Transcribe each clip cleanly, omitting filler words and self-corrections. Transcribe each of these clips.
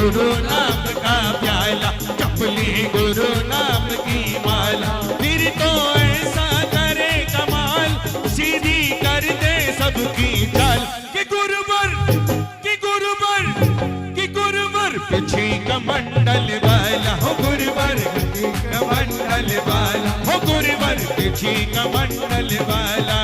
गुरु नाम का प्याला, जप ली गुरु नाम की माला, फिर तो ऐसा करे कमाल, सीधी कर दे सबकी चाल। कि गुरुवर कि गुरुवर कि गुरुवर पीछे कमंडल वाला, हो गुरुवर कमंडल वाला, हो गुरुवर पीछे कमंडल वाला।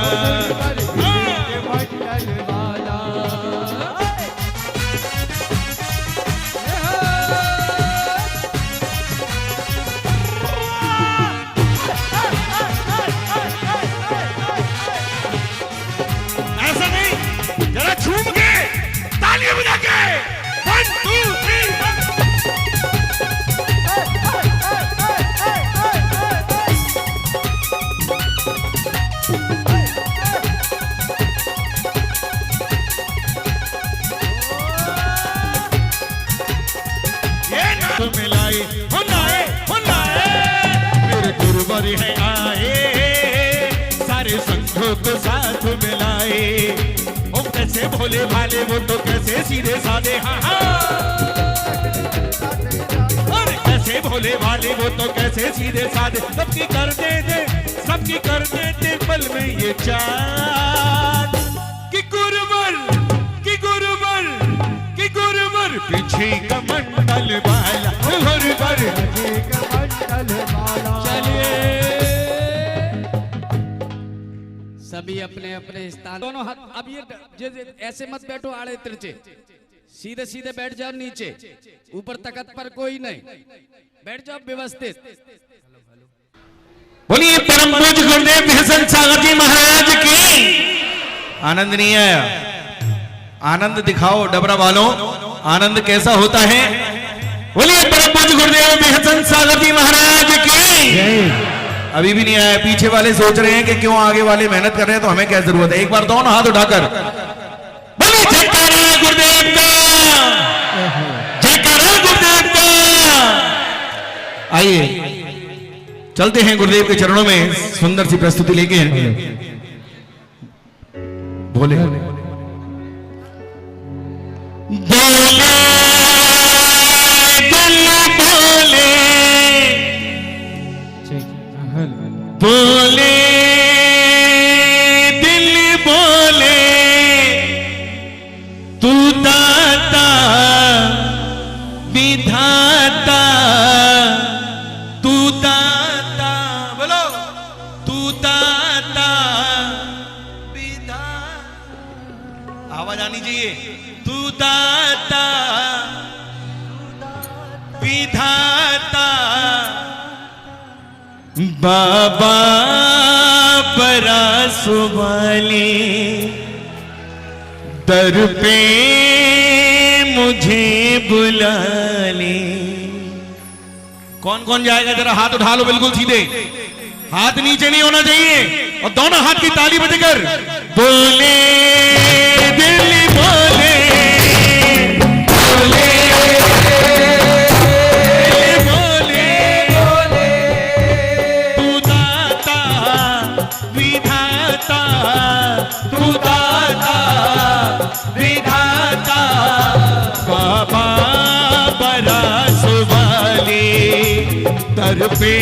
ऐसा नहीं, जरा झूम के तालियां बजा के 1 2 3 मिलाए हो लाए हो लाए, मेरे गुरुवर है आए, सारे संघों को साथ मिलाए। वो कैसे भोले भाले, वो तो कैसे सीधे साधे, हाँ और कैसे भोले भाले, वो तो कैसे सीधे साधे, सबकी कर देते, सबकी कर देते पल में ये चाँद। कि गुरुवर कि गुरुवर कि गुरुवर पीछे कमंडल वाला, गुरुवर कमंडल वाला। चलिए सभी अपने अपने स्थान, दोनों हाथ। अब ये ऐसे मत बैठो आड़े तिरछे, सीधे सीधे बैठ जाओ नीचे, ऊपर तख्त पर कोई नहीं, बैठ जाओ व्यवस्थित। बोलिए परम पूज्य गुरुदेव भीषण सागर जी महाराज की। आनंद नहीं है, आनंद दिखाओ डबरा वालों, आनंद कैसा होता है। बोलिए परम पूज्य गुरुदेव भीषण सागर जी महाराज की। अभी भी नहीं आया, पीछे वाले सोच रहे हैं कि क्यों आगे वाले मेहनत कर रहे हैं तो हमें क्या जरूरत है। एक बार दोनों हाथ उठाकर बोलिए जयकारा गुरुदेव का, जयकारा गुरुदेव का। आइए चलते हैं गुरुदेव के चरणों में, सुंदर सी प्रस्तुति लेके बोले बोले बोले दिल बोले, तू दाता विधाता, तू दाता, बोलो तू दाता विधाता, आवाज आनी चाहिए, तू दाता विधाता, बाबा परासु वाले दर पे मुझे बुला ले। कौन कौन जाएगा जरा हाथ उठा लो, बिल्कुल सीधे, हाथ नीचे नहीं होना चाहिए, और दोनों हाथ की ताली बजाकर बोले दिल बोले, बोले तू दाता विधाता, बाबा बरस वाले दर पे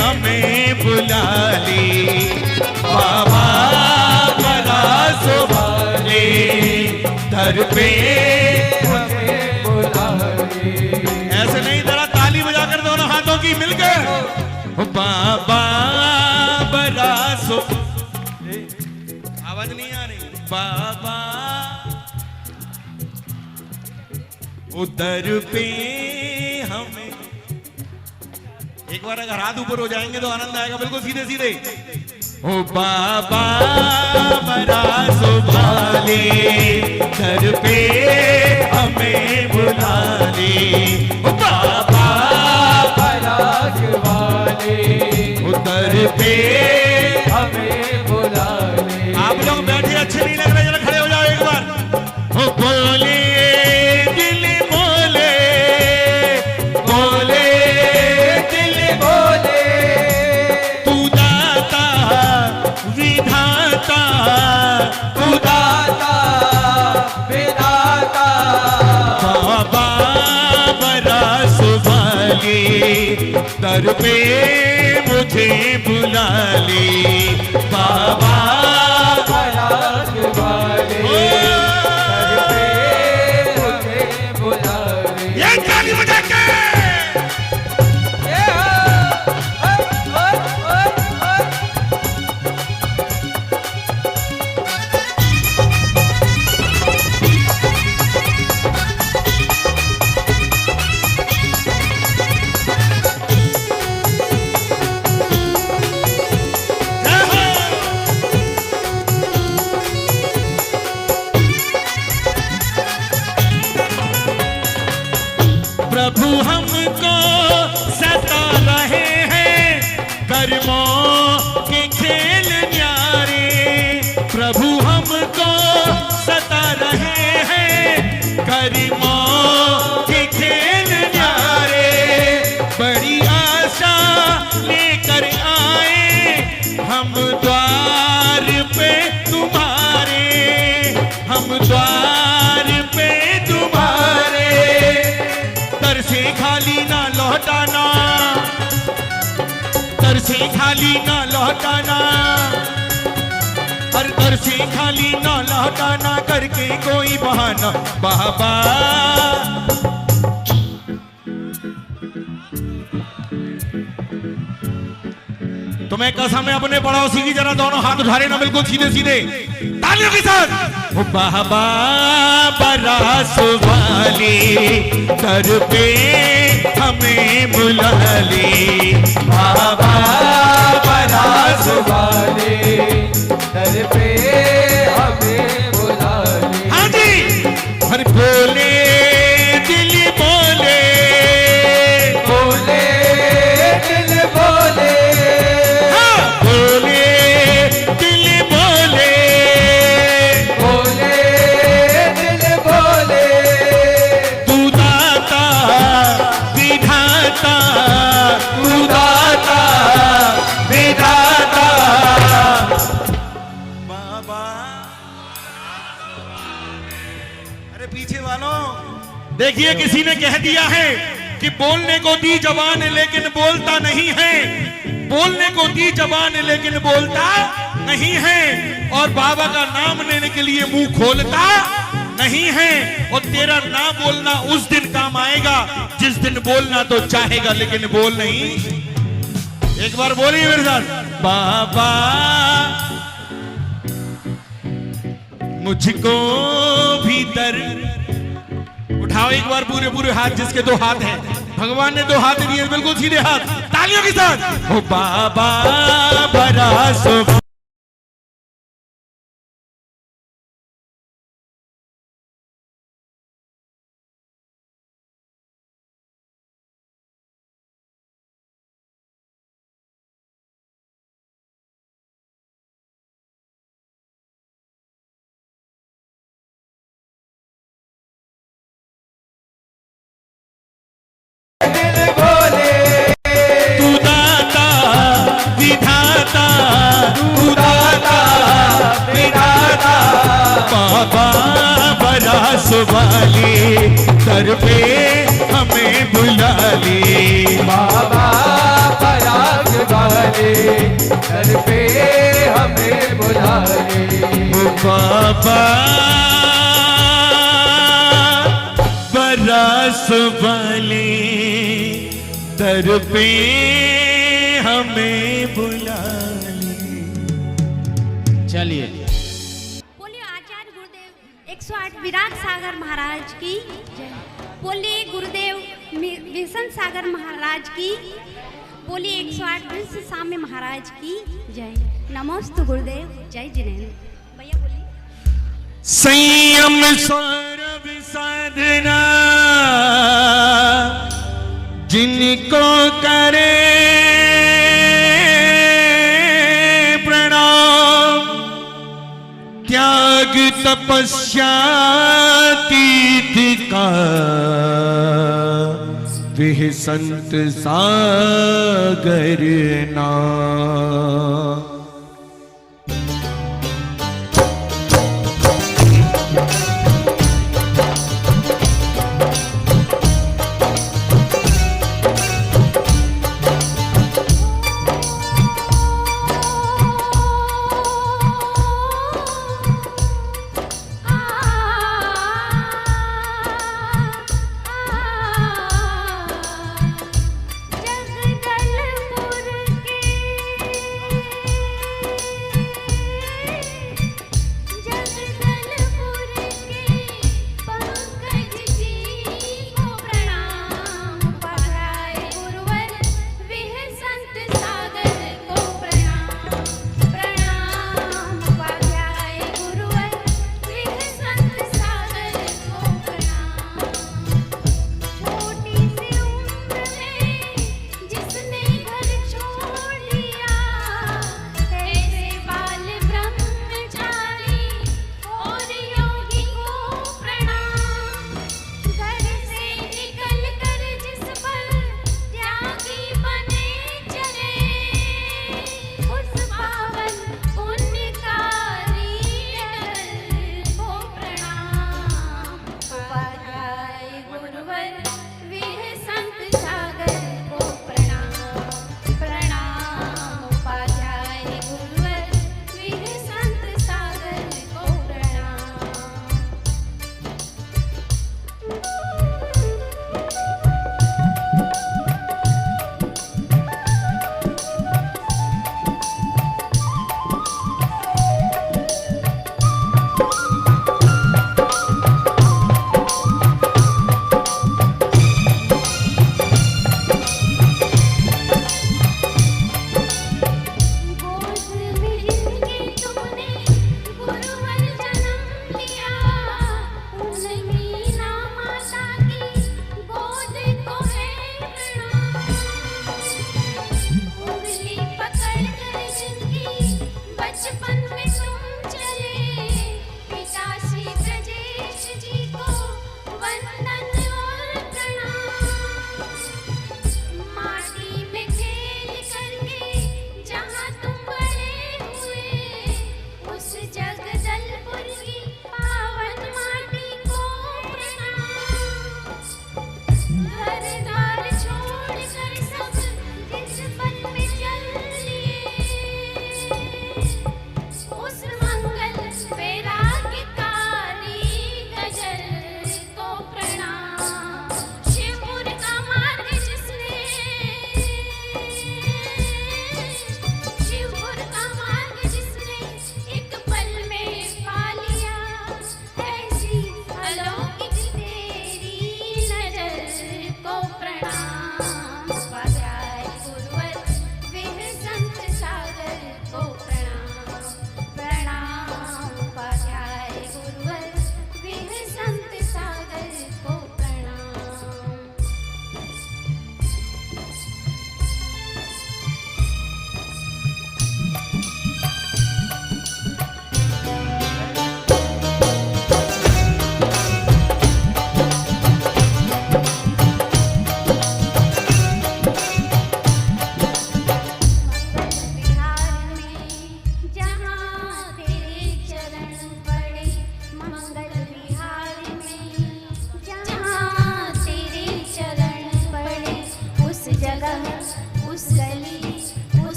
हमें बुला ले, बाबा बरस वाले दर पे हमें बुला ले। ऐसे नहीं, जरा ताली बजाकर दोनों हाथों की मिलकर बाबा बरस, आवाज नहीं आ रही, बाबा उधर पे हमें। एक बार अगर हाथ ऊपर हो जाएंगे तो आनंद आएगा, बिल्कुल सीधे सीधे। ओ बाबा बरस वाले दर पे हमें बुला ले, ओ बाबा बरस वाले उधर पे हमें बुला ले। आप लोग बैठे अच्छे नहीं लग रहे, जरा खड़े हो जाओ एक बार। ओ बोले दिल बोले, बोले दिल बोले, तू दाता विधाता, तू दाता विधाता, दर पे मुझे बुला ले बाबा पराग वाले दर पे मुझे बुला ले। ये ताली बजा के प्रभु हमको सता रहे हैं कर्मों के खेल न्यारे। प्रभु हमको सता रहे हैं कर्मों के खेल न्यारे। बड़ी आशा लेकर आए हम द्वार पे तुम्हारे, हम द्वार पे तुम्हारे। दर से खाली ना लौटाना, दर से खाली ना लौटाना, हर दर से खाली ना लौटाना करके कोई बहाना बाबा। तो मैं कसम है अपने पड़ोसी की जरा दोनों हाथ उठा रहे ना बिल्कुल सीधे सीधे तालियों के साथ। ओ बाबा बरास वाले दर पे हमें बुला ले बाबा बरास वाले दर पे हमें बुला ले। हाँ जी हर बोले दिल बोले, बोले दिल बोले, बोले दिल बोले, बोले दिल बोले। तू दाता विधाता, तू दाता विधाता बाबा। अरे पीछे वालों देखिए किसी ने कह दिया है कि बोलने को दी जबान लेकिन बोलता नहीं है, बोलने को दी जबान लेकिन बोलता नहीं है। और बाबा का नाम लेने के लिए मुंह खोलता नहीं है। और तेरा ना बोलना उस दिन काम आएगा जिस दिन बोलना तो चाहेगा लेकिन बोल नहीं। एक बार बोलिए मेरे साथ बाबा मुझको भीतर उठाओ एक बार पूरे पूरे हाथ, जिसके दो हाथ हैं भगवान ने दो हाथ दिए बिल्कुल सीधे हाथ तालियों के साथ। ओ बाबा बरास वाले दर पे हमें बुला ले बाबा पराग वाले दर पे हमें बुला ले। ओ बाबा बरास वाले दर पे हमें बुला ले। चलिए बोलिए आचार्य गुरुदेव 108 विराट सागर महाराज की जय। बोलिए गुरुदेव मिशन सागर महाराज की। बोलिए 108 विश्व स्वामी महाराज की जय। नमोस्तु गुरुदेव, जय जिनेन्द्र। भैया बोलिए। संयम सौरभ साधना जिनको करे प्रणाम, त्याग तपस्या तीर्थ का वह संत सागर नाम।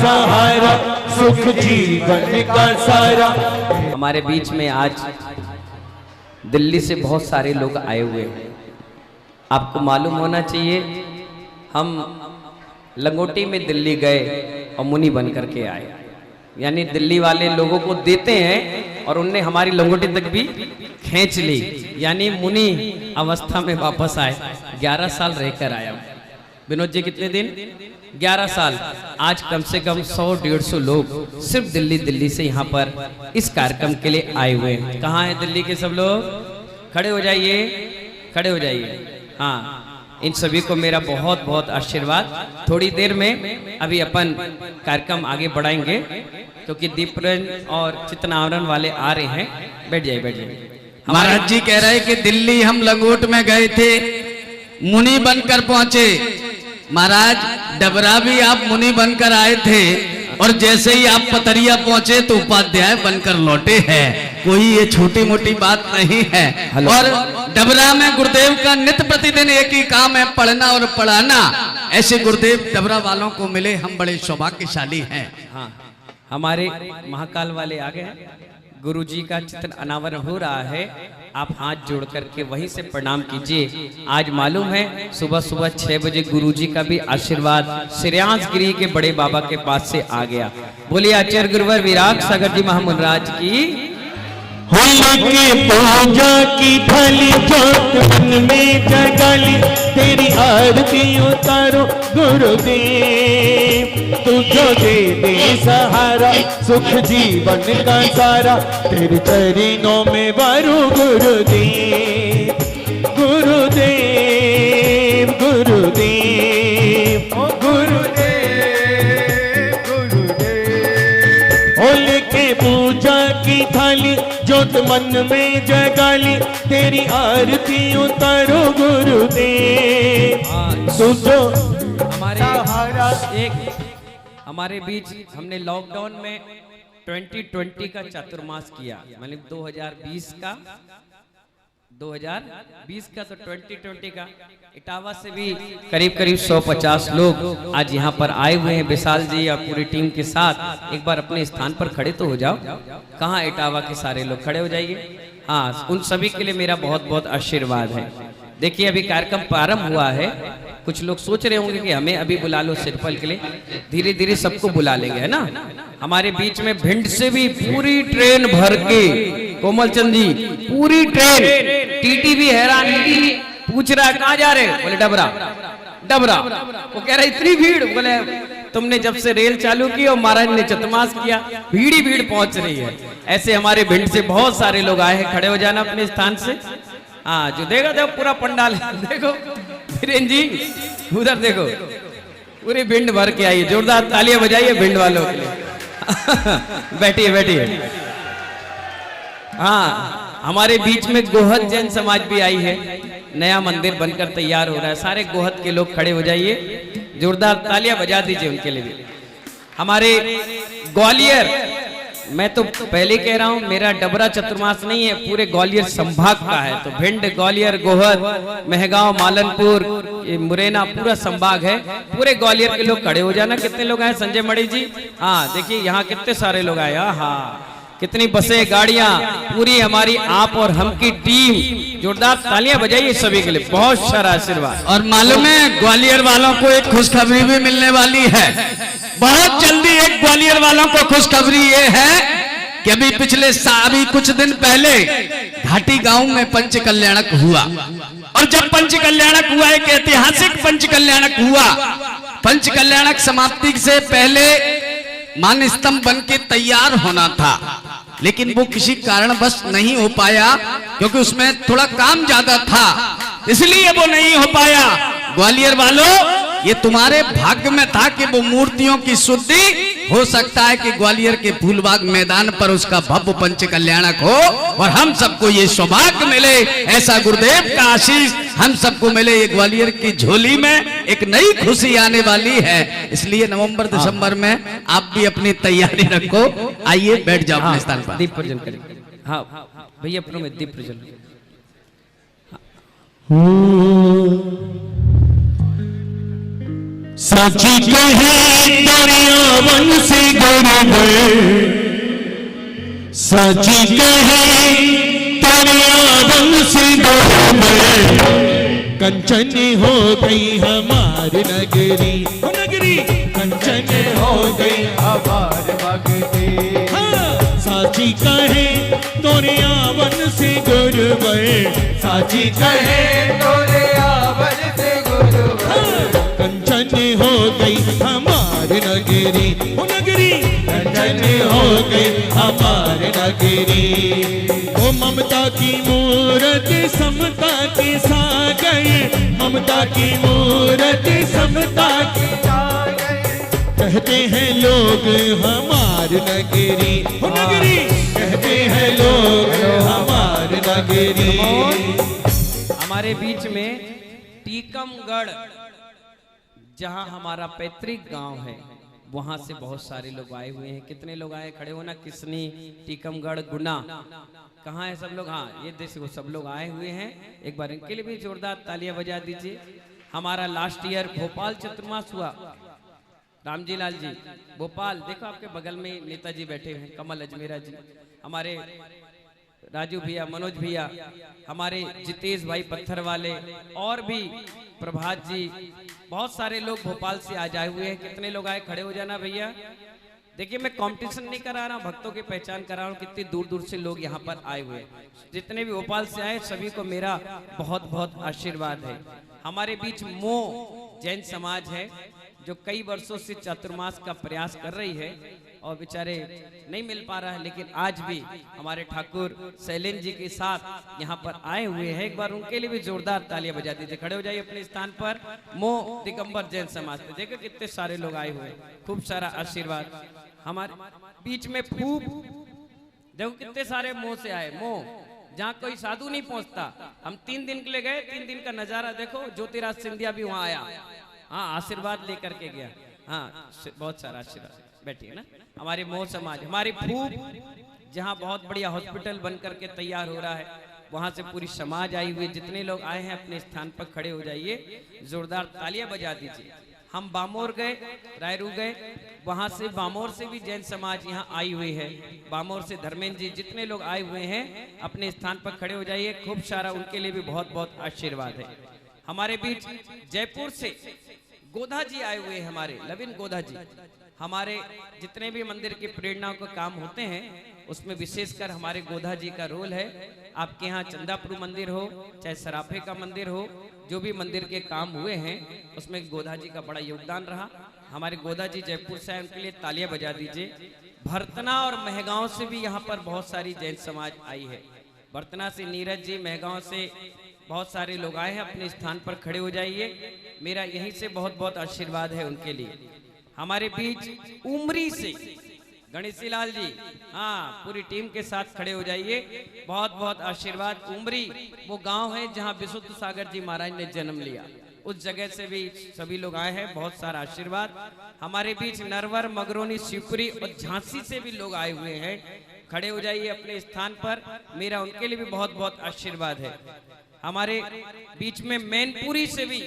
सहारा सुख जीवन का सारा। हमारे बीच में आज दिल्ली से बहुत सारे लोग आए हुए हैं। आपको मालूम होना चाहिए, हम लंगोटी में दिल्ली गए और मुनि बन करके आए। यानी दिल्ली वाले लोगों को देते हैं और उनने हमारी लंगोटी तक भी खींच ली, यानी मुनि अवस्था में वापस आए। 11 साल रहकर आया। विनोद जी कितने दिन? 11 साल। आज कम से कम 100-150 लोग सिर्फ दिल्ली से यहाँ पर इस कार्यक्रम के लिए आए हुए हैं। कहाँ है दिल्ली के सब लोग? खड़े हो जाइए, खड़े हो जाइए। हाँ, इन सभी को मेरा बहुत बहुत आशीर्वाद। थोड़ी देर में अभी अपन कार्यक्रम आगे बढ़ाएंगे क्योंकि दीपरन और चितनावरण वाले आ रहे हैं। बैठ जाइए, बैठ जाइए। महाराज जी कह रहे कि दिल्ली हम लंगोट में गए थे, मुनि बनकर पहुंचे। महाराज डबरा भी आप मुनि बनकर आए थे और जैसे ही आप पतरिया पहुंचे तो उपाध्याय बनकर लौटे हैं। कोई ये छोटी मोटी बात नहीं है। और डबरा में गुरुदेव का नित्य प्रतिदिन एक ही काम है, पढ़ना और पढ़ाना। ऐसे गुरुदेव डबरा वालों को मिले, हम बड़े सौभाग्यशाली हैं। हाँ, हमारे महाकाल वाले आ गए हैं। गुरुजी का चित्र अनावरण हो रहा है। आप हाथ जोड़ करके वहीं से प्रणाम कीजिए। आज मालूम है सुबह सुबह 6 बजे गुरुजी का भी आशीर्वाद श्रेयांश गिरी के बड़े बाबा के पास से आ गया। बोलिए आचार्य गुरुवर विराग सागर जी महामुनराज की। होली की पूजा की थाली जोत मन में जगाली, तेरी आरती उतारो गुरुदेव। तुझो दे दे सहारा सुख जीवन का सारा, तेरे चरणों में वारो गुरुदेव। गुरुदेव गुरुदेव ओ गुरुदेव गुरुदेव। होली के पूजा की थाली जोत मन में जगाली, तेरी आरती उतारो गुरुदेव। तुझो हमारे बीच हमने लॉकडाउन में 2020 का चातुर्मास किया, मतलब 2020 का तो 2020 का इटावा से भी करीब 150 लोग आज यहाँ पर आए हुए हैं। विशाल जी और पूरी टीम के साथ एक बार अपने स्थान पर खड़े तो हो जाओ। कहाँ इटावा के सारे लोग? खड़े हो जाइए। हाँ, उन सभी के लिए मेरा बहुत बहुत आशीर्वाद है। देखिए अभी कार्यक्रम प्रारंभ हुआ है। कुछ लोग सोच रहे होंगे कि हमें अभी बुला लो सिरपल के लिए, धीरे धीरे सबको बुला लेंगे, है ना। हमारे बीच में भिंड से भी पूरी ट्रेन भर के, कोमल चंद जी पूरी ट्रेन, टीटी भी हैरान, पूछ रहा है कहाँ जा रहे? बोले डबरा। डबरा वो कह रहा है इतनी भीड़। बोले तुमने जब से रेल चालू की और महाराज ने चतुर्मास किया, भीड़ ही भीड़ पहुंच रही है। ऐसे हमारे भिंड से बहुत सारे लोग आए हैं। खड़े हो जाना अपने स्थान से। हाँ, जो देखो जब पूरा पंडाल देखो, वीरेन जी उधर देखो, पूरी भिंड भर के आई है। जोरदार तालियां बजाइए भिंड वालों के लिए। बैठिए बैठिए। हाँ, हमारे बीच में गोहद जैन समाज भी आई है। नया मंदिर बनकर तैयार हो रहा है। सारे गोहद के लोग खड़े हो जाइए, जोरदार तालियां बजा दीजिए उनके लिए भी। हमारे ग्वालियर, मैं तो पहले कह रहा हूं मेरा डबरा चतुर्मास नहीं है, पूरे ग्वालियर संभाग का है। तो भिंड, ग्वालियर, गोहद, मेहगांव, मालनपुर, मुरैना पूरा संभाग है। पूरे ग्वालियर के लोग खड़े हो जाना। कितने लोग आए संजय मणि जी? हाँ देखिए यहाँ कितने सारे लोग आए। हाँ, कितनी बसें, गाड़ियां, पूरी हमारी आप और हम की टीम। जोरदार तालियां बजाइए सभी के लिए। बहुत सारा आशीर्वाद। और मालूम है ग्वालियर वालों को एक खुशखबरी भी मिलने वाली है। बहुत जल्दी एक ग्वालियर वालों को खुशखबरी ये है कि अभी अभी कुछ दिन पहले घाटी गांव में पंच कल्याणक हुआ। और जब पंच कल्याणक हुआ, एक ऐतिहासिक पंच कल्याणक हुआ। पंच कल्याणक समाप्ति से पहले मान स्तंभ बन के तैयार होना था, लेकिन वो किसी कारणवश नहीं हो पाया क्योंकि उसमें थोड़ा काम ज्यादा था, इसलिए वो नहीं हो पाया। ग्वालियर वालों, ये तुम्हारे भाग्य में था कि वो मूर्तियों की शुद्धि हो सकता है कि ग्वालियर के फूलबाग मैदान पर उसका भव्य पंच कल्याणक हो और हम सबको ये सौभाग्य मिले। ऐसा गुरुदेव का आशीष हम सबको मिले। ये ग्वालियर की झोली में एक नई खुशी आने वाली है। इसलिए नवंबर दिसंबर में आप भी अपनी तैयारी रखो। आइए बैठ जाओ अपने स्थान पर। दीप प्रज्वलन करेंगे। हाँ भैया, अपनों में दीप प्रज्वलन। साची कहे दरियावन से गुरुवर, साची कहे दरियावन से गुरुवर, कंचन हो गई हमारी नगरी, नगरी कंचन हो गई हमारे भक्ति। साची कहे दरियावन से गुरुवर, साची कहे तोरे आवन से गुरुवर, कंचन हो गई हमारी नगरी, ओ नगरी कंचन हो गई हमारी नगरी। ओ ममता की मूरत समता के सागर, ममता की मूरत समता की कहते हैं लोग हमारी नगरी, ओ नगरी कहते हैं लोग हमारी नगरी। हमारे बीच में टीकमगढ़, जहां हमारा पैतृक गांव है, वहां से बहुत सारे लोग आए हुए हैं। कितने लोग आए, खड़े हो ना। किसनी, टीकमगढ़, गुना, कहाँ है सब लोग? हाँ, ये देखो सब लोग आए हुए हैं। एक बार इनके लिए भी जोरदार तालियां बजा दीजिए। हमारा लास्ट ईयर भोपाल चतुर्मास हुआ। रामजी लाल जी भोपाल, देखो आपके बगल में नेताजी बैठे हैं, कमल अजमेरा जी, हमारे राजू भैया, मनोज भैया, हमारे जितेश भाई पत्थर वाले, और भी प्रभात जी, बहुत सारे लोग भोपाल से आज आए हुए हैं। कितने लोग आए, खड़े हो जाना भैया। देखिए मैं कंपटीशन नहीं करा रहा हूँ, भक्तों की पहचान करा रहा हूँ। कितनी दूर दूर से लोग यहाँ पर आए हुए हैं। जितने भी भोपाल से आए सभी को मेरा बहुत बहुत आशीर्वाद है। हमारे बीच मो जैन समाज है, जो कई वर्षों से चातुर्मास का प्रयास कर रही है और बेचारे नहीं मिल पा रहा है, लेकिन आज भी हमारे ठाकुर शैलेंद्र जी के साथ यहाँ पर आए हुए हैं। एक बार उनके लिए भी जोरदार तालियां बजा दीजिए। खड़े हो जाइए अपने स्थान पर। मो दिगंबर जैन समाज पे देखो कितने सारे लोग आए हुए हैं, खूब सारा आशीर्वाद। हमारे बीच में फूब, देखो कितने सारे मोह से आए। मोह जहाँ कोई साधु नहीं पहुंचता। हम 3 दिन के लिए गए, 3 दिन का नजारा देखो। ज्योतिराज सिंधिया भी वहां आया, हाँ आशीर्वाद लेकर के गया। हाँ बहुत सारा आशीर्वाद। बैठिए ना। हमारे मोह समाज, हमारी फूब, जहाँ बहुत बढ़िया हॉस्पिटल बन करके तैयार हो रहा है, वहां से पूरी समाज आई हुई। जितने लोग आए हैं अपने स्थान पर खड़े हो जाइए, जोरदार तालियां बजा दीजिए। हम बामोर गए, रायरू गए, वहां से बामोर से भी जैन समाज यहाँ आई हुई है। बामोर से धर्मेंद्र जी, जितने लोग आए हुए हैं अपने स्थान पर खड़े हो जाइए। खूब सारा उनके लिए भी बहुत बहुत आशीर्वाद है। हमारे बीच जयपुर से गोधा जी आए हुए हैं, हमारे लविन गोधा जी। हमारे जितने भी मंदिर की प्रेरणाओं का काम होते हैं उसमें विशेषकर हमारे गोधा जी का रोल है। आपके यहाँ चंदापुर मंदिर हो, चाहे सराफे का मंदिर हो, जो भी मंदिर के काम हुए हैं उसमें गोधा जी का बड़ा योगदान रहा। हमारे गोधा जी जयपुर से आए, उनके लिए तालियां बजा दीजिए। भरतना और महगांव से भी यहाँ पर बहुत सारी जैन समाज आई है। भरतना से नीरज जी, महगांव से बहुत सारे लोग आए हैं। अपने स्थान पर खड़े हो जाइए, मेरा यहीं से बहुत बहुत आशीर्वाद है उनके लिए। हमारे बीच उमरी से गणेशी लाल जी, हाँ पूरी टीम के साथ खड़े हो जाइए, बहुत बहुत आशीर्वाद। उमरी वो गांव है जहां विशुद्ध सागर जी महाराज ने जन्म लिया, उस जगह से भी सभी लोग आए हैं, बहुत सारा आशीर्वाद। हमारे बीच नरवर, मगरोनी, शिवपुरी और झांसी से भी लोग आए हुए हैं। खड़े हो जाइए अपने स्थान पर, मेरा उनके लिए भी बहुत बहुत आशीर्वाद है। हमारे बीच में मैनपुरी से भी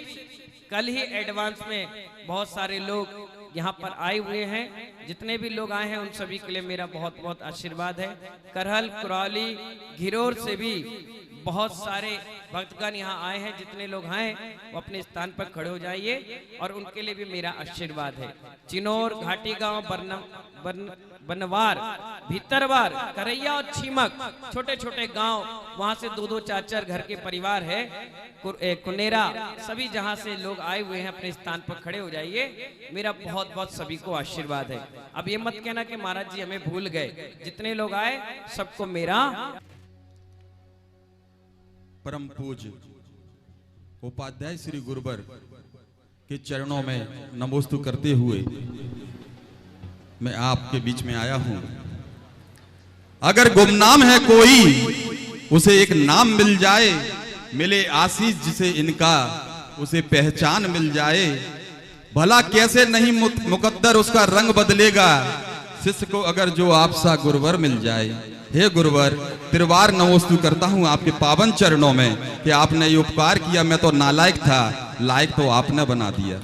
कल ही एडवांस में बहुत सारे लोग यहाँ पर आए हुए हैं। जितने भी लोग आए हैं उन सभी के लिए मेरा बहुत बहुत आशीर्वाद है। करहल, कुराली, घिरोर से भी बहुत सारे भक्तगण यहाँ आए हैं। जितने लोग आए वो अपने स्थान पर खड़े हो जाइए और उनके लिए भी मेरा आशीर्वाद है। चिनौर, घाटी गांव, बनवार, भीतरवार, करैया और छीमक, छोटे छोटे गांव, वहां से 2-2, 4-4 घर के परिवार है। कुनेरा, सभी जहां से लोग आए हुए हैं अपने स्थान पर खड़े हो जाइए, मेरा बहुत बहुत सभी को आशीर्वाद है। अब ये मत कहना कि महाराज जी हमें भूल गए। जितने लोग आए सबको मेरा। परम पूज्य उपाध्याय श्री गुरुवर के चरणों में नमोस्तु करते हुए मैं आपके बीच में आया हूं। अगर गुमनाम है कोई, उसे एक नाम मिल जाए, मिले आशीष जिसे इनका, उसे पहचान मिल जाए। भला कैसे नहीं मुकद्दर उसका रंग बदलेगा, शिष्य को अगर जो आपसा गुरुवर मिल जाए। हे गुरुवर, त्रिवार नमोस्तु करता हूं आपके पावन चरणों में कि आपने ये उपकार किया। मैं तो नालायक था, लायक तो आपने बना दिया।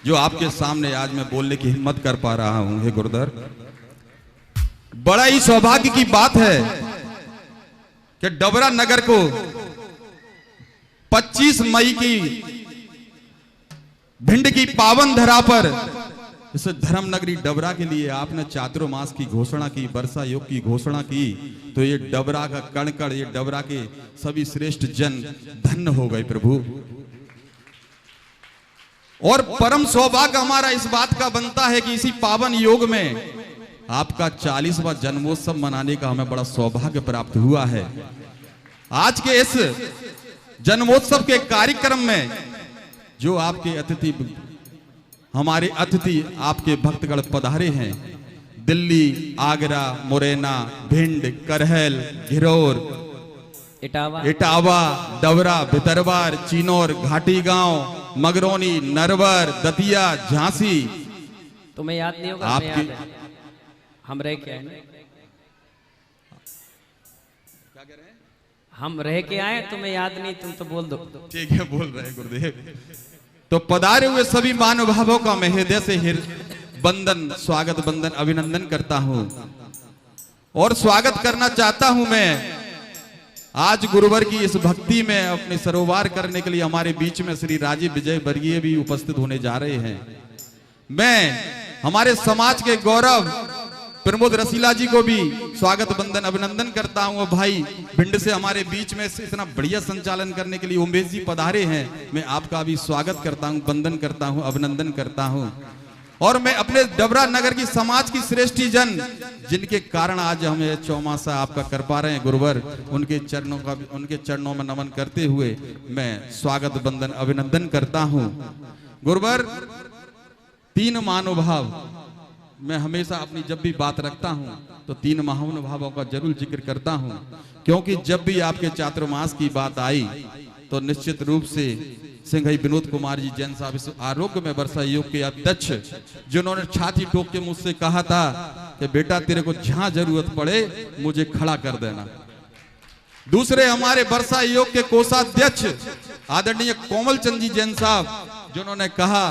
जो आपके सामने आज मैं बोलने की हिम्मत कर पा रहा हूं। हे गुरुधर, बड़ा ही सौभाग्य की बात है कि डबरा नगर को 25 मई की भिंड की पावन धरा पर इस धर्म नगरी डबरा के लिए आपने चातुर्मास की घोषणा की, वर्षा योग की घोषणा की, तो ये डबरा का कण कण, ये डबरा के सभी श्रेष्ठ जन धन्य हो गए प्रभु। और परम सौभाग्य हमारा इस बात का बनता है कि इसी पावन योग में आपका 40वां जन्मोत्सव मनाने का हमें बड़ा सौभाग्य प्राप्त हुआ है। आज के इस जन्मोत्सव के कार्यक्रम में जो आपके अतिथि, हमारे अतिथि आपके भक्तगण पधारे हैं, दिल्ली, आगरा, मुरैना, भिंड, करहल, घिरौर, इटावा, डबरा, भितरवार, चिनौर, घाटी गांव, मगरौनी, नरवर, दतिया, झांसी। तुम्हें याद नहीं होगा, आपके याद है। हम रह के आए, हम रह के आए, तुम्हें याद नहीं, तुम तो बोल दो। ठीक है, बोल रहे हैं गुरुदेव। तो पधारे हुए सभी महानुभावों का मैं हृदय से वंदन, स्वागत, वंदन, अभिनंदन करता हूं और स्वागत करना चाहता हूं मैं आज गुरुवर की इस भक्ति में अपने सरोवार करने के लिए हमारे बीच में श्री राजीव विजय वर्गीय भी उपस्थित होने जा रहे हैं। मैं हमारे समाज के गौरव प्रमोद रसीला जी को भी स्वागत, वंदन, अभिनंदन करता हूं। भाई भिंड से हमारे बीच में से इतना बढ़िया संचालन करने के लिए उमेश जी पधारे हैं, मैं आपका भी स्वागत करता हूं, वंदन करता हूं, अभिनंदन करता हूं। और मैं अपने डबरा नगर की समाज की श्रेष्ठी जन, जिनके कारण आज हम ये चौमासा आपका कर पा रहे हैं गुरुवर, उनके चरणों में नमन करते हुए मैं स्वागत, वंदन, अभिनंदन करता हूं। गुरुवर, 3 महानुभाव मैं हमेशा अपनी जब भी बात रखता हूं तो 3 महानुभावों का जरूर जिक्र करता हूं, क्योंकि जब भी आपके चातुर्मास की बात आई तो निश्चित रूप से सिंघई विनोद कुमार जी जैन साहब इस आरोग्य में वर्षा योग के अध्यक्ष, जिन्होंने छाती ठोक के मुझसे कहा था कि बेटा तेरे को जहां जरूरत पड़े मुझे खड़ा कर देना। दूसरे हमारे वर्षा योग के कोषाध्यक्ष आदरणीय कोमल चंद जी जैन साहब, जिन्होंने कहा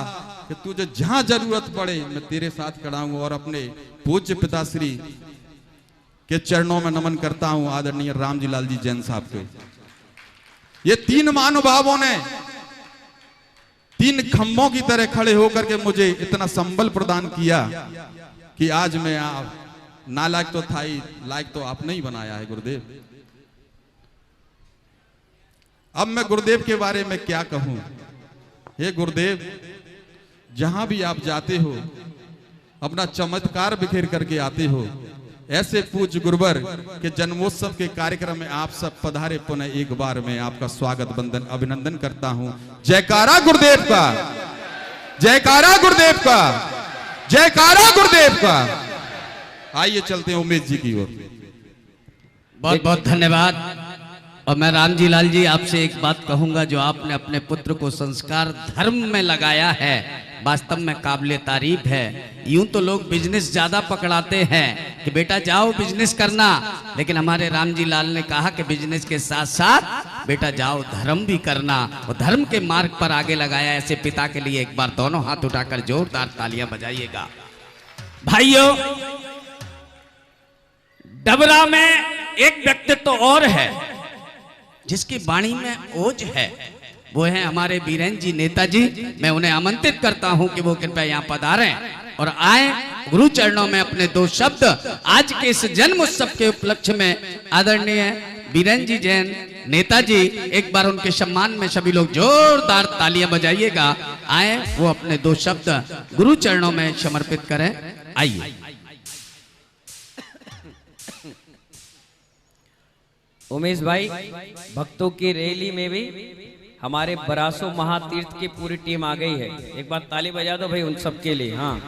कि तुझे जहां जरूरत पड़े मैं तेरे साथ खड़ा हूं। और अपने पूज्य पिताश्री के चरणों में नमन करता हूं आदरणीय रामजी लाल जी जैन साहब को। ये 3 महानुभावों ने 3 खंभों की तरह खड़े होकर के मुझे इतना संबल प्रदान किया कि आज मैं नालायक तो था ही, लायक तो आपने ही बनाया है गुरुदेव। अब मैं गुरुदेव के बारे में क्या कहूं। हे गुरुदेव, जहां भी आप जाते हो अपना चमत्कार बिखेर करके आते हो। ऐसे पूज्य गुरुवर के जन्मोत्सव के कार्यक्रम में आप सब पधारे, पुनः एक बार मैं आपका स्वागत, वंदन, अभिनंदन करता हूं। जयकारा गुरुदेव का, जयकारा गुरुदेव का, जयकारा गुरुदेव का। आइए चलते हैं उमेश जी की ओर। बहुत बहुत धन्यवाद। और मैं रामजी लाल जी आपसे एक बात कहूंगा, जो आपने अपने पुत्र को संस्कार धर्म में लगाया है, वास्तव में काबिले तारीफ है। यूं तो लोग बिजनेस ज्यादा पकड़ाते हैं कि बेटा जाओ बिजनेस करना, लेकिन हमारे रामजी लाल ने कहा कि बिजनेस के साथ साथ बेटा जाओ धर्म भी करना, और धर्म के मार्ग पर आगे लगाया। ऐसे पिता के लिए एक बार दोनों हाथ उठाकर जोरदार तालियां बजाइएगा। भाइयों, डबरा में एक व्यक्तित्व और है जिसकी वाणी में ओज है, वो है हमारे बीरेन जी नेताजी। मैं उन्हें आमंत्रित करता हूं कि वो कृपया यहाँ पधारें और आए गुरु चरणों में अपने 2 शब्द आज के इस जन्म उत्सव के उपलक्ष्य में आदरणीय बीरेन जी जैन नेताजी, एक बार उनके सम्मान में सभी लोग जोरदार तालियां बजाइएगा। आए वो अपने 2 शब्द गुरु चरणों में समर्पित करें। आइए। उमेश भाई, भक्तों की रैली में भी हमारे बरासो महातीर्थ की पूरी टीम आ गई है। एक बार ताली बजा दो भाई उन सब के लिए। हाँ,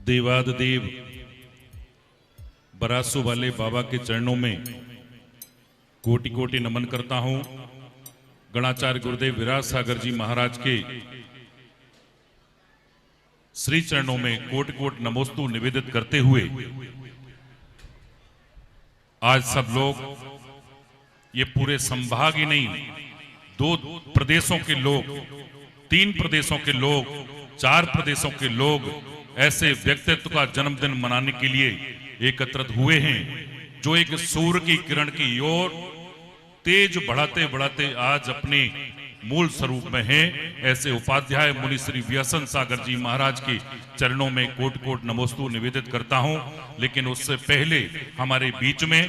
देवादिदेव बरासो वाले बाबा के चरणों में कोटि कोटि नमन करता हूं। गणाचार्य गुरुदेव विराज सागर जी महाराज के श्री चरणों में कोटि कोटि नमोस्तु निवेदित करते हुए आज सब लोग, ये पूरे संभाग ही नहीं, 2 प्रदेशों के लोग, 3 प्रदेशों के लोग, 4 प्रदेशों के लोग ऐसे व्यक्तित्व का जन्मदिन मनाने के लिए एकत्रित हुए हैं जो एक सूर्य की किरण की ओर तेज बढ़ाते बढ़ाते आज अपने मूल स्वरूप में हैं। ऐसे उपाध्याय मुनि श्री व्यसन सागर जी महाराज के चरणों में कोट कोट नमोस्तु निवेदित करता हूं। लेकिन उससे पहले हमारे बीच में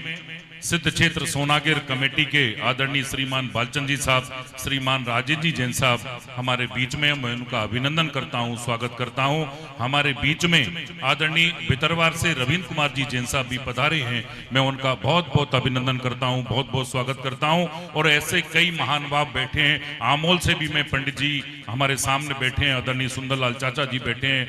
सिद्ध क्षेत्र सोनागिर कमेटी के आदरणीय श्रीमान बालचंद जी साहब, श्रीमान राजेश जी जैन साहब हमारे बीच में, मैं उनका अभिनंदन करता हूं, स्वागत करता हूं। हमारे बीच में आदरणीय भितरवार से रविंद्र कुमार जी जैन साहब भी पधारे हैं, मैं उनका बहुत बहुत अभिनंदन करता हूं, बहुत बहुत स्वागत करता हूं। और ऐसे कई महान भाव बैठे हैं, आमोल से भी मैं पंडित जी हमारे सामने बैठे हैं, आदरणीय सुंदरलाल चाचा जी बैठे हैं,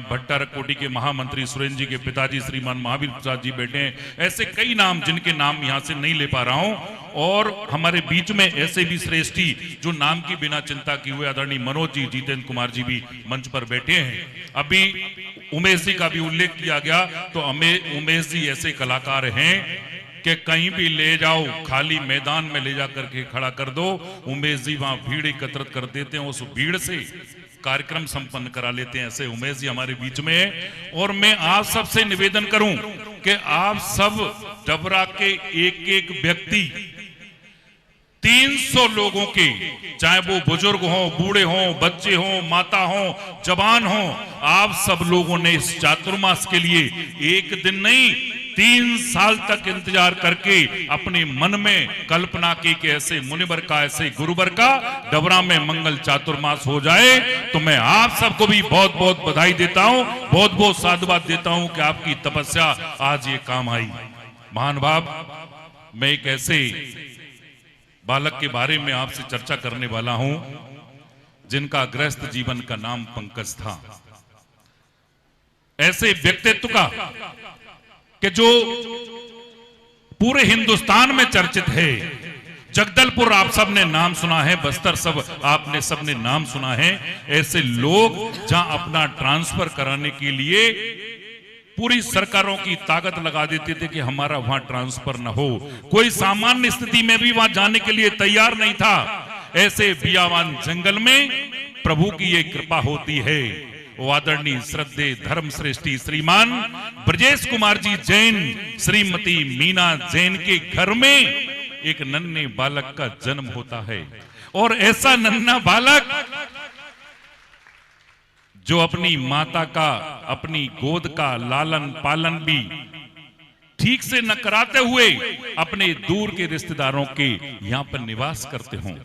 भट्टारक कोटि के महामंत्री सुरेंद्र जी के पिताजी श्रीमान महावीर प्रसाद जी बैठे हैं। ऐसे कई नाम जिनके नाम यहां से नहीं ले पा रहा हूं। और हमारे बीच में ऐसे भी श्रेष्ठी जो नाम की बिना चिंता किए हुए आदरणीय मनोज जी, जितेंद्र कुमार जी भी मंच पर बैठे हैं। अभी उमेश जी का भी उल्लेख किया गया, तो उमेश जी ऐसे कलाकार हैं कि कहीं भी ले जाओ, खाली मैदान में ले जाकर के खड़ा कर दो, उमेश जी वहां भीड़ एकत्रित कर देते हैं, उस भीड़ से कार्यक्रम संपन्न करा लेते हैं। ऐसे उमेश जी हमारे बीच में है। और मैं आप सबसे निवेदन करूं कि आप सब डबरा के एक एक व्यक्ति 300 लोगों के, चाहे वो बुजुर्ग हो, बूढ़े हो, बच्चे हो, माता हो, जवान हो, आप सब लोगों ने इस चातुर्मास के लिए एक दिन नहीं 3 साल तक इंतजार करके अपने मन में कल्पना की कि ऐसे मुनिवर का, ऐसे गुरुवर का डबरा में मंगल चातुर्मास हो जाए। तो मैं आप सबको भी बहुत बहुत बधाई देता हूं, बहुत बहुत साधुवाद देता हूं कि आपकी तपस्या आज ये काम आई। महान भाव, मैं एक ऐसे बालक के बारे में आपसे चर्चा करने वाला हूं जिनका गृहस्थ जीवन का नाम पंकज था। ऐसे व्यक्तित्व का कि जो पूरे हिंदुस्तान में चर्चित है। जगदलपुर आप सबने नाम सुना है, बस्तर सब आपने सबने नाम सुना है। ऐसे लोग जहां अपना ट्रांसफर कराने के लिए पूरी सरकारों की ताकत लगा देते थे कि हमारा वहां ट्रांसफर न हो, कोई सामान्य स्थिति में भी वहां जाने के लिए तैयार नहीं था। ऐसे बियावान जंगल में प्रभु की ये कृपा होती है। आदरणीय श्रद्धे धर्म श्रेष्ठी श्रीमान ब्रजेश कुमार जी जैन, श्रीमती मीना जैन के घर में एक नन्हे बालक का जन्म होता है। और ऐसा नन्हा बालक जो अपनी माता का, अपनी गोद का लालन पालन भी ठीक से न कराते हुए अपने दूर के रिश्तेदारों के यहां पर निवास करते हों।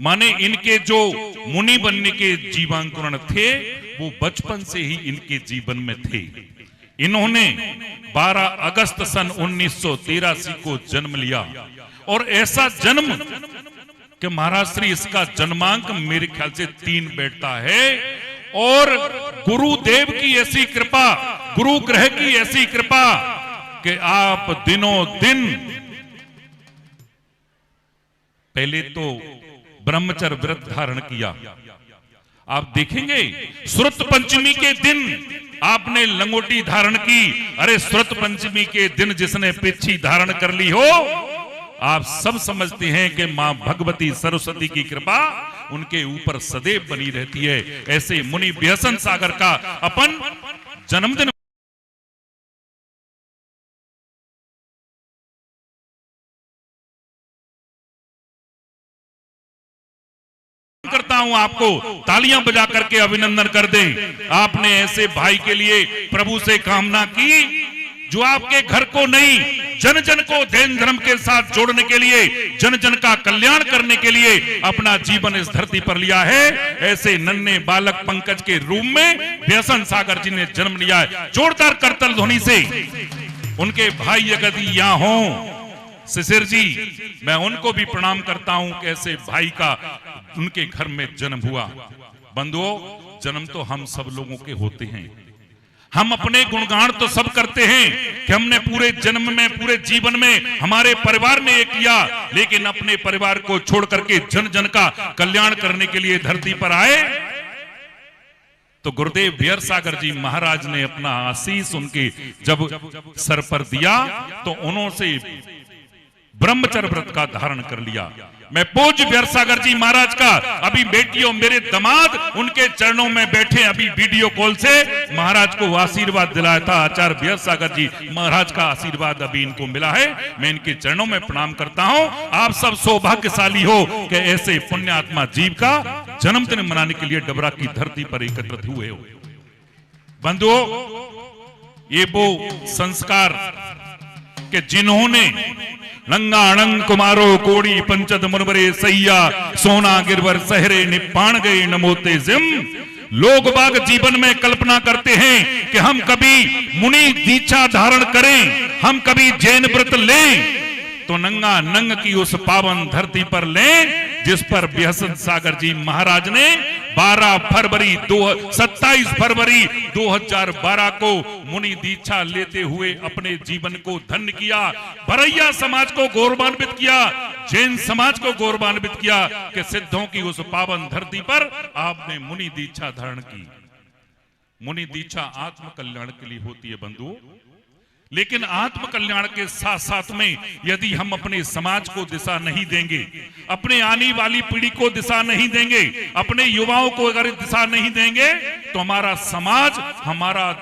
माने इनके जो मुनि बनने के जीवांकुरण थे वो बचपन से ही इनके जीवन में थे। इन्होंने 12 अगस्त सन 1983 को जन्म लिया। और ऐसा जन्म कि महाराज श्री इसका जन्मांक मेरे ख्याल से 3 बैठता है। और गुरुदेव की ऐसी कृपा, गुरु ग्रह की ऐसी कृपा कि आप दिनों दिन, पहले तो ब्रह्मचर्य व्रत धारण किया। आप देखेंगे श्रुत पंचमी के दिन आपने लंगोटी धारण की। अरे श्रुत पंचमी के दिन जिसने पिछी धारण कर ली हो, आप सब समझते हैं कि मां भगवती सरस्वती की कृपा उनके ऊपर सदैव बनी रहती है। ऐसे मुनि व्यसन सागर का अपन जन्मदिन करता हूं, आपको तालियां बजा करके अभिनंदन कर दें। आपने ऐसे भाई के लिए प्रभु से कामना की जो आपके घर को नहीं, जन जन को जैन धर्म के साथ जोड़ने के लिए, जन जन का कल्याण करने के लिए अपना जीवन इस धरती पर लिया है। ऐसे नन्हे बालक पंकज के रूप में व्यसन सागर जी ने जन्म लिया है। जोरदार करतल ध्वनि से उनके भाई यदि यहां हों, शिशिर जी, मैं उनको भी प्रणाम करता हूं कि ऐसे भाई का उनके घर में जन्म हुआ। बंधुओं, जन्म तो हम सब लोगों के होते हैं। हम अपने गुणगान तो सब करते हैं कि हमने पूरे जन्म में, पूरे जीवन में हमारे परिवार ने ये किया, लेकिन अपने परिवार को छोड़ करके जन जन का कल्याण करने के लिए धरती पर आए। तो गुरुदेव विहरसागर जी महाराज ने अपना आशीष उनके जब सर पर दिया तो उन्होंने ब्रह्मचर्य व्रत का धारण कर लिया। मैं पूज्य विहरसागर जी महाराज का अभी बेटियों, मेरे दामाद उनके चरणों में बैठे, अभी वीडियो कॉल से महाराज को आशीर्वाद दिलाया था। आचार्य विहरसागर जी महाराज का आशीर्वाद अभी इनको मिला है। मैं इनके चरणों में प्रणाम करता हूं। आप सब सौभाग्यशाली हो कि ऐसे पुण्यात्मा जीव का जन्मदिन मनाने के लिए डबरा की धरती पर एकत्रित हुए हो। बंधुओं, ये वो संस्कार कि जिन्होंने नंगा अणंग कुमारो कोड़ी पंचद मुनबरे सैया सोना गिरवर सहरे निपाण गए नमोते जिम। लोग बाग जीवन में कल्पना करते हैं कि हम कभी मुनि दीक्षा धारण करें, हम कभी जैन व्रत लें, तो नंगा नंग की उस पावन धरती पर लें जिस पर विहरसागर जी महाराज ने 27 फरवरी 2012 को मुनि दीक्षा लेते हुए अपने जीवन को धन्य किया। भरैया समाज को गौरवान्वित किया, जैन समाज को गौरवान्वित किया कि सिद्धों की उस पावन धरती पर आपने मुनि दीक्षा धारण की। मुनि दीक्षा आत्म कल्याण के लिए होती है बंधुओं, लेकिन आत्म कल्याण के साथ साथ में यदि हम अपने समाज को दिशा नहीं देंगे, अपने आने वाली पीढ़ी को दिशा नहीं देंगे, अपने युवाओं को अगर दिशा नहीं देंगे तो हमारा समाज, हमारा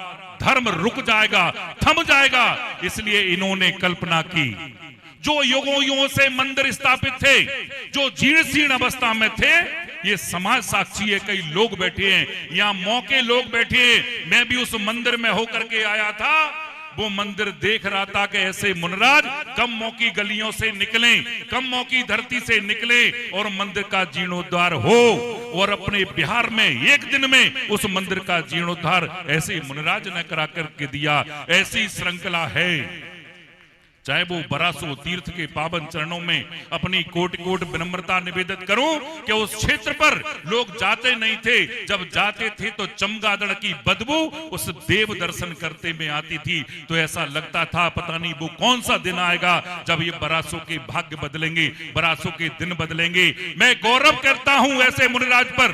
धर्म रुक जाएगा, थम जाएगा। इसलिए इन्होंने कल्पना की, जो युगों युगों से मंदिर स्थापित थे, जो जीर्ण शीर्ण अवस्था में थे, ये समाज साक्षी है। कई लोग बैठे हैं यहाँ, मौके लोग बैठे हैं। मैं भी उस मंदिर में होकर के आया था, वो मंदिर देख रहा था कि ऐसे मुनराज कम मौकी गलियों से निकले, कम मौकी धरती से निकले और मंदिर का जीर्णोद्धार हो। और अपने बिहार में एक दिन में उस मंदिर का जीर्णोद्धार ऐसे मुनराज ने करा करके दिया। ऐसी श्रृंखला है। चाहे वो बरासो तीर्थ के पावन चरणों में अपनी कोट कोट विनम्रता निवेदित करूं कि उस क्षेत्र पर लोग जाते नहीं थे, जब जाते थे तो चमगादड़ की बदबू उस देव दर्शन करते में आती थी। तो ऐसा लगता था पता नहीं वो कौन सा दिन आएगा जब ये बरासों के भाग्य बदलेंगे, बरासों के दिन बदलेंगे। मैं गौरव करता हूं ऐसे मुनिराज पर,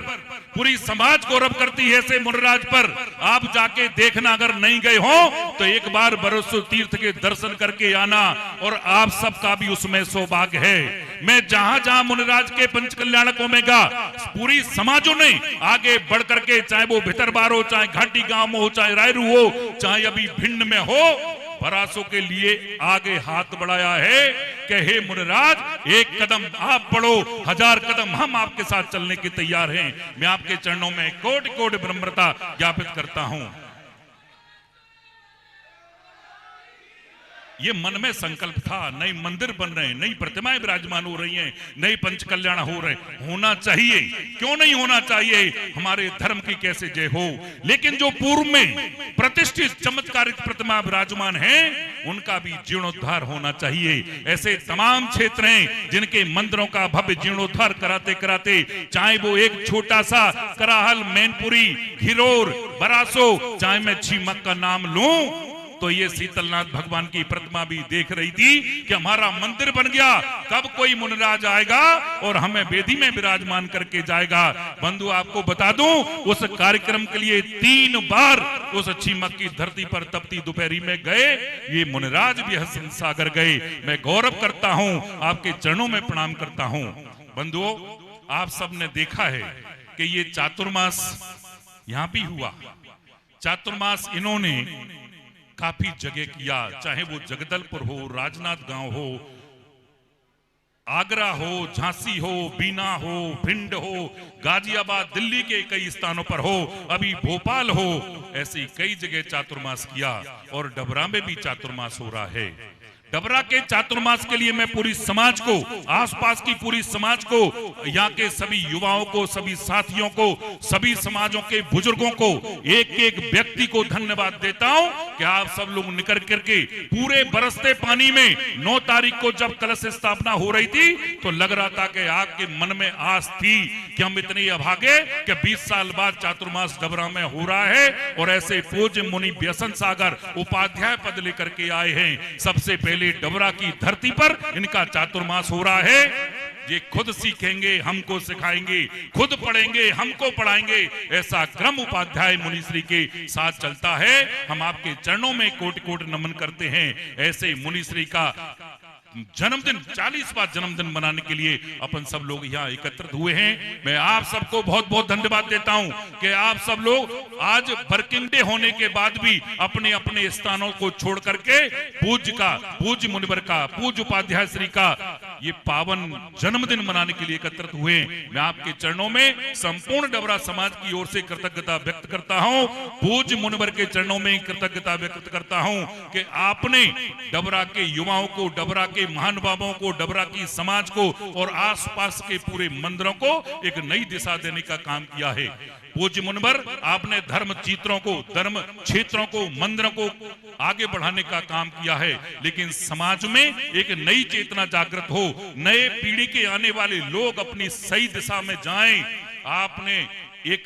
पूरी समाज गौरव करती है ऐसे मुनिराज पर। आप जाके देखना, अगर नहीं गए हो तो एक बार बरासो तीर्थ के दर्शन करके आना, और आप सबका भी उसमें सौभाग्य है। मैं जहां जहां मुनिराज के पंच कल्याणकों में गा, पूरी समाजों ने आगे बढ़ करके, चाहे वो भितरबार हो, चाहे घाटी गांव में हो, चाहे रायरू हो, चाहे अभी भिंड में हो, बरासों के लिए आगे हाथ बढ़ाया है कि हे मुनिराज, एक कदम आप बढ़ो, 1000 कदम हम आपके साथ चलने के तैयार हैं। मैं आपके चरणों में कोटि कोटि विनम्रता ज्ञापित करता हूं। ये मन में संकल्प था, नए मंदिर बन रहे हैं, नई प्रतिमाएं विराजमान हो रही हैं, नए पंच कल्याण हो रहे, होना चाहिए, क्यों नहीं होना चाहिए। हमारे धर्म की कैसे जय हो। लेकिन जो पूर्व में प्रतिष्ठित चमत्कारिक प्रतिमा विराजमान हैं, उनका भी जीर्णोद्धार होना चाहिए। ऐसे तमाम क्षेत्र हैं जिनके मंदिरों का भव्य जीर्णोद्धार कराते कराते, चाहे वो एक छोटा सा कराहल, मैनपुरी, घिरोर, बरासो, चाहे मैं छीमक का नाम लूं, तो ये शीतलनाथ भगवान की प्रतिमा भी देख रही थी कि हमारा मंदिर बन गया, कब कोई मुनिराज आएगा और हमें वेदी में विराजमान करके जाएगा। बंधु, आपको बता दूं, उस कार्यक्रम के लिए 3 बार उस छीमक की धरती पर तपती दोपहरी में गए ये मुनिराज विहरसागर गए। मैं गौरव करता हूं, आपके चरणों में प्रणाम करता हूं। बंधुओं, आप सबने देखा है कि ये चातुर्मास यहां भी हुआ। चातुर्मास इन्होंने काफी जगह किया, चाहे वो जगदलपुर हो, राजनांदगांव हो, आगरा हो, झांसी हो, बीना हो, भिंड हो, गाजियाबाद, दिल्ली के कई स्थानों पर हो, अभी भोपाल हो, ऐसी कई जगह चातुर्मास किया और डबरा में भी चातुर्मास हो रहा है। डबरा के चातुर्मास के लिए मैं पूरी समाज को, आसपास की पूरी समाज को, यहाँ के सभी युवाओं को, सभी साथियों को, सभी समाजों के बुजुर्गों को, एक एक व्यक्ति को धन्यवाद देता हूं कि आप सब लोग निकल करके पूरे बरसते पानी में 9 तारीख को जब कलश स्थापना हो रही थी तो लग रहा था कि आपके मन में आस थी कि हम इतने अभागे कि 20 साल बाद चातुर्मास डबरा में हो रहा है और ऐसे पूज्य मुनि व्यसन सागर उपाध्याय पद लेकर के आए हैं। सबसे पहले डबरा की धरती पर इनका चातुर्मास हो रहा है। ये खुद सीखेंगे, हमको सिखाएंगे, खुद पढ़ेंगे, हमको पढ़ाएंगे, ऐसा क्रम उपाध्याय मुनिश्री के साथ चलता है। हम आपके चरणों में कोटि कोटि नमन करते हैं। ऐसे मुनिश्री का जन्मदिन, 40वां जन्मदिन मनाने के लिए अपन सब लोग यहाँ एकत्रित हुए हैं। मैं आप सबको बहुत बहुत धन्यवाद देता हूँ कि आप सब लोग आज वर्किंग डे होने के बाद भी अपने अपने स्थानों को छोड़ करके पूज्य मुनिवर का, पूज्य उपाध्याय श्री का ये पावन जन्मदिन मनाने के लिए एकत्रित हुए। मैं आपके चरणों में संपूर्ण डबरा समाज की ओर से कृतज्ञता व्यक्त करता हूँ। पूज्य मुनिवर के चरणों में कृतज्ञता व्यक्त करता हूँ कि आपने डबरा के युवाओं को, डबरा के महानुभावों को, डबरा की समाज को और आसपास के पूरे मंदिरों को एक नई दिशा देने का काम किया है। पूज्य मुनिवर, आपने धर्म क्षेत्रों को, मंदिरों को आगे बढ़ाने का काम किया है, लेकिन समाज में एक नई चेतना जागृत हो, नए पीढ़ी के आने वाले लोग अपनी सही दिशा में जाएं। आपने एक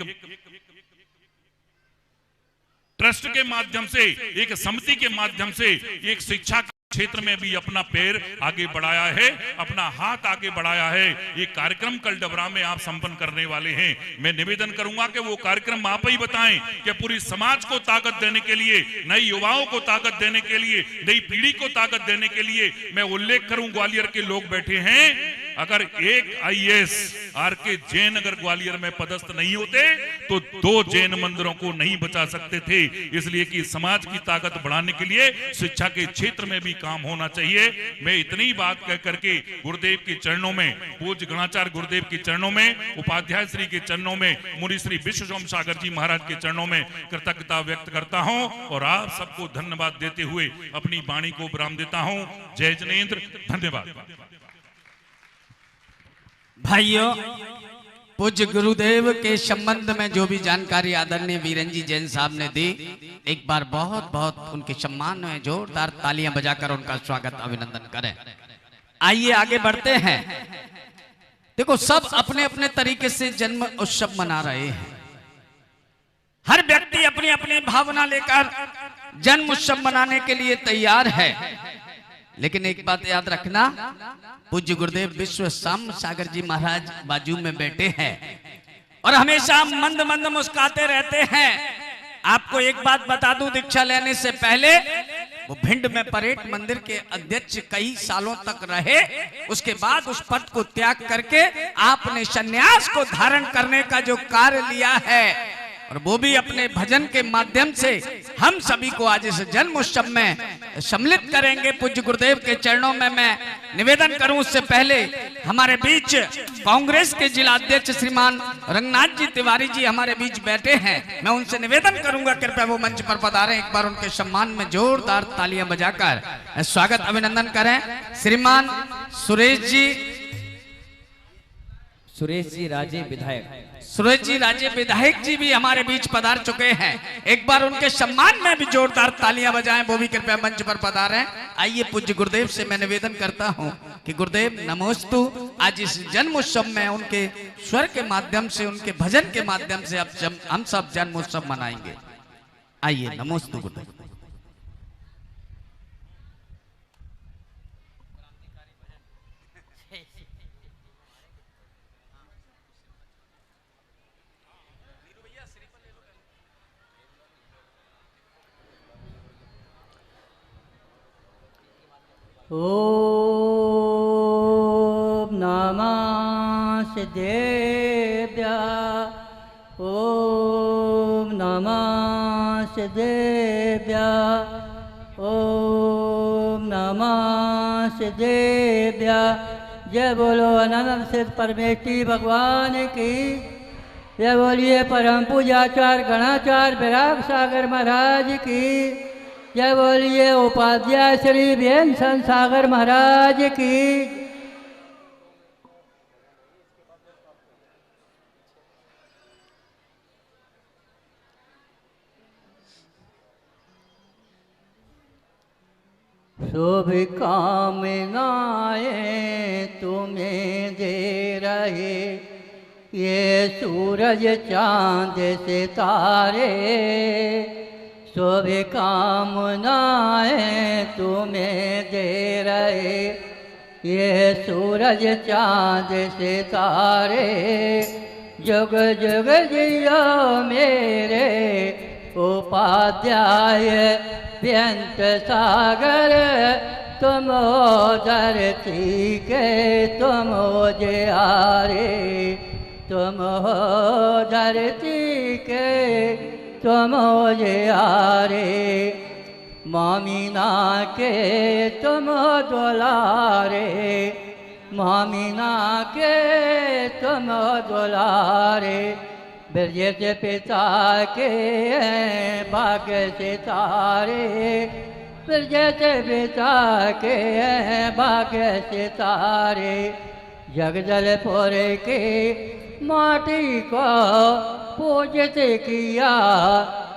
ट्रस्ट के माध्यम से, एक समिति के माध्यम से एक शिक्षा क्षेत्र में भी अपना पैर आगे बढ़ाया है, अपना हाथ आगे बढ़ाया है। ये कार्यक्रम कल डबरा में आप संपन्न करने वाले हैं। मैं निवेदन करूंगा कि वो कार्यक्रम आप ही बताएं कि पूरी समाज को ताकत देने के लिए, नए युवाओं को ताकत देने के लिए, नई पीढ़ी को ताकत देने के लिए मैं उल्लेख करूं, ग्वालियर के लोग बैठे हैं, अगर एक IAS RK जैन अगर ग्वालियर में पदस्थ नहीं होते तो 2 जैन मंदिरों को नहीं बचा सकते थे। इसलिए कि समाज की ताकत बढ़ाने के लिए शिक्षा के क्षेत्र में भी काम होना चाहिए। मैं इतनी बात कह करके गुरुदेव के चरणों में, पूज्य गणाचार्य गुरुदेव के चरणों में, उपाध्याय श्री के चरणों में, मुनि श्री विश्व सागर जी महाराज के चरणों में कृतज्ञता व्यक्त करता हूं और आप सबको धन्यवाद देते हुए अपनी वाणी को विराम देता हूं। जय जिनेंद्र, धन्यवाद। भाइयों, पूज्य गुरुदेव के संबंध में जो भी जानकारी आदरणीय वीरेन जी जैन साहब ने दी, एक बार बहुत बहुत उनके सम्मान में जोरदार तालियां बजाकर उनका स्वागत, अभिनंदन करें। आइए आगे बढ़ते हैं। देखो, सब अपने अपने तरीके से जन्म उत्सव मना रहे हैं। हर व्यक्ति अपनी अपनी भावना लेकर जन्म उत्सव मनाने के लिए तैयार है, लेकिन एक बात याद रखना, पूज्य गुरुदेव विश्व सागर जी महाराज बाजू में बैठे हैं और हमेशा मंद मंद मुस्कुराते रहते हैं। आपको एक बात बता दूं, दीक्षा लेने से पहले वो भिंड में परेड मंदिर के अध्यक्ष कई सालों तक रहे। उसके बाद उस पद को त्याग करके आपने संन्यास को धारण करने का जो कार्य लिया है, और वो भी अपने भजन के माध्यम से हम सभी को आज इस जन्म उत्सव में सम्मिलित करेंगे। पूज्य गुरुदेव के चरणों में मैं निवेदन करूं, उससे पहले हमारे बीच कांग्रेस के जिला अध्यक्ष श्रीमान रंगनाथ जी तिवारी जी हमारे बीच बैठे हैं। मैं उनसे निवेदन करूंगा कृपया वो मंच पर पधारें। एक बार उनके सम्मान में जोरदार तालियां बजाकर स्वागत अभिनंदन करें। श्रीमान सुरेश जी राजे विधायक, सुरेश जी राजे विधायक जी भी हमारे बीच पधार चुके हैं। एक बार उनके सम्मान में भी जोरदार तालियां बजाएं, वो भी कृपया मंच पर पधारें। आइए, पूज्य गुरुदेव से मैं निवेदन करता हूं कि गुरुदेव नमोस्तु, आज इस जन्म उत्सव में उनके स्वर के माध्यम से, उनके भजन के माध्यम से अब हम सब जन्म उत्सव मनाएंगे। आइए, नमोस्तु गुरुदेव। ओम नमः शिवाय, ओम नमः शिवाय, ओम नमः शिवाय। जय बोलो अनंत सिद्ध परमेष्ठी भगवान की जय। बोलिए परम पूज्याचार्य गणाचार्य विराग सागर महाराज की जय बोलिए उपाध्याय श्री भीमसेन सागर महाराज की। शुभ कामनाएं तुम्हें दे रहे ये सूरज चांद सितारे। शुभ कामनाएं तुम्हें दे रहे ये सूरज चांद सितारे। जुग जुग जियो मेरे उपाध्याय बेअंत सागर। तुम हो धरती के तुम हो जियारे। तुम हो धरती के तुम हो जियारे। मामीना के तुम दुलारे। मामीना के तुम दुलारे। ब्रज पिता के भाग्य सितारे। ब्रज पिता के भाग्य सितारे। जगदलपुर के माटी को पूजित किया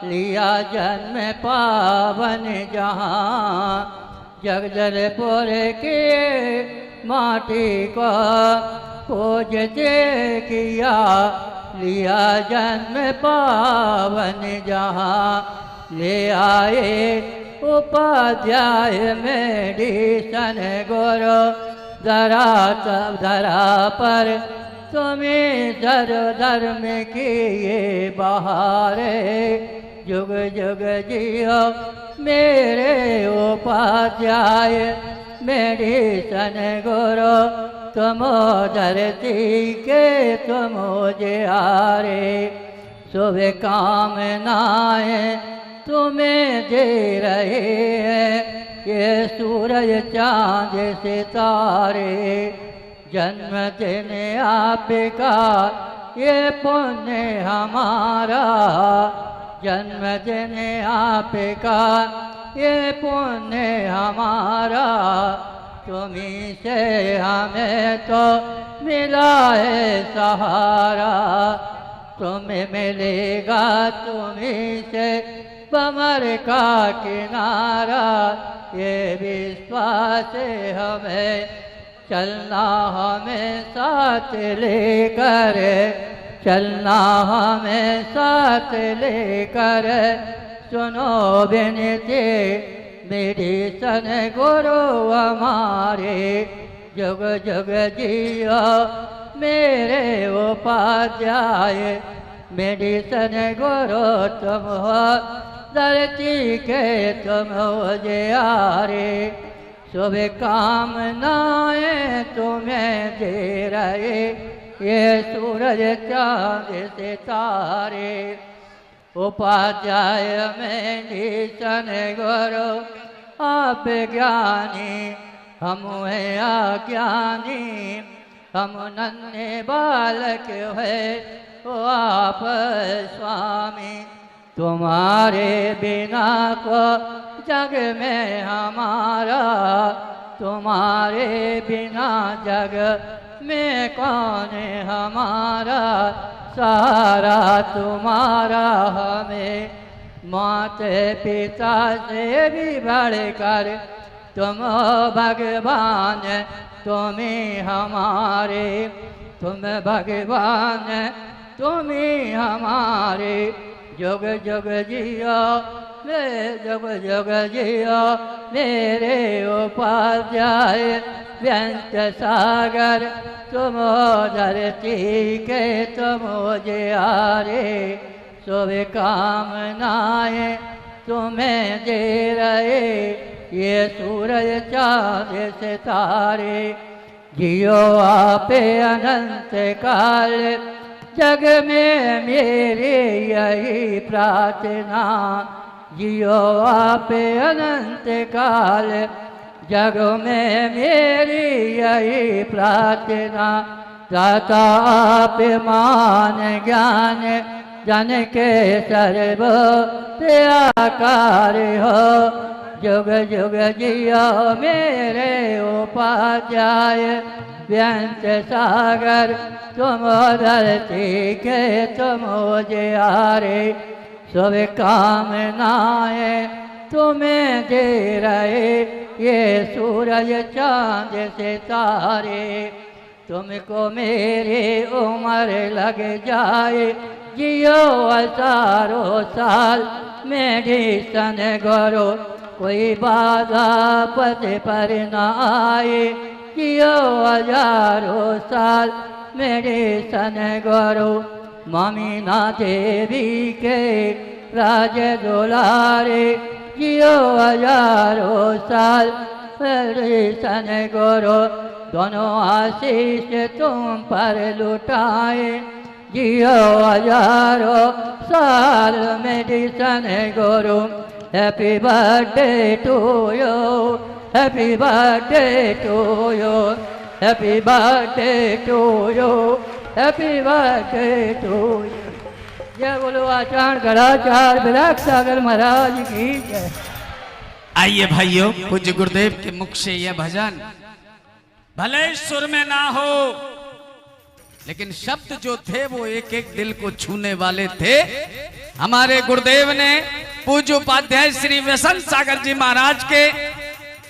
लिया जन्म पावन जहाँ। जगदलपुर के माटी को पूजित किया लिया जन्म पावन जहाँ। ले आए उपाध्याय मेडिसन गुरु धरा पर तुम्हें धर्म किए बहारे। जुग जुग जियो मेरे उपाध्याय मेडिसन गुरु। तुम धरती के तुम जियारे। शुभ कामनाएं तुम्हें दे रहे हैं ये सूरज चांद सितारे। जन्मदिन आपका ये पुण्य हमारा। जन्मदिन आपका ये पुण्य हमारा। तुम्हीं से हमें तो मिला है सहारा। तुम्हें मिलेगा तुम्हीं से बमर का किनारा। ये विश्वास हमें चलना हमें साथ लेकर। चलना हमें साथ लेकर। सुनो विनती मेडिसन गुरु हमारे। जुग जुग जियो मेरे उपाध्याय मेडिसन गुरु। तुम हो धरती के तुम हो जियारे। शुभ कामनाएं तुम्हें दे रहे ये सूरज चांद सितारे। उपाध्याय मेडिसन गुरु आप ज्ञानी हम हैं अज्ञानी। हम नन्हे बालक है ओ आप स्वामी। तुम्हारे बिना को जग में हमारा। तुम्हारे बिना जग में कौन है हमारा। सहारा तुम्हारा हमें माते पिता से भी बढ़कर। तुम भगवान तुम्हें हमारे। तुम भगवान तुम्हें हमारे। जुग जुग जियो जुग जुग जियो मेरे उपाध्याय बेअंत सागर। तुम धरती के तुम जियारे। शुभ कामनाएं तुम्हें दे रहे ये सूरज चांद सितारे। जियो आप अनंत काल जग में मेरी यही प्रार्थना। जियो आप अनंत काल जग में मेरी यही प्रार्थना। दाता आप मान ज्ञान जन के सर्व आकार हो। जुग जुग जियो मेरे उपाध्याय व्यंत सागर, तुम धरती के तुम उजियारे। सब कामनाएं तुम्हें दे रहे ये सूरज चांद सितारे। तुमको मेरी उम्र लग जाए जियो हजारों साल मेडिसन करो। कोई बाधा पद पर न आए जियो हजारों साल मेडिसन करो। मामीना देवी के राज दुलारे जियो हजारों साल मेडिसन करो। दोनों आशीष तुम पर लुटाए जियो हजारों साल मेडिसन करो। Happy birthday to you, happy birthday to you, happy birthday to you, happy birthday to you. जय बोलो आचार्य गणाचार्य विराट सागर महाराज की जय। आइए भाइयों, पूज्य गुरुदेव के मुख से यह भजन भले सुर में ना हो, लेकिन शब्द जो थे वो एक एक दिल को छूने वाले थे। हमारे गुरुदेव ने पूज्य उपाध्याय श्री वसंत सागर जी महाराज के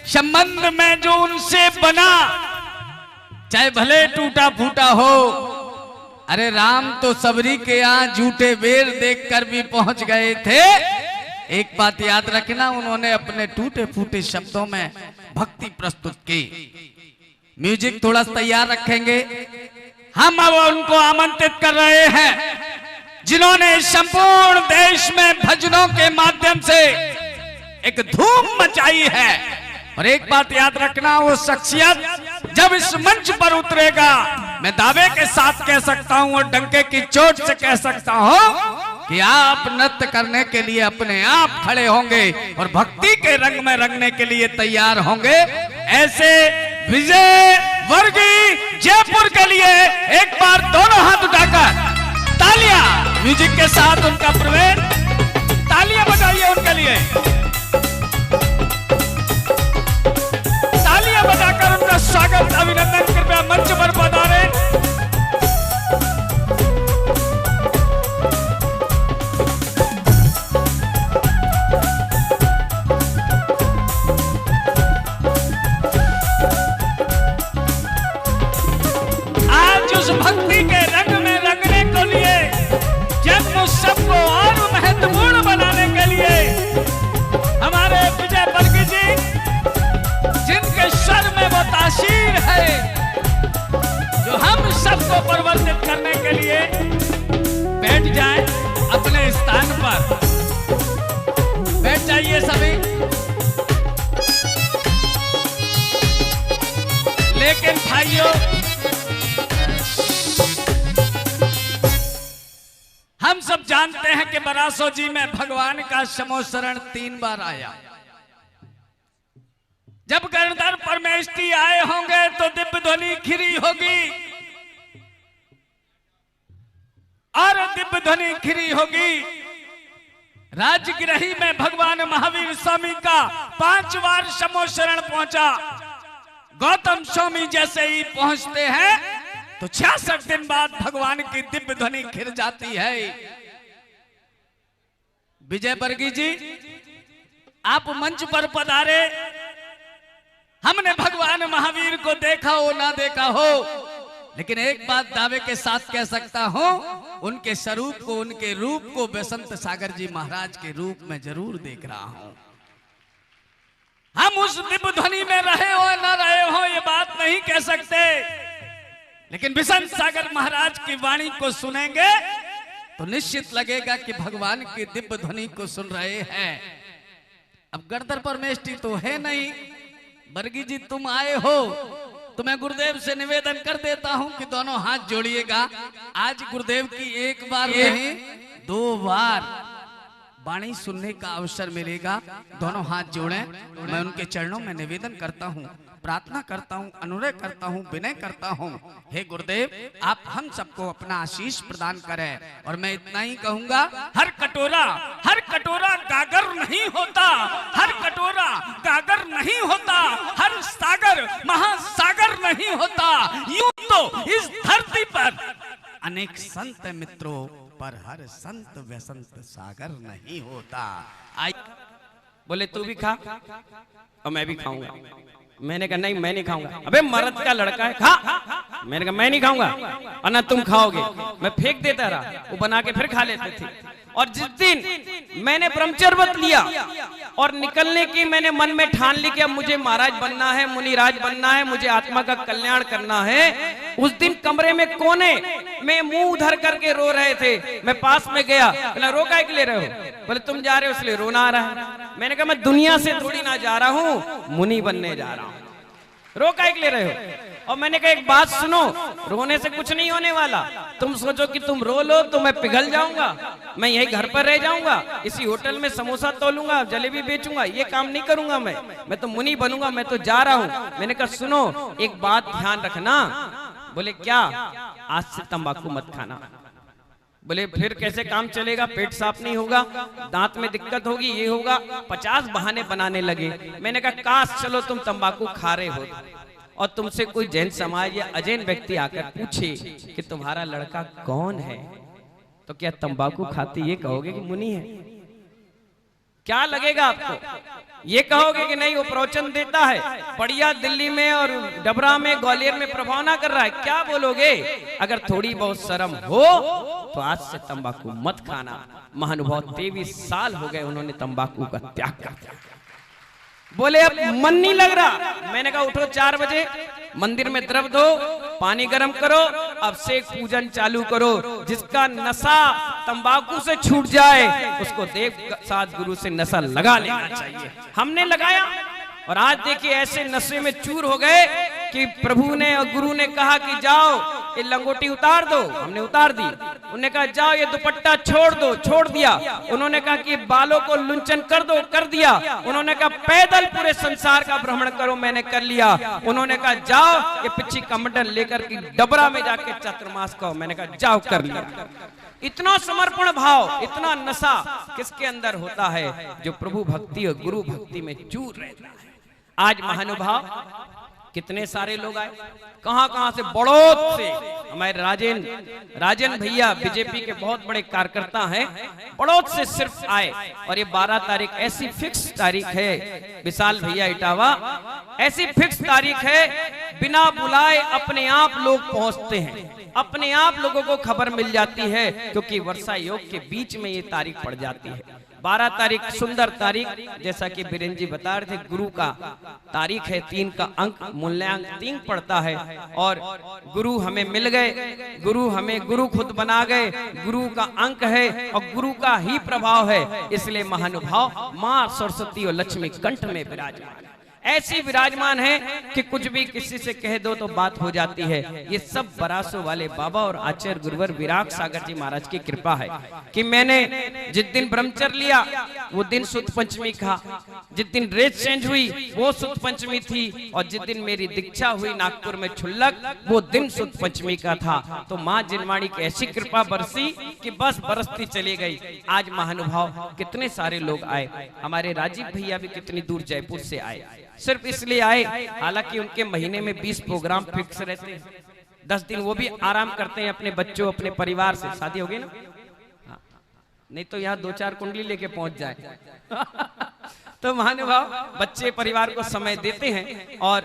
संबंध में जो उनसे बना, चाहे भले टूटा फूटा हो। अरे राम तो सबरी के यहाँ झूठे बेर देखकर भी पहुंच गए थे। एक बात याद रखना, उन्होंने अपने टूटे फूटे शब्दों में भक्ति प्रस्तुत की। म्यूजिक थोड़ा तैयार रखेंगे। हम अब उनको आमंत्रित कर रहे हैं जिन्होंने संपूर्ण देश में भजनों के माध्यम से एक धूम मचाई है। और एक बात याद रखना, वो शख्सियत जब इस मंच पर उतरेगा, मैं दावे के साथ कह सकता हूं और डंके की चोट से कह सकता हूं कि आप नृत्य करने के लिए अपने आप खड़े होंगे और भक्ति के रंग में रंगने के लिए तैयार होंगे। ऐसे विजय वर्गी जयपुर के लिए एक बार दोनों हाथ उठाकर तालियां म्यूजिक के साथ उनका प्रवेश, तालियां बजाइए उनके लिए, तालियां बजाकर उनका स्वागत अभिनंदन कृपया मंच पर पधारे। आज उस भक्ति के रंग में रंगने को लिए, जन्म सबको और महत्वपूर्ण बनाने के लिए हमारे विजय वर्ग जी, जिनके स्वर में वो तासीर है जो हम सबको परिवर्तित करने के लिए, बैठ जाएं अपने स्थान पर, बैठ जाइए सभी। लेकिन भाइयों, हम सब जानते हैं कि बरासो जी में भगवान का समोसरण 3 बार आया। जब गणधर परमेष्ठी आए होंगे तो दिव्य ध्वनि खिरी होगी, और दिव्य ध्वनि खिरी होगी। राजगृही में भगवान महावीर स्वामी का 5 बार समोसरण पहुंचा। गौतम स्वामी जैसे ही पहुंचते हैं तो 66 दिन बाद भगवान की दिव्य ध्वनि खिर जाती है। विजय वर्गी जी, आप मंच पर पधारे। हमने भगवान महावीर को देखा हो ना देखा हो, लेकिन एक बात दावे के साथ कह सकता हूं, उनके स्वरूप को, उनके रूप को वसंत सागर जी महाराज के रूप में जरूर देख रहा हूं। हम उस दिव्य ध्वनि में रहे हो ना रहे हो ये बात नहीं कह सकते, लेकिन वसंत सागर महाराज की वाणी को सुनेंगे तो निश्चित लगेगा कि भगवान की दिव्य ध्वनि को सुन रहे हैं। अब गणधर परमेष्ठी तो है नहीं, वर्गी जी तुम आए हो तो मैं गुरुदेव से निवेदन कर देता हूं कि दोनों हाथ जोड़िएगा। आज गुरुदेव की एक बार नहीं 2 बार वाणी सुनने का अवसर मिलेगा। दोनों हाथ जोड़ें, मैं उनके चरणों में निवेदन करता हूं प्रार्थना करता हूँ, अनुरोध करता हूँ, विनय करता हूँ, हे गुरुदेव आप हम सबको अपना आशीष प्रदान करें। और मैं इतना ही कहूंगा, हर कटोरा गागर नहीं होता, हर कटोरा गागर नहीं होता, हर सागर महासागर नहीं होता। यूं तो इस धरती पर अनेक संत मित्रों, पर हर संत व्यसंत सागर नहीं होता। बोले तू भी खा और मैं भी खाऊंगा। मैंने कहा नहीं मैं नहीं खाऊंगा। अबे मर्द का लड़का है, खा। मैंने कहा मैं नहीं खाऊंगा और ना तुम खाओगे। मैं फेंक देता रहा, वो बना के फिर खा लेते थे। और जिस दिन मैंने ब्रह्मचर्य लिया और निकलने की मैंने मन में ठान ली कि अब मुझे महाराज बनना है, मुनिराज बनना है, मुझे आत्मा का कल्याण करना है, उस दिन कमरे में कोने में मुंह उधर करके रो रहे थे। मैं पास में गया, बोला रो काहे के ले रहे हो? बोले तुम जा रहे हो इसलिए रोना आ रहा है। मैंने कहा मैं दुनिया से थोड़ी ना जा रहा हूँ, मुनि बनने जा रहा हूँ। रो काहे के ले रहे हो? और मैंने कहा एक बात सुनो, रोने से कुछ नहीं होने वाला। तुम सोचो कि तुम रो लो तो मैं पिघल जाऊंगा, मैं यही घर पर रह जाऊंगा, इसी होटल में समोसा तोलूंगा, जलेबी बेचूंगा, ये काम नहीं करूंगा। मैं तो मुनि बनूंगा, मैं तो जा रहा हूं। मैंने कहा सुनो एक बात ध्यान रखना। बोले क्या? आज से तंबाकू मत खाना। बोले फिर कैसे काम चलेगा? पेट साफ नहीं होगा, दांत में दिक्कत होगी, ये होगा। 50 बहाने बनाने लगे। मैंने कहा काश चलो तुम तंबाकू खा रहे हो और तुमसे कोई जैन समाज या अजैन व्यक्ति आकर पूछे कि तुम्हारा लड़का कौन है, तो क्या तंबाकू खाते ये कहोगे कि मुनि है? क्या लगेगा आपको? ये कहोगे कि नहीं वो प्रवचन देता है, बढ़िया दिल्ली में और डबरा में ग्वालियर में प्रभाव ना कर रहा है? क्या बोलोगे? अगर थोड़ी बहुत शर्म हो तो आज से तंबाकू मत खाना। महानुभाव 23 साल हो गए उन्होंने तंबाकू का त्याग कर दिया। बोले अब मन नहीं लग रहा। मैंने कहा उठो 4 बजे, मंदिर में द्रव दो, पानी गर्म करो, अभिषेक पूजन चालू करो। जिसका नशा तंबाकू से छूट जाए उसको देव साथ गुरु से नशा लगा लेना चाहिए। हमने लगाया और आज देखिए ऐसे नशे में चूर हो गए कि प्रभु ने और गुरु ने कहा कि जाओ ये लंगोटी उतार दो, हमने उतार दी। उन्होंने कहा जाओ ये दुपट्टा छोड़ दो, छोड़ दिया। उन्होंने कहा कि बालों को लुंचन कर दो, कर दिया। उन्होंने कहा पैदल पूरे संसार का भ्रमण करो, मैंने कर लिया। उन्होंने कहा जाओ ये पिछी कमंडल लेकर के डबरा में जाके चातुर्मास कहो, मैंने कहा जाओ कर लिया। इतना समर्पण भाव, इतना नशा किसके अंदर होता है? जो प्रभु भक्ति और गुरु भक्ति में चूर रहता है। आज महानुभाव कितने सारे लोग आए, कहां से, बड़ौद से। हमारे राजन भैया बीजेपी के बहुत बड़े कार्यकर्ता हैं, बड़ौद से सिर्फ आए। और ये 12 तारीख ऐसी फिक्स तारीख है, विशाल भैया इटावा, ऐसी फिक्स तारीख है, बिना बुलाए अपने आप लोग पहुंचते हैं, अपने आप लोगों को खबर मिल जाती है, क्योंकि वर्षा योग के बीच में ये तारीख पड़ जाती है। 12 तारीख सुंदर तारीख, जैसा कि बीरेन जी बता रहे थे, गुरु का तारीख है, 3 का अंक, मूल्यांक 3 पड़ता है। और गुरु हमें मिल गए, गुरु हमें गुरु खुद बना गए, गुरु का अंक है और गुरु का ही प्रभाव है। इसलिए महानुभाव मां सरस्वती और लक्ष्मी कंठ में विराजमान, ऐसी विराजमान है कि कुछ भी किसी से कह दो तो बात हो जाती है। ये सब बरासों वाले बाबा और आचार्य गुरुवर विराग सागर जी महाराज की कृपा है कि मैंने जिस दिन ब्रह्मचर्य लिया वो दिन सुद पंचमी था, जिस दिन ड्रेस चेंज हुई वो सुद पंचमी थी, और जिस दिन मेरी दीक्षा हुई नागपुर में छुल्लक वो दिन सुद पंचमी का था। तो माँ जिनवाणी की ऐसी कृपा बरसी कि बस बरसती चली गई। आज महानुभाव कितने सारे लोग आए, हमारे राजीव भैया भी कितनी दूर जयपुर से आए, सिर्फ इसलिए आए। हालांकि उनके महीने में 20 प्रोग्राम फिक्स रहते हैं, 10 दिन वो भी आराम करते हैं अपने बच्चों अपने परिवार से। शादी हो गई ना, नहीं तो यहाँ 2-4 कुंडली लेके पहुंच जाए। तो महानुभाव बच्चे परिवार को समय देते हैं। और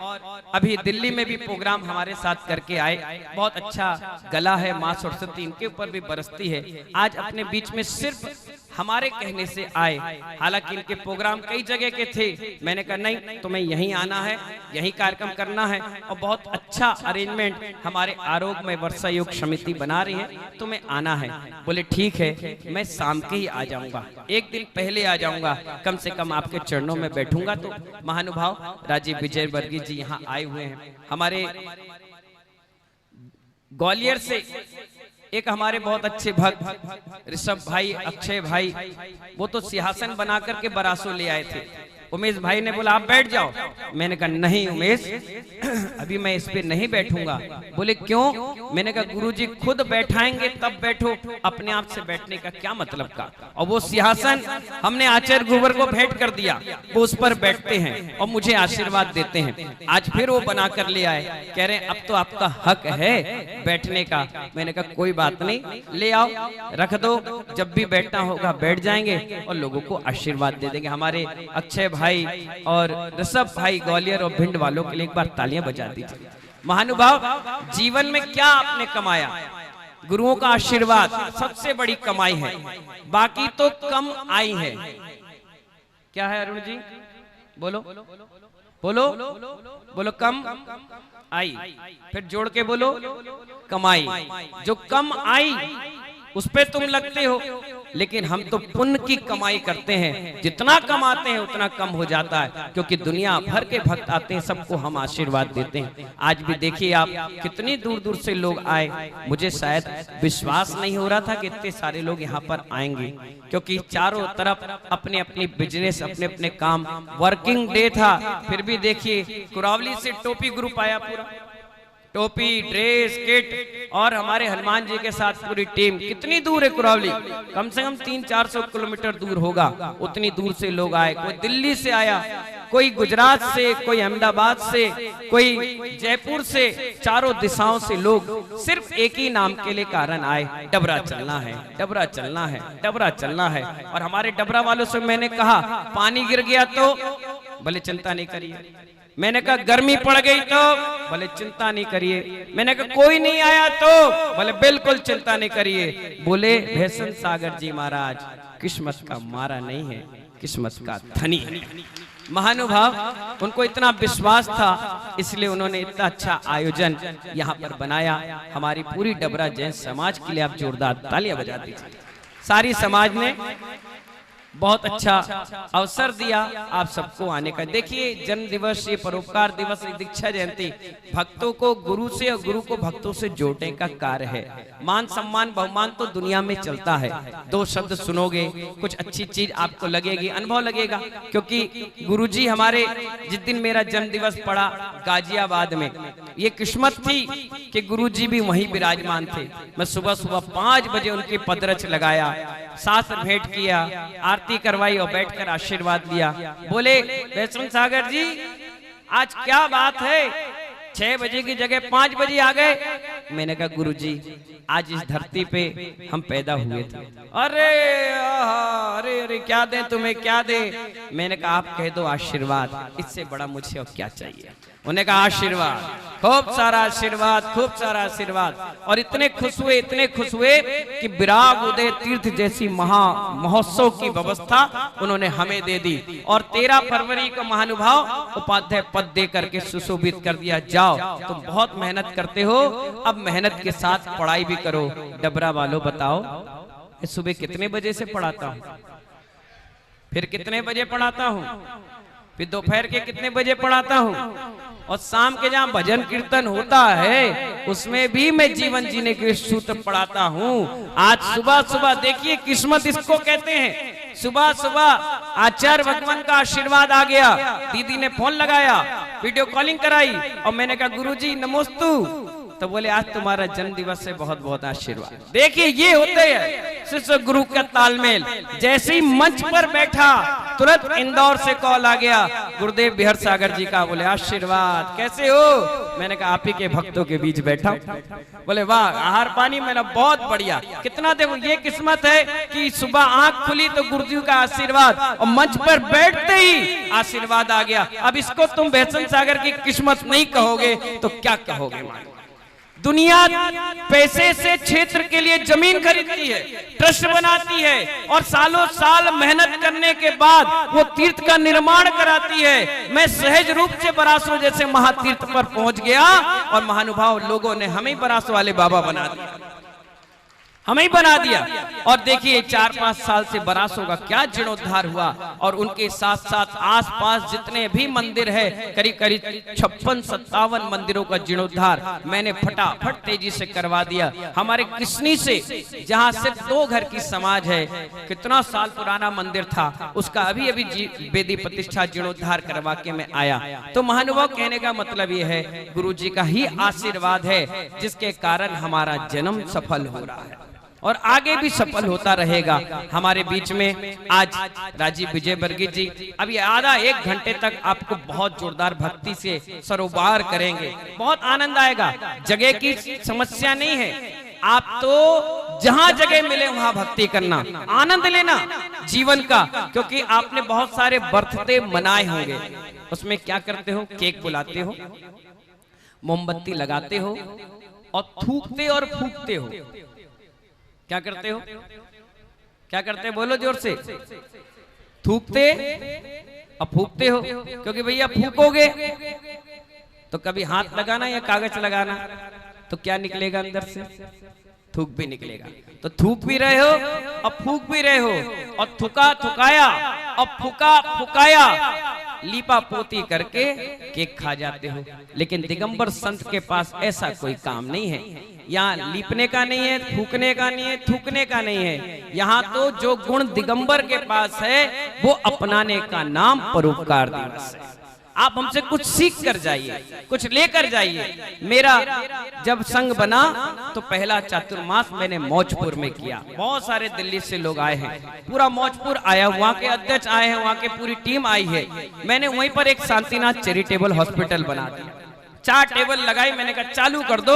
अभी दिल्ली में भी प्रोग्राम हमारे साथ करके आए, बहुत अच्छा गला है, माँ सरस्वती इनके ऊपर भी बरसती है। आज अपने बीच में सिर्फ हमारे कहने से आए, हालांकि इनके प्रोग्राम कई जगह के थे। मैंने कहा नहीं तुम्हें यहीं आना है, यहीं कार्यक्रम करना है। और बहुत अच्छा अरेंजमेंट हमारे आरोग्य में वर्षा योग समिति बना रही है, तुम्हें आना है। बोले ठीक है, मैं शाम के ही आ जाऊंगा, एक दिन पहले आ जाऊंगा, कम से कम आपके चरणों में बैठूंगा। तो महानुभाव राजीव विजय वर्गीय जी यहाँ आए हुए हैं। हमारे ग्वालियर से एक हमारे बहुत अच्छे भक्त ऋषभ भाई, अक्षय भाई, वो तो सिंहासन बना करके बरासो ले आए थे। उमेश भाई ने बोला आप बैठ जाओ। मैंने कहा नहीं उमेश, अभी मैं इस पे नहीं बैठूंगा। बोले क्यों? मैंने कहा गुरुजी खुद बैठाएंगे तब बैठो, अपने आप से बैठने का क्या मतलब का। और वो सिंहासन हमने आचार्य गुरुवर को भेंट कर दिया, वो उस पर बैठते हैं और मुझे आशीर्वाद देते हैं। आज फिर वो बना कर ले आए, कह रहे हैं अब तो आपका हक है बैठने का। मैंने कहा कोई बात नहीं, ले आओ रख दो, जब भी बैठना होगा बैठ जाएंगे और लोगों को आशीर्वाद दे देंगे। हमारे अक्षय भाई और ऋषभ भाई ग्वालियर और भिंड वालों के लिए एक बार तालियां बजा दीजिए। महानुभाव, जीवन में क्या आपने कमाया? गुरुओं का आशीर्वाद सबसे बड़ी कमाई है, बाकी तो कम आई है। क्या है अरुण जी? बोलो बोलो बोलो। कम आई, फिर जोड़ के बोलो कमाई। जो कम आई उस पे तुम लगते हो, लेकिन हम तो पुण्य की कमाई करते हैं। जितना कमाते हैं उतना कम हो जाता है, क्योंकि दुनिया भर के भक्त आते हैं, सबको हम आशीर्वाद देते हैं। आज भी देखिए आप, कितनी दूर दूर से लोग आए। मुझे शायद विश्वास नहीं हो रहा था कि इतने सारे लोग यहाँ पर आएंगे, क्योंकि चारों तरफ अपने अपने बिजनेस, अपने अपने काम, वर्किंग डे था। फिर भी देखिए कुरावली से टोपी ग्रुप आया, पूरा टोपी, ड्रेस, किट, और हमारे हनुमान जी के साथ पूरी टीम। कितनी दूर है कुरावली? कम से कम 300-400 किलोमीटर दूर होगा। उतनी दूर से लोग आए, कोई दिल्ली से आया, कोई गुजरात से, कोई अहमदाबाद से, कोई जयपुर से, चारों दिशाओं से लोग सिर्फ एक ही नाम के लिए कारण आए, डबरा चलना है, डबरा चलना है, डबरा चलना है। और हमारे डबरा वालों से मैंने कहा पानी गिर गया तो भले चिंता नहीं करिए, मैंने कहा गर्मी पड़ गई तो भले चिंता नहीं करिए, मैंने कहा कोई नहीं आया तो भले बिल्कुल चिंता नहीं करिए। बोले भैसन सागर जी महाराज किस्मत का मारा नहीं है, किस्मत का धनी है। महानुभाव, उनको इतना विश्वास था, इसलिए उन्होंने इतना अच्छा आयोजन यहाँ पर बनाया। हमारी पूरी डबरा जैन समाज के लिए आप जोरदार तालियां बजा दीजिए। सारी समाज ने बहुत अच्छा अवसर दिया आप सबको आने का। देखिए जन्म दिवस, ये परोपकार दिवस, दीक्षा जयंती भक्तों को गुरु से और गुरु को भक्तों से जोड़ने का कार्य है। मान सम्मान बहुमान तो दुनिया में चलता है, दो शब्द सुनोगे कुछ अच्छी चीज आपको लगेगी, अनुभव लगेगा। क्योंकि गुरुजी हमारे, जिस दिन मेरा जन्म दिवस पड़ा गाजियाबाद में, ये किस्मत थी कि गुरुजी भी वहीं विराजमान थे। मैं सुबह सुबह 5 बजे उनकी पदरच लगाया, शास्त्र भेंट किया, आरती करवाई और बैठकर आशीर्वाद दिया। बोले वैष्णव सागर जी आज क्या बात है, 6 बजे की जगह 5 बजे आ गए। मैंने कहा गुरुजी आज इस धरती पे हम पैदा हुए थे। अरे अरे अरे क्या दे तुम्हें, क्या दे? मैंने कहा आप कह दो आशीर्वाद, इससे बड़ा मुझे और क्या चाहिए। उन्होंने कहा आशीर्वाद, खूब सारा आशीर्वाद, खूब सारा आशीर्वाद। और इतने खुश हुए, इतने खुश हुए कि विराग उदय तीर्थ जैसी महा महोत्सव की व्यवस्था उन्होंने हमें दे दी। और 13 फरवरी को महानुभाव उपाध्याय पद दे करके सुशोभित कर दिया। जाओ तुम बहुत मेहनत करते हो, अब मेहनत के साथ पढ़ाई भी करो। डबरा वालों बताओ सुबह कितने बजे से पढ़ाता हूँ, फिर कितने बजे पढ़ाता हूँ, फिर दोपहर के कितने बजे पढ़ाता हूँ, और शाम के जहाँ भजन कीर्तन होता है उसमें भी मैं जीवन जीने के सूत्र पढ़ाता हूँ। आज सुबह सुबह देखिए किस्मत इसको कहते हैं। सुबह सुबह आचार्य भगवान का आशीर्वाद आ गया, दीदी ने फोन लगाया, वीडियो कॉलिंग कराई और मैंने कहा गुरुजी नमोस्तु। तो बोले आज तुम्हारा जन्म दिवस से बहुत बहुत आशीर्वाद। देखिए ये होते हैं शिष्य गुरु का तालमेल। जैसे ही मंच पर बैठा तुरंत इंदौर से कॉल आ गया, गुरुदेव बिहार सागर जी का। बोले आशीर्वाद, कैसे हो? मैंने कहा आप ही के भक्तों के बीच बैठा। बोले वाह, आहार पानी मेरा बहुत बढ़िया। कितना देखो ये किस्मत है कि सुबह आंख खुली तो गुरुजी का आशीर्वाद, और मंच पर बैठते ही आशीर्वाद आ गया। अब इसको तुम भैसन सागर की किस्मत नहीं कहोगे तो क्या कहोगे? दुनिया पैसे से क्षेत्र के लिए जमीन खरीदती है, ट्रस्ट बनाती है, और सालों साल मेहनत करने के बाद वो तीर्थ का निर्माण कराती है। मैं सहज रूप से बरासो जैसे महातीर्थ पर पहुंच गया और महानुभाव लोगों ने हमें बरासो वाले बाबा बना दिया। हमें ही बना दिया। और देखिए 4-5 साल से बरासों का क्या जीर्णोद्धार हुआ, और उनके साथ साथ आसपास जितने भी मंदिर है, करीब करीब 56-57 मंदिरों का जीर्णोद्धार मैंने फटाफट तेजी से करवा दिया। हमारे किसनी से, जहां सिर्फ 2 घर की समाज है, कितना साल पुराना मंदिर था, उसका अभी अभी वेदी प्रतिष्ठा जीर्णोद्धार करवा के मैं आया। तो महानुभाव, कहने का मतलब ये है, गुरु जी का ही आशीर्वाद है जिसके कारण हमारा जन्म सफल हो रहा है और आगे भी सफल होता रहेगा। हमारे बीच में आज राजीव विजय वर्गीय जी अभी आधा 1 घंटे तक आपको बहुत जोरदार भक्ति से सरोबार करेंगे, बहुत आनंद आएगा। जगह की समस्या नहीं है, आप तो जहां जगह मिले वहां भक्ति करना, आनंद लेना जीवन का, क्योंकि आपने बहुत सारे बर्थडे मनाए होंगे। उसमें क्या करते हो, केक बुलाते हो, मोमबत्ती लगाते हो और थूकते और फूकते हो। क्या करते हो, क्या करते हो, बोलो जोर से। थूकते और फूकते हो, क्योंकि भैया फूकोगे तो कभी हाथ लगाना या कागज लगाना, तो क्या निकलेगा अंदर से, थूक भी निकलेगा। तो थूक भी रहे हो और फूक भी रहे हो, और थुका थुकाया और फुका फुकाया, लीपा पोती करके केक खा जाते हो। लेकिन दिगंबर संत के पास ऐसा कोई काम नहीं है। यहाँ लीपने का नहीं है, फूकने का नहीं है, थूकने का नहीं है। यहाँ तो जो गुण दिगंबर के पास है वो अपनाने का नाम परोपकार दिवस है। आप हमसे कुछ सीख कर जाइए, कुछ लेकर जाइए। मेरा जब संघ बना तो पहला चातुर्मास मैंने मौजपुर में किया। बहुत सारे दिल्ली से लोग आए हैं, पूरा मौजपुर आया, वहाँ के अध्यक्ष आए हैं, वहाँ की पूरी टीम आई है। मैंने वहीं पर एक शांतिनाथ चैरिटेबल हॉस्पिटल बना दिया, 4 टेबल लगाई, मैंने कहा चालू कर दो,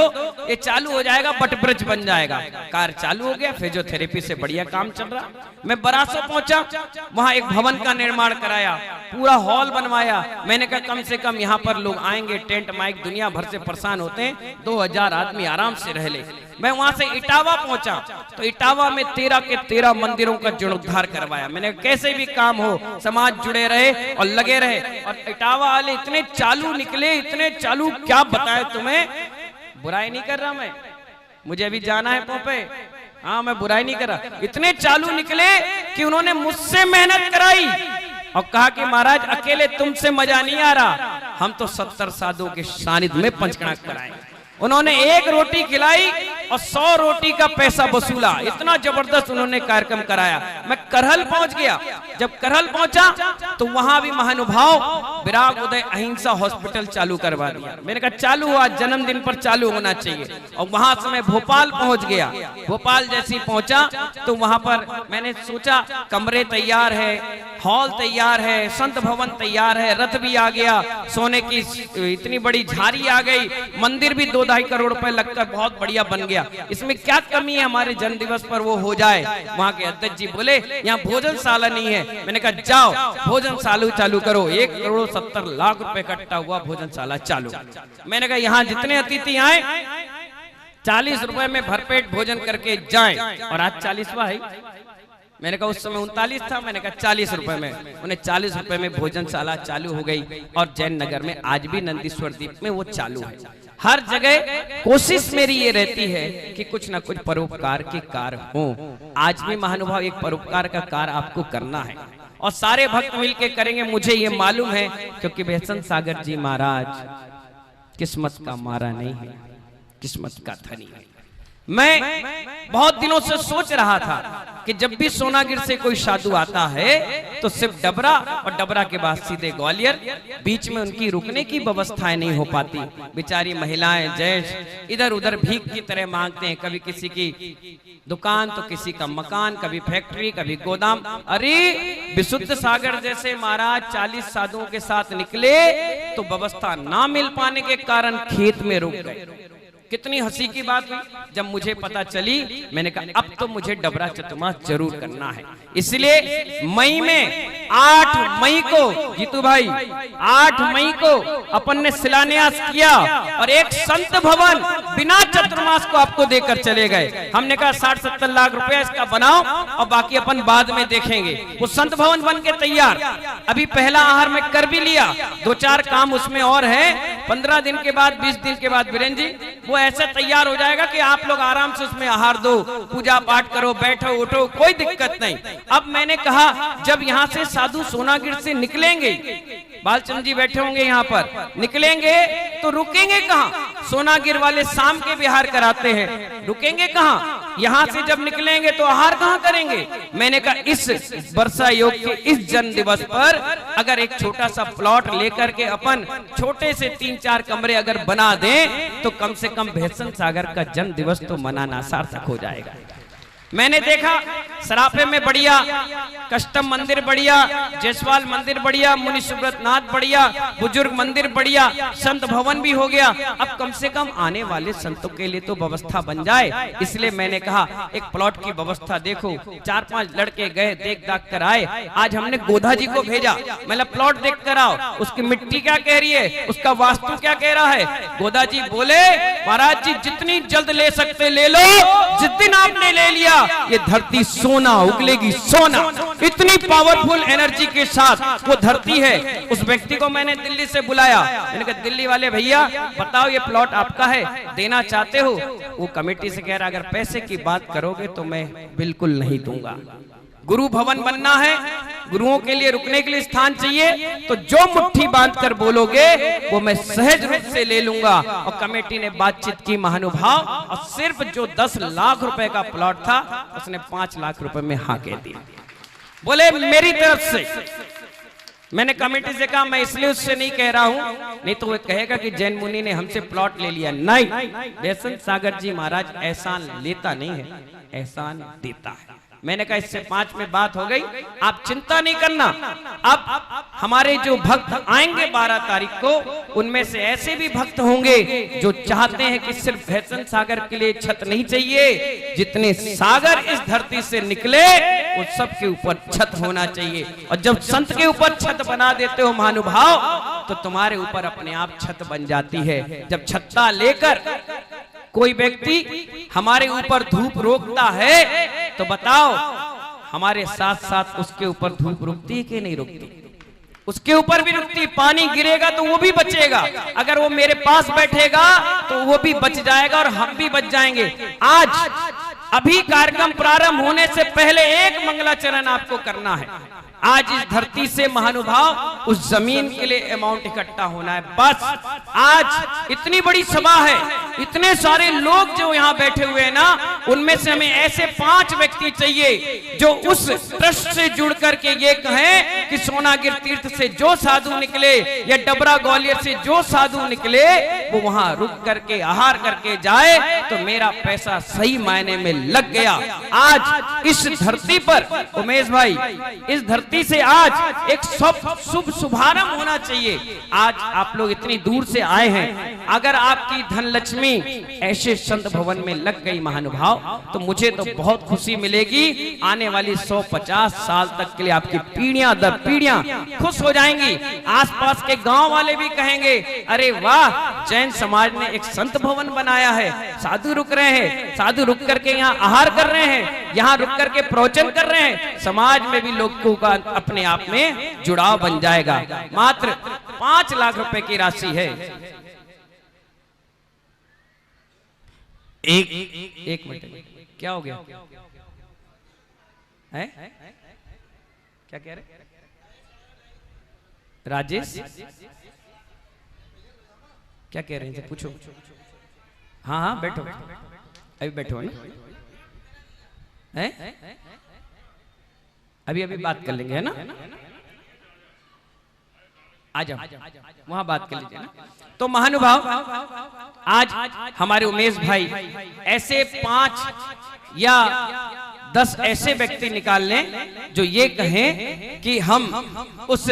ये चालू हो जाएगा, बटब्रज बन जाएगा। कार चालू हो गया, फिजियोथेरेपी से बढ़िया काम चल रहा। मैं बरासो पहुंचा, वहां एक भवन का निर्माण कराया, पूरा हॉल बनवाया। मैंने कहा कम से कम यहाँ पर लोग आएंगे, टेंट माइक दुनिया भर से परेशान होते हैं, 2000 आदमी आराम से रह ले। मैं वहां से इटावा पहुंचा, तो इटावा में 13 के 13 मंदिरों का जीर्णोद्धार करवाया। मैंने कैसे भी काम हो, समाज जुड़े रहे और लगे रहे। और इटावा वाले इतने चालू निकले, इतने चालू, क्या बताए तुम्हें। बुराई नहीं कर रहा मैं, मुझे अभी जाना है पोपे, हाँ मैं बुराई नहीं कर रहा। इतने चालू निकले कि उन्होंने मुझसे मेहनत कराई और कहा कि महाराज अकेले तुमसे मजा नहीं आ रहा, हम तो 70 साधुओं के सानिध्य में पंचकड़ा कराएंगे। उन्होंने 1 रोटी खिलाई और 100 रोटी का पैसा वसूला। इतना जबरदस्त उन्होंने कार्यक्रम कराया। मैं करहल पहुंच गया, जब करहल पहुंचा तो वहां भी महानुभाव विराग उदय अहिंसा हॉस्पिटल चालू करवा दिया। मैंने कहा चालू हुआ, जन्मदिन पर चालू होना चाहिए। और वहां से मैं भोपाल पहुंच गया। भोपाल जैसे पहुंचा तो वहां पर मैंने सोचा कमरे तैयार है, हॉल तैयार है, संत भवन तैयार है, रथ भी आ गया, सोने की इतनी बड़ी झारी आ गई, मंदिर भी 2-2.5 करोड़ रुपए लगकर बहुत बढ़िया बन गया। इसमें क्या कमी है, हमारे जन्म दिवस पर वो हो जाए। वहां के अध्यक्ष जी बोले यहाँ भोजनशाला नहीं है। मैंने कहा जाओ भोजनशाला चालू करो। 1,70,00,000 रुपए इकट्ठा हुआ, भोजनशाला चालू। मैंने कहा यहाँ जितने अतिथि आए 40 रुपए में भरपेट भोजन करके जाएं। और आज 40वां है। मैंने कहा उस समय 39 था, मैंने कहा 40 रुपए में, उन्हें 40 रुपए में भोजनशाला चालू हो गई। और जैन नगर में आज भी नंदीश्वर द्वीप में वो चालू है। हर जगह कोशिश मेरी ये रहती है कि कुछ ना कुछ परोपकार के कार्य हो। आज भी महानुभाव एक परोपकार का कार्य आपको करना है और सारे भक्त मिलके करेंगे, मुझे ये मालूम है, क्योंकि बेहसन सागर जी महाराज किस्मत का मारा नहीं है, किस्मत का धनी है। मैं बहुत दिनों से सोच रहा था कि जब भी सोनागिर से कोई साधु आता है तो सिर्फ डबरा और डबरा के बाद सीधे ग्वालियर, बीच में उनकी रुकने की व्यवस्थाएं नहीं हो पाती। बेचारी महिलाएं जैश इधर उधर भीख की तरह मांगते हैं, कभी किसी की दुकान तो किसी का मकान, कभी फैक्ट्री, कभी गोदाम। अरे विशुद्ध सागर जैसे महाराज 40 साधुओं के साथ निकले तो व्यवस्था ना मिल पाने के कारण खेत में रुक गए। कितनी हंसी की बात हुई जब मुझे पता चली। मैंने कहा अब तो मुझे डबरा चतुर्मास जरूर करना है। इसलिए मई में 8 मई को जीतू भाई 8 मई को अपन ने शिलान्यास किया और एक संत भवन बिना चतुर्मास को आपको देकर चले गए। हमने कहा 60-70 लाख रुपया इसका बनाओ और बाकी अपन बाद में देखेंगे। वो संत भवन बन के तैयार, अभी पहला आहार में कर भी लिया, 2-4 काम उसमें और है। 15 दिन के बाद 20 दिन के बाद वीरेंद्र जी वो ऐसे तैयार हो जाएगा कि आप लोग आराम से उसमें आहार दो, पूजा पाठ करो, बैठो उठो, कोई दिक्कत नहीं। अब मैंने कहा जब यहाँ से साधु सोनागिर से निकलेंगे, बालचंद्र जी बैठे होंगे यहाँ पर, निकलेंगे तो रुकेंगे कहाँ? सोनागिर वाले शाम के विहार कराते हैं, रुकेंगे कहाँ? यहाँ से जब निकलेंगे तो आहार कहाँ करेंगे? मैंने कहा इस वर्षा योग के इस जन्म दिवस पर अगर एक छोटा सा प्लॉट लेकर के अपन छोटे से 3-4 कमरे अगर बना दें तो कम से कम भैसन सागर का जन्म दिवस तो मनाना सार्थक हो जाएगा। मैंने देखा सराफे में बढ़िया, कस्टम मंदिर बढ़िया, जयसवाल मंदिर बढ़िया, मुनि सुब्रत नाथ बढ़िया, बुजुर्ग मंदिर बढ़िया, संत भवन भी हो गया। अब कम से कम आने वाले संतों के लिए तो व्यवस्था बन जाए, इसलिए मैंने कहा एक प्लॉट की व्यवस्था देखो। 4-5 लड़के गए, देख दाख कर आए। आज हमने गोधा जी को भेजा, मैंने प्लॉट देख कर आओ, उसकी मिट्टी क्या कह रही है, उसका वास्तु क्या कह रहा है। गोधा जी बोले महाराज जी जितनी जल्द ले सकते ले लो, जिस दिन आपने ले लिया ये धरती सोना उगलेगी, सोना। इतनी पावरफुल एनर्जी के साथ वो धरती है। उस व्यक्ति को मैंने दिल्ली से बुलाया, मैंने कहा दिल्ली वाले भैया बताओ ये प्लॉट आपका है, देना चाहते हो? वो कमेटी से कह रहा अगर पैसे की बात करोगे तो मैं बिल्कुल नहीं दूंगा। गुरु भवन बनना है, गुरुओं के लिए रुकने के लिए स्थान चाहिए, तो जो मुट्ठी बांध कर बोलोगे वो मैं सहज रूप से ले लूंगा। और कमेटी ने बातचीत की महानुभाव, और सिर्फ जो 10 लाख रुपए का प्लॉट था उसने 5 लाख रुपए में हाँ कह दिया। बोले मेरी तरफ से। मैंने कमेटी से कहा मैं इसलिए उससे नहीं कह रहा हूं, नहीं तो वो कहेगा कि जैन मुनि ने हमसे प्लॉट ले लिया। नहीं, भैसन सागर जी महाराज एहसान लेता नहीं है, एहसान देता है। मैंने कहा इससे 5 में बात हो गई, आप चिंता नहीं करना। अब हमारे जो भक्त आएंगे 12 तारीख को, उनमें से ऐसे भी भक्त होंगे जो चाहते हैं कि सिर्फ भैसन सागर के लिए छत नहीं चाहिए, जितने सागर इस धरती से निकले वो सब के ऊपर छत होना चाहिए। और जब संत के ऊपर छत बना देते हो महानुभाव, तो तुम्हारे ऊपर अपने आप छत बन जाती है। जब छत्ता लेकर कोई व्यक्ति हमारे ऊपर धूप रोकता है तो बताओ हमारे साथ साथ उसके ऊपर धूप रुकती है कि नहीं रुकती? उसके ऊपर भी रुकती। पानी गिरेगा तो वो भी बचेगा, अगर वो मेरे पास बैठेगा तो वो भी बच जाएगा और हम भी बच जाएंगे। आज अभी कार्यक्रम प्रारंभ होने से पहले एक मंगलाचरण आपको करना है। आज इस धरती से महानुभाव उस जमीन के लिए अमाउंट इकट्ठा होना है। बस आज इतनी बड़ी सभा है, इतने सारे लोग जो यहाँ बैठे हुए हैं ना, उनमें से हमें ऐसे 5 व्यक्ति चाहिए जो उस ट्रस्ट से जुड़ करके ये कहें कि सोनागिर तीर्थ से जो साधु निकले या डबरा ग्वालियर से जो साधु निकले वो वहां रुक करके आहार करके जाए तो मेरा पैसा सही मायने में लग गया। आज इस धरती पर उमेश भाई, इस धरती से आज एक शुभ शुभारंभ होना चाहिए। आज आप लोग इतनी दूर से आए हैं, अगर आपकी धन लक्ष्मी ऐसे संत भवन में लग गई महानुभाव, तो मुझे तो बहुत खुशी मिलेगी। आने वाली 150 साल तक के लिए आपकी पीढ़ियां दर पीढ़ियां खुश हो जाएंगी। आसपास के गांव वाले भी कहेंगे अरे वाह, जैन समाज ने एक संत भवन बनाया है, साधु रुक रहे हैं, साधु रुक करके यहाँ आहार कर रहे हैं, यहाँ रुक करके प्रवचन कर रहे हैं। समाज में भी लोगों का अपने आप में जुड़ाव बन जाएगा। मात्र 5 लाख रुपए की राशि है। एक मिनट, क्या हो गया है? क्या कह रहे राजेश? क्या कह रहे हैं? पूछो। हाँ बैठो, अभी बैठो ना, है अभी बात कर लेंगे, है ना? आ जाओ, वहां बात कर लीजिए ना। तो महानुभाव, आज हमारे उमेश भाई ऐसे 5 या 10 ऐसे व्यक्ति निकाल लें जो ये कहें कि हम उस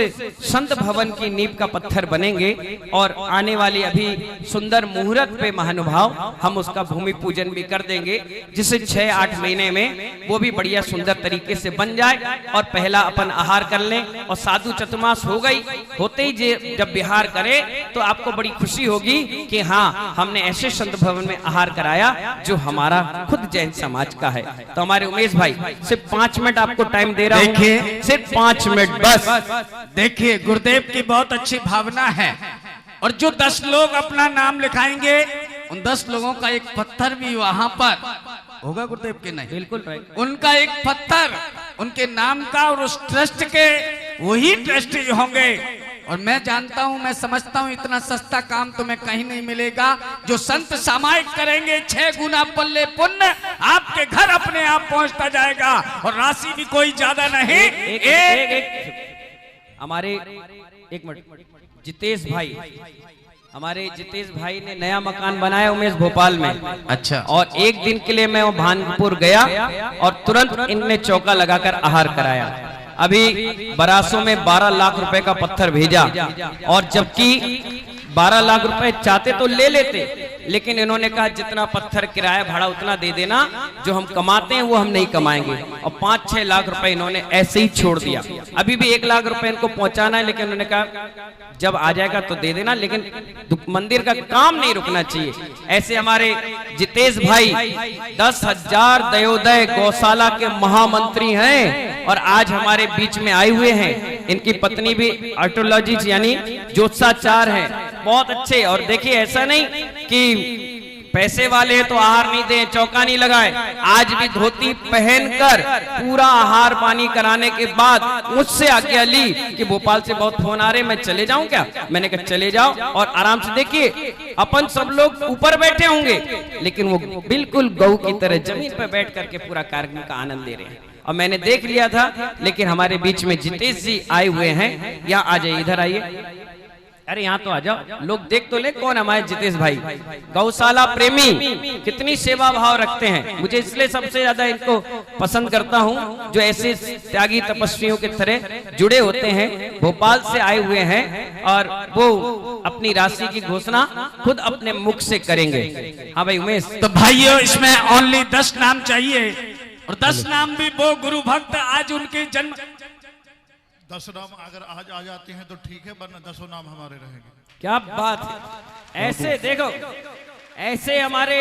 संत भवन की नींव का पत्थर बनेंगे और आने वाली अभी सुंदर मुहूर्त पे महानुभाव हम उसका भूमि पूजन भी कर देंगे, जिसे 6-8 महीने में वो भी बढ़िया सुंदर तरीके से बन जाए और पहला अपन आहार कर लें। और साधु चतुर्मास हो गई, होते ही जब विहार करे तो आपको बड़ी खुशी होगी कि हाँ, हमने ऐसे संत भवन में आहार कराया जो हमारा खुद जैन समाज का है। तो हमारे उमेश भाई सिर्फ 5 मिनट आपको टाइम दे रहा हूं, सिर्फ 5 मिनट बस। देखिए, गुरुदेव की बहुत अच्छी भावना है और जो 10 लोग अपना नाम लिखाएंगे उन 10 लोगों का एक पत्थर भी वहां पर होगा गुरुदेव के। नहीं, बिल्कुल राइट। उनका एक पत्थर उनके नाम का और उस ट्रस्ट के वही ट्रस्टी होंगे। और मैं जानता हूं, मैं समझता हूं, इतना सस्ता काम तो मैं कहीं नहीं मिलेगा। जो संत सामायिक करेंगे 6 गुना पल्ले पुण्य आपके घर अपने आप पहुंचता जाएगा और राशि भी कोई ज्यादा नहीं। हमारे एक मिनट, जितेश भाई, हमारे जितेश भाई ने नया मकान बनाया उमेश भोपाल में। अच्छा। और एक दिन के लिए मैं वो भानपुर गया और तुरंत इनने चौका लगाकर आहार कराया। अभी बरासों में 12 लाख रुपए का पत्थर भेजा और जबकि 12 लाख रुपए चाहते तो ले लेते, लेकिन इन्होंने कहा जितना पत्थर किराया भाड़ा उतना दे देना, जो हम कमाते हैं वो हम नहीं कमाएंगे। और 5-6 लाख रुपए इन्होंने ऐसे ही छोड़ दिया। अभी भी 1 लाख रुपए इनको पहुंचाना है, लेकिन उन्होंने कहा जब आ जाएगा तो दे देना, लेकिन मंदिर का काम नहीं रुकना चाहिए। ऐसे हमारे जितेश भाई 10,000 दयोदय गौशाला के महामंत्री हैं और आज हमारे बीच में आए हुए हैं। इनकी पत्नी भी आर्टोलॉजिस्ट यानी ज्योतिषाचार्य है, बहुत अच्छे। और देखिए, ऐसा नहीं कि पैसे वाले तो आहार नहीं दें, चौका नहीं लगाए, आज भी धोती पहनकर पूरा आहार पानी कराने के बाद मुझसे आज्ञा ली कि भोपाल से बहुत फोन आ रहे, मैं चले जाऊं क्या? मैंने कहा चले जाओ और आराम से। देखिए, अपन सब लोग ऊपर बैठे होंगे, लेकिन वो बिल्कुल गऊ की तरह जमीन पर बैठ करके पूरा कार्यक्रम का आनंद ले रहे हैं। और मैंने देख लिया था, लेकिन हमारे बीच में जितेश जी आए हुए हैं। यहाँ आ जाइए, इधर आइए। अरे यहाँ तो आ जाओ, लोग देख तो ले कौन हमारे जितेश भाई। गौशाला प्रेमी, कितनी सेवा भाव रखते हैं। मुझे इसलिए सबसे ज्यादा इनको पसंद करता हूँ, जो ऐसे त्यागी तपस्वियों के तरह जुड़े होते हैं, भोपाल से आए हुए हैं और वो अपनी राशि की घोषणा खुद अपने मुख से करेंगे। हाँ भाई उमेश। तो भाइयों, इसमें ओनली 10 नाम चाहिए और 10 नाम भी वो गुरु भक्त आज उनके जन्म। 10 नाम अगर आज आ जाते हैं तो ठीक है, वरना 10 नाम हमारे रहेंगे। क्या बात है। ऐसे देखो, ऐसे हमारे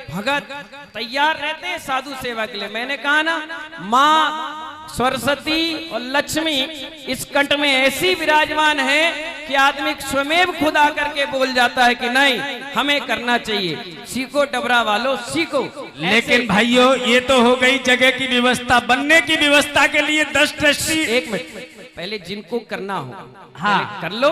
भगत तैयार रहते हैं साधु सेवा के लिए। मैंने कहा ना, माँ सरस्वती और लक्ष्मी इस कंठ में ऐसी विराजमान है कि आदमी स्वयं खुद आकर के बोल जाता है कि नहीं, हमें करना चाहिए। सीखो डबरा वालों, सीखो। लेकिन भाइयों, ये तो हो गई जगह की व्यवस्था। बनने की व्यवस्था के लिए 10 ट्रस्टी। एक मिनट, पहले जिनको करना हो हाँ कर लो,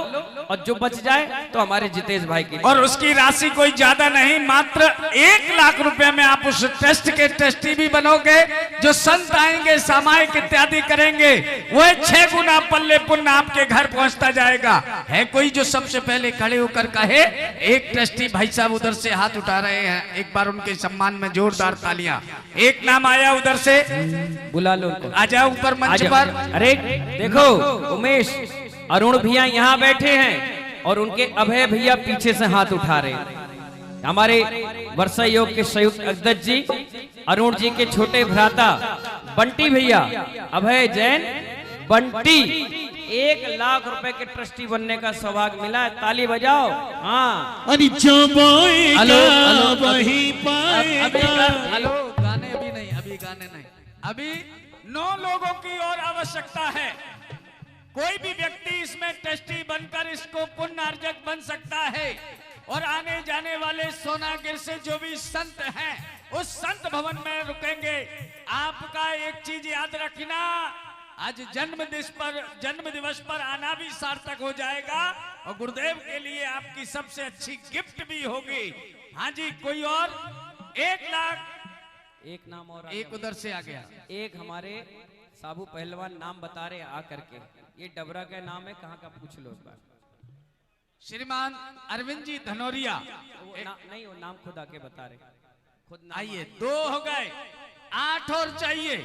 और जो बच जाए तो हमारे जितेश भाई की। और उसकी राशि कोई ज्यादा नहीं, मात्र 1 लाख रुपए में आप उस ट्रस्ट के ट्रस्टी भी बनोगे। जो संत आएंगे, सामायिक इत्यादि करेंगे, वो 6 गुना पल्ले पुण्य आपके घर पहुंचता जाएगा। है कोई जो सबसे पहले खड़े होकर कहे? एक ट्रस्टी भाई साहब उधर से हाथ उठा रहे हैं, एक बार उनके सम्मान में जोरदार तालियां। एक नाम आया उधर से, बुला लो उनको। आ जाओ ऊपर मंच पर। अरे देखो उमेश, अरुण भैया यहाँ बैठे हैं और उनके अभय भैया पीछे से हाथ उठा रहे हैं। हमारे वर्षा योग के संयुक्त अध्यक्ष जी, अरुण जी के छोटे भ्राता बंटी भैया, अभय जैन, बंटी 1 लाख रुपए के ट्रस्टी बनने का सौभाग्य मिला है। ताली बजाओ। हाँ, अरे हेलो वही पाएगा। हेलो, गाने अभी नहीं, अभी गाने नहीं, अभी 9 लोगों की और आवश्यकता है। कोई भी व्यक्ति इसमें ट्रस्टी बनकर इसको पुण्य अर्जक बन सकता है। और आने जाने वाले सोनागिर से जो भी संत हैं, उस संत भवन में रुकेंगे। आपका एक चीज याद रखना, आज जन्म दिवस पर आना भी सार्थक हो जाएगा और गुरुदेव के लिए आपकी सबसे अच्छी गिफ्ट भी होगी। हाँ जी, कोई और? 1 लाख। एक नाम और एक उधर से आ गया। एक हमारे साबू पहलवान नाम बता रहे आ करके, ये डबरा का नाम है, कहाँ का पूछ लो एक बार। श्रीमान अरविंद जी धनोरिया। नहीं, वो नाम खुद आके बता रहे, खुद आइए। 2 हो गए। 8 और चाहिए।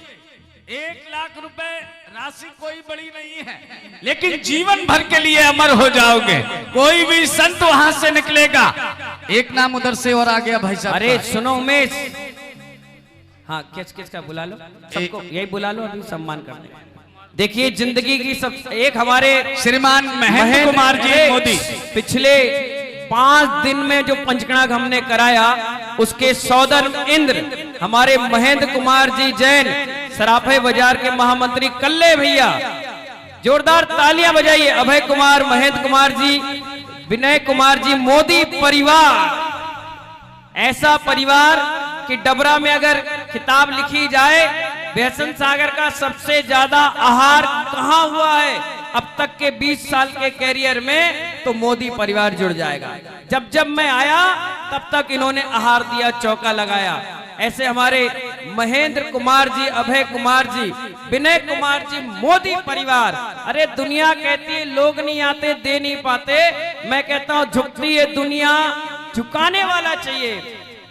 1 लाख रुपए राशि कोई बड़ी नहीं है, लेकिन जीवन भर के लिए अमर हो जाओगे। कोई भी संत वहां से निकलेगा। एक नाम उधर से और आ गया भाई साहब। अरे सुनो उमेश, हाँ किस का बुला लो, सबको यही बुला लो, अभी सम्मान करते हैं। देखिए जिंदगी की सब एक हमारे श्रीमान महेंद्र कुमार जी मोदी पिछले 5 दिन में जो पंचकणाग हमने कराया, उसके सौदर इंद्र हमारे महेंद्र कुमार जी जैन सराफे बाजार के महामंत्री कल्ले भैया, जोरदार तालियां बजाइए। अभय कुमार, महेंद्र कुमार जी, विनय कुमार जी, मोदी परिवार, ऐसा परिवार कि डबरा में अगर किताब लिखी जाए बेहसन सागर का सबसे ज्यादा आहार कहां हुआ है अब तक के 20 साल के कैरियर में, तो मोदी परिवार जुड़ जाएगा। जब जब मैं आया तब तक इन्होंने आहार दिया, चौका लगाया। ऐसे हमारे महेंद्र कुमार जी, अभय कुमार जी, विनय कुमार जी, मोदी परिवार। अरे दुनिया कहती है लोग नहीं आते, दे नहीं पाते। मैं कहता हूं झुकती है दुनिया, झुकाने वाला चाहिए,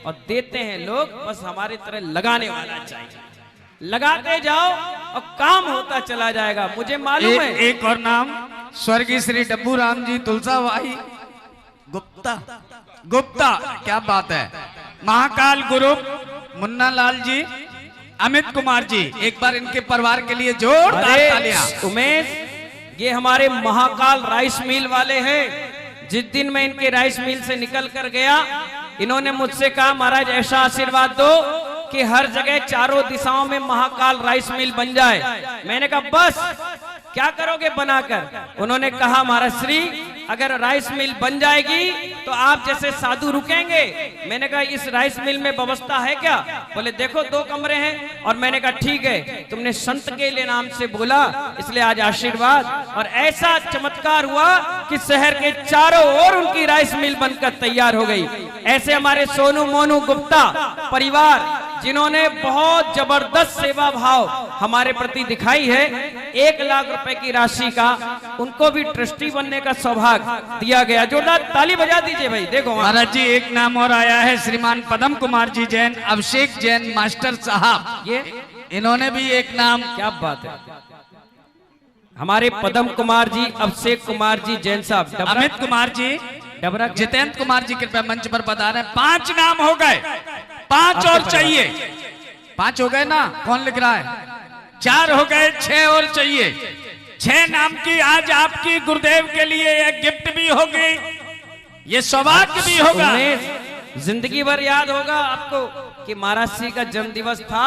और देते हैं लोग, बस हमारी तरह लगाने वाला चाहिए। लगाते जाओ और काम होता चला जाएगा। मुझे मालूम है। एक और नाम, स्वर्गीय श्री डब्बू राम जी तुलसाबाई गुप्ता। गुप्ता, क्या बात है। महाकाल ग्रुप, मुन्ना लाल जी, अमित कुमार जी, एक बार इनके परिवार के लिए जोरदार तालियां। उमेश, ये हमारे महाकाल राइस मिल वाले हैं। जिस दिन मैं इनके राइस मिल से निकल कर गया, इन्होंने मुझसे कहा महाराज ऐसा आशीर्वाद दो कि हर जगह चारों दिशाओं में महाकाल राइस मिल बन जाए। मैंने कहा बस क्या करोगे बनाकर? उन्होंने कहा महाराज श्री अगर राइस मिल बन जाएगी तो आप जैसे साधु रुकेंगे। मैंने कहा इस राइस मिल में व्यवस्था है क्या? बोले देखो 2 कमरे हैं। और मैंने कहा ठीक है, तुमने संत के लिए नाम से बोला इसलिए आज आशीर्वाद। और ऐसा चमत्कार हुआ कि शहर के चारों ओर उनकी राइस मिल बनकर तैयार हो गई। ऐसे हमारे सोनू मोनू गुप्ता परिवार, जिन्होंने बहुत जबरदस्त सेवा भाव हमारे प्रति दिखाई है, 1 लाख रुपए की राशि का उनको भी ट्रस्टी बनने का सौभाग्य दिया गया। जोरदार ताली बजा दीजिए भाई। देखो महाराज जी एक नाम और आया है, श्रीमान पदम कुमार जी जैन, अभिषेक जैन मास्टर साहब, ये इन्होंने भी एक नाम। क्या बात है। हमारे पदम कुमार जी, अभिषेक कुमार जी जैन साहब, अमित कुमार जी, डबरा, जितेंद्र कुमार जी कृपया मंच पर बता रहे हैं। 5 नाम हो गए, 5 और चाहिए। 5 हो गए ना? कौन लिख रहा है? 4 हो गए, 6 और चाहिए। 6 नाम की आज आपकी गुरुदेव के लिए एक गिफ्ट भी होगी, ये सौभाग्य भी होगा। जिंदगी भर याद होगा आपको कि महाराज श्री का जन्म दिवस था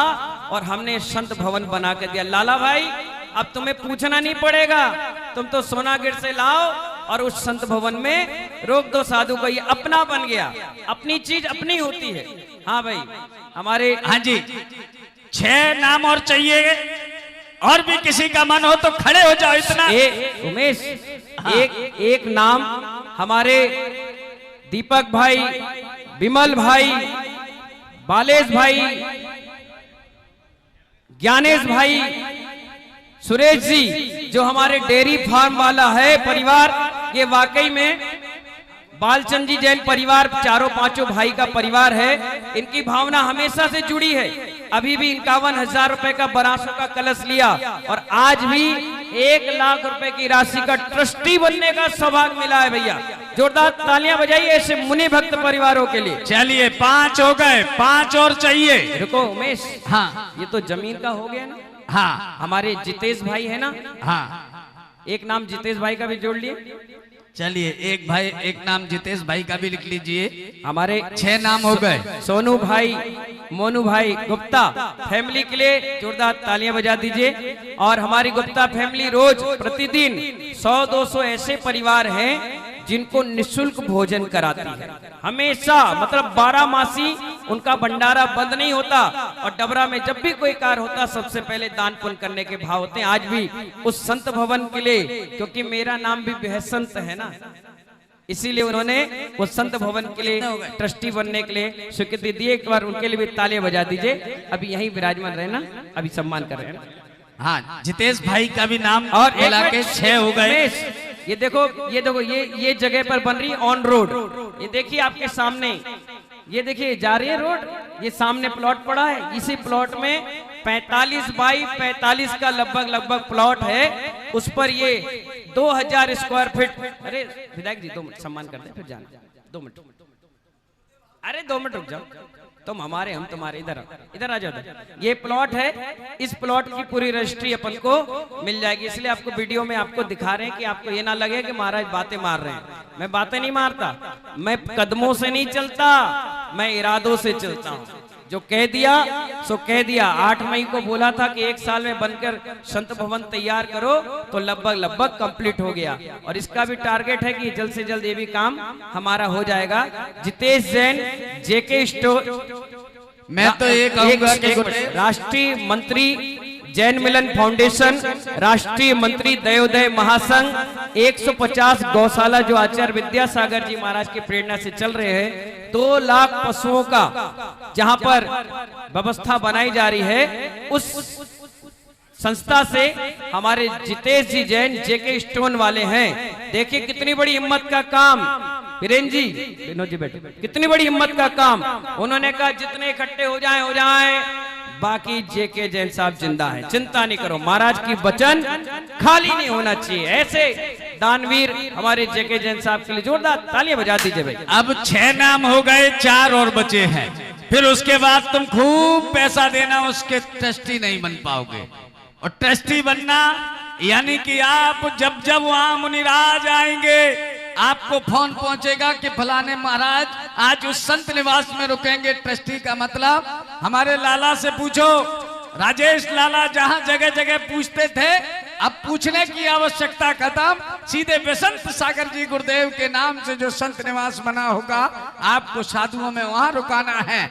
और हमने संत भवन बना कर दिया। लाला भाई अब तुम्हें पूछना नहीं पड़ेगा, तुम तो सोनागिर से लाओ और उस संत भवन में रोक दो साधु को। ये अपना बन गया, अपनी चीज अपनी होती है। हाँ भाई हमारे, हाँ जी 6 नाम और चाहिए। और भी किसी का मन हो तो खड़े हो जाओ। इतना उमेश, एक नाम हमारे दीपक भाई, विमल भाई, बालेश भाई, ज्ञानेश भाई, सुरेश जी, जो हमारे डेयरी फार्म वाला है परिवार, ये वाकई में बालचंद जी जैन परिवार, चारों 5 भाई का परिवार है। इनकी भावना हमेशा से जुड़ी है। अभी भी 51,000 रुपए का बरासों का कलश लिया और आज भी 1 लाख रुपए की राशि का ट्रस्टी बनने का सौभाग्य मिला है। भैया जोरदार तालियां बजाइए ऐसे मुनि भक्त परिवारों के लिए। चलिए 5 हो गए, 5 और चाहिए। रुको उमेश, हाँ ये तो जमीन का हो गया ना। हाँ हमारे जितेश भाई है ना, हाँ एक नाम जितेश भाई का भी जोड़ लिए। चलिए एक नाम जितेश भाई का भी लिख लीजिए। हमारे 6 नाम हो गए। सोनू भाई, मोनू भाई गुप्ता फैमिली के लिए जोरदार तालियां बजा दीजिए। और हमारी गुप्ता फैमिली रोज प्रतिदिन 100-200 ऐसे परिवार हैं जिनको निःशुल्क भोजन कराती है हमेशा, मतलब 12 मासी उनका भंडारा बंद नहीं होता। और डबरा में जब भी कोई कार्य होता सबसे पहले दान पुण्य करने के भाव होते हैं। आज भी उस संत भवन के लिए, क्योंकि मेरा नाम भी बेहसंत है ना, इसीलिए उन्होंने वो संत भवन के लिए ट्रस्टी बनने के लिए स्वीकृति दी। एक बार उनके लिए भी तालियां बजा दीजिए। अभी यहीं विराजमान रहे ना, अभी सम्मान कर रहे हैं। हाँ जितेश भाई का भी नाम और मिला के 6 हो गए। ये देखो ये जगह पर बन रही ऑन रोड, ये देखिए आपके सामने ये देखिए जा रही है रोड, ये सामने प्लॉट पड़ा है, इसी प्लॉट में 45 बाई 45 का लगभग प्लॉट है। उस पर ये 2000 स्क्वायर फीट। अरे विधायक जी 2 मिनट सम्मान कर दे फिर जाना। 2 मिनट, अरे 2 मिनट रुक जाओ, तुम हमारे हम तुम्हारे, इधर आ जाओ। ये प्लॉट है, इस प्लॉट की पूरी रजिस्ट्री अपन को मिल जाएगी। इसलिए आपको वीडियो में आपको दिखा रहे हैं कि आपको ये ना लगे कि महाराज बातें मार रहे हैं। मैं बातें नहीं मारता, मैं कदमों से नहीं चलता, मैं इरादों से चलता हूँ। जो कह दिया सो कह दिया। 8 मई को बोला था कि 1 साल में बनकर संत भवन तैयार करो, तो लगभग कंप्लीट हो गया। और इसका भी टारगेट है कि जल्द से जल्द ये भी काम हमारा हो जाएगा। जितेश जैन, जेके स्टोर, मैं तो एक राष्ट्रीय मंत्री जैन मिलन फाउंडेशन, राष्ट्रीय मंत्री दयोदय महासंघ, 150 गौशाला जो आचार्य विद्यासागर जी महाराज की प्रेरणा से चल रहे हैं। 2 लाख पशुओं का जहां पर व्यवस्था बनाई जा रही है, उस संस्था से हमारे जितेश जी जैन जेके स्टोन वाले हैं। देखिए कितनी बड़ी हिम्मत का काम, वीरेंद्र जी, विनोद जी बैठे, कितनी बड़ी हिम्मत का काम। उन्होंने कहा जितने इकट्ठे हो जाएं, बाकी जेके जैन साहब जिंदा है, चिंता नहीं करो। महाराज की वचन खाली नहीं होना चाहिए। ऐसे दानवीर हमारे जेके जैन साहब के लिए जोरदार तालियां बजा दीजिए भाई। अब 6 नाम हो गए, 4 और बचे हैं। फिर उसके बाद तुम खूब पैसा देना, उसके ट्रस्टी नहीं बन पाओगे। और ट्रस्टी बनना यानी कि आप जब वहां मुनिराज आएंगे, आपको फोन पहुंचेगा कि फलाने महाराज आज उस संत निवास में रुकेंगे। ट्रस्टी का मतलब हमारे लाला से पूछो, राजेश लाला जहां जगह जगह पूछते थे, अब पूछने की आवश्यकता खत्म। सीधे बेसंत सागर जी गुरुदेव के नाम से जो संत निवास बना होगा, आपको साधुओं में वहां रुकाना है।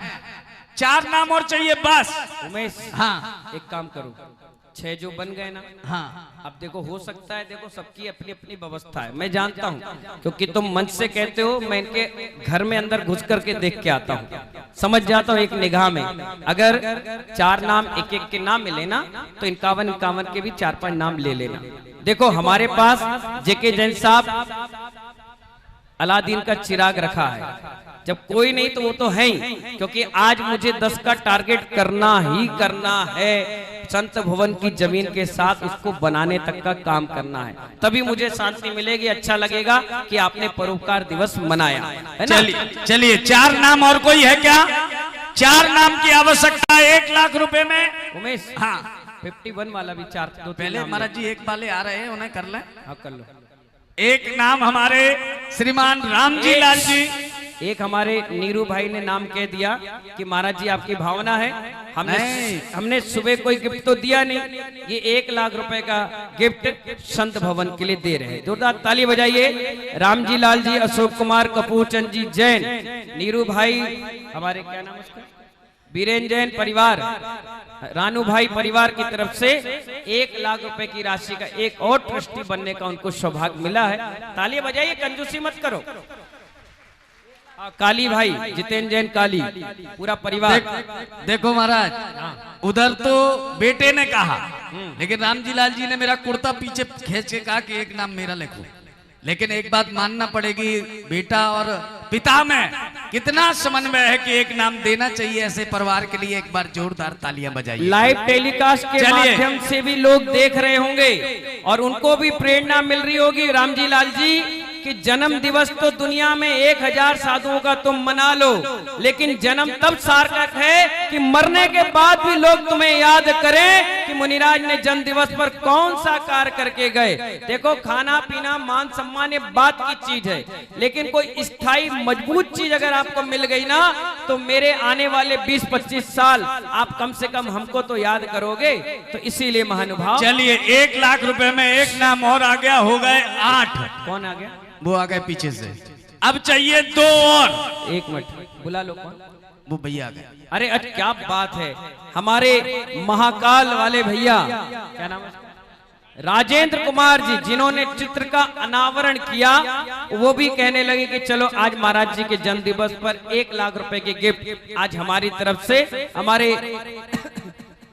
4 नाम और चाहिए बस। उमेश, हाँ, एक काम करो, 6 जो बन गए ना, हाँ, अब देखो हो सकता है, देखो सबकी अपनी अपनी व्यवस्था है, मैं जानता हूँ, क्योंकि तुम मंच से कहते हो, मैं इनके घर में अंदर घुस करके देख के आता हूँ, समझ जाता हूँ एक निगाह में। अगर 4 नाम एक के नाम मिले ना, तो 51 के भी 4-5 नाम ले लेना। देखो हमारे पास जेके जैन साहब अलादीन का चिराग रखा है। जब कोई नहीं तो वो तो है ही, क्योंकि आज मुझे 10 का टारगेट करना ही करना है। संत भवन की जमीन के साथ उसको बनाने तक का काम करना है, तभी मुझे शांति मिलेगी, अच्छा लगेगा कि आपने परोपकार दिवस मनाया है ना। चलिए 4 नाम और कोई है क्या? 4 नाम की आवश्यकता 1 लाख रुपए में। उमेश, हाँ, 51 वाला भी 4 2 पहले महाराज जी एक वाले आ रहे हैं, उन्हें कर लें। हाँ कर लो। एक नाम हमारे श्रीमान रामजी लाल जी, एक हमारे नीरू भाई ने नाम कह दिया कि महाराज जी आपकी भावना है। हमने सुबह कोई गिफ्ट तो दिया नहीं, ये 1 लाख रुपए का गिफ्ट संत भवन के लिए दे रहे हैं। जोरदार ताली बजाइए। रामजी लाल जी, अशोक कुमार, कपूर चंद जी जैन, नीरू भाई हमारे, क्या नाम उसका, बीरेन जैन परिवार, रानू भाई परिवार की तरफ से 1 लाख रुपए की राशि का एक और ट्रस्टी बनने का उनको सौभाग्य मिला है। तालियां बजाइए, कंजूसी मत करो। काली भाई, जितेंद्र जैन काली, पूरा परिवार। देखो महाराज, उधर तो बेटे ने कहा, लेकिन रामजी लाल जी ने मेरा कुर्ता पीछे खींच के कहा कि एक नाम मेरा लिखो। लेकिन एक बात मानना पड़ेगी, बेटा और पिता में कितना समन्वय है कि एक नाम देना चाहिए ऐसे परिवार के लिए। एक बार जोरदार तालियां बजाइए। लाइव टेलीकास्ट के माध्यम से भी लोग देख रहे होंगे और उनको भी प्रेरणा मिल रही होगी, रामजी लाल जी, कि जन्म दिवस तो दुनिया में 1000 साधुओं का तुम मना लो, लेकिन जन्म तब सार्थक है कि मरने के बाद भी लोग तुम्हें याद करें कि मुनिराज ने जन्म दिवस पर कौन सा कार्य करके गए। देखो खाना पीना मान सम्मान ये बात की चीज है, लेकिन कोई स्थायी मजबूत चीज अगर आपको मिल गई ना, तो मेरे आने वाले 20-25 साल आप कम से कम हमको तो याद करोगे। तो इसीलिए महानुभाव, चलिए 1 लाख रुपए में एक नाम और आ गया, हो गए 8। कौन आ गया? वो आ गए पीछे से। अब चाहिए 2 और। 1 मिनट बुला लो। कौन? वो भैया आ गए। अरे क्या बात है, हमारे महाकाल वाले भैया, क्या नाम है? राजेंद्र कुमार जी, जिन्होंने चित्र का अनावरण किया, वो भी कहने लगे कि चलो आज महाराज जी के जन्म दिवस पर 1 लाख रुपए के गिफ्ट आज हमारी तरफ से हमारे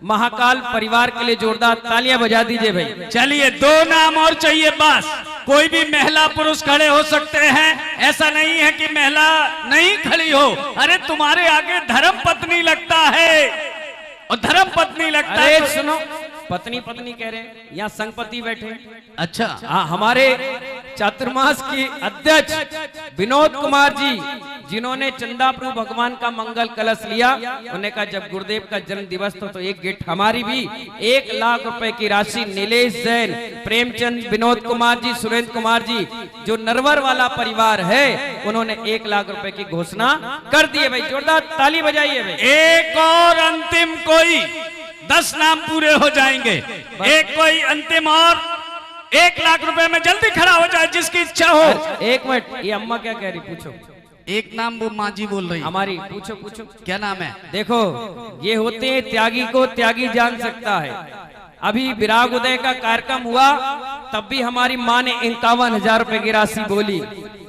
महाकाल परिवार के लिए जोरदार तालियां बजा दीजिए भाई। चलिए 2 नाम और चाहिए बस। कोई भी महिला पुरुष खड़े हो सकते हैं, ऐसा नहीं है कि महिला नहीं खड़ी हो। अरे तुम्हारे आगे धर्म पत्नी लगता है, और धर्म पत्नी लगता है। सुनो, पत्नी पत्नी कह रहे हैं, यहाँ संगपति बैठे हैं। अच्छा, हाँ, हमारे चातुर्मास की अध्यक्ष विनोद कुमार जी, जिन्होंने चंदाप्रभु भगवान का मंगल कलश लिया, उन्होंने कहा जब गुरुदेव का जन्म दिवस तो एक गिफ्ट हमारी भी 1 लाख रुपए की राशि नीलेश जैन, प्रेमचंद, विनोद कुमार जी, सुरेंद्र कुमार जी, जो नरवर वाला परिवार है, उन्होंने 1 लाख रुपए की घोषणा कर दी है। भाई जोरदार ताली बजाइए भाई। एक और अंतिम कोई 10 नाम पूरे हो जाएंगे। एक कोई अंतिम और 1 लाख रुपए में जल्दी खड़ा हो जाए जिसकी इच्छा हो। 1 मिनट, ये अम्मा क्या कह रही, पूछो। एक नाम वो माँ जी बोल रही हमारी, पूछो पूछो क्या नाम है। देखो, ये होते हैं त्यागी को त्यागी जान सकता है। अभी विराग उदय का कार्यक्रम हुआ, तब भी हमारी माँ ने 51,000 रुपए की राशि बोली,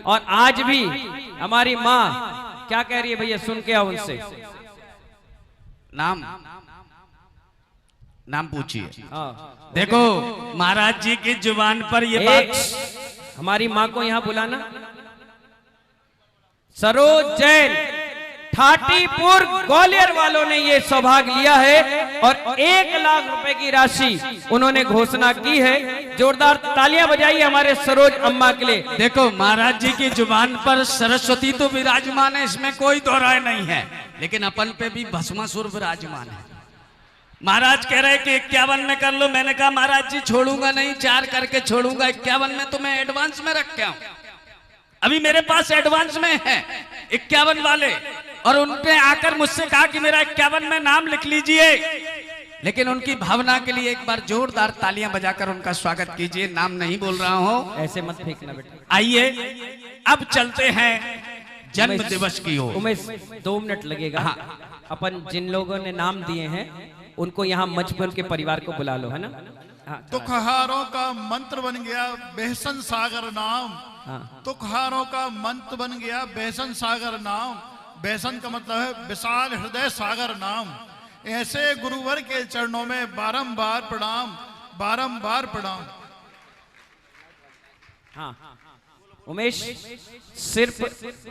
और आज भी हमारी माँ क्या कह रही है भैया, सुन के आओ उनसे। नाम पूछिए। हाँ, देखो महाराज जी की जुबान पर ये बात। हमारी माँ को यहाँ बुलाना। सरोज जैन, ठाटीपुर ग्वालियर वालों ने ये सौभाग्य लिया है, और 1 लाख रुपए की राशि उन्होंने घोषणा की है। जोरदार तालियां बजाइए हमारे सरोज अम्मा के लिए। देखो महाराज जी की जुबान पर सरस्वती तो विराजमान है, इसमें कोई दो राय नहीं है, लेकिन अपन पे भी भस्मासुर विराजमान है। महाराज कह रहे कि 51 में कर लो। मैंने कहा महाराज जी छोड़ूंगा नहीं, 4 करके छोड़ूंगा। 51 में तो मैं एडवांस में रख के आऊं, अभी मेरे पास एडवांस में है 51 वाले, और उनने आकर मुझसे कहा कि मेरा 51 में नाम लिख लीजिए। लेकिन उनकी भावना के लिए एक बार जोरदार तालियां बजाकर उनका स्वागत कीजिए। नाम नहीं बोल रहा हूं, ऐसे मत फेंकना बेटा। आइए अब चलते हैं जन्म दिवस की ओर। उमेश 2 मिनट लगेगा। हाँ। अपन जिन लोगों ने नाम दिए हैं उनको यहाँ मंच पर उनके परिवार को बुला लो, है ना। हाँ, तुकहारों का मंत्र बन गया बेहसन सागर नाम। हाँ। तुकहारों का मंत्र बन गया बेहसन सागर नाम। बेहसन का मतलब है विशाल हृदय सागर नाम। ऐसे गुरुवर के चरणों में बारंबार प्रणाम, बारंबार प्रणाम। हाँ, उमेश सिर्फ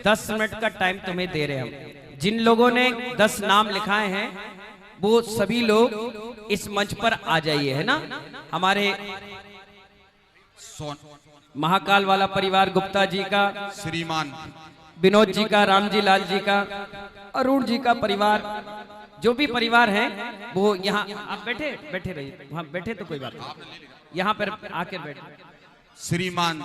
10 मिनट का टाइम तुम्हें दे रहे हम। जिन लोगों ने 10 नाम लिखाए हैं वो सभी लोग इस मंच पर आ जाइए, है ना। हमारे महाकाल वाला परिवार गुप्ता जी का, श्रीमान विनोद जी का, रामजी लाल जी का, अरुण जी का परिवार, जो भी परिवार है वो यहाँ। आप बैठे रहिए, वहाँ बैठे तो कोई बात नहीं, यहाँ पर आकर बैठे। श्रीमान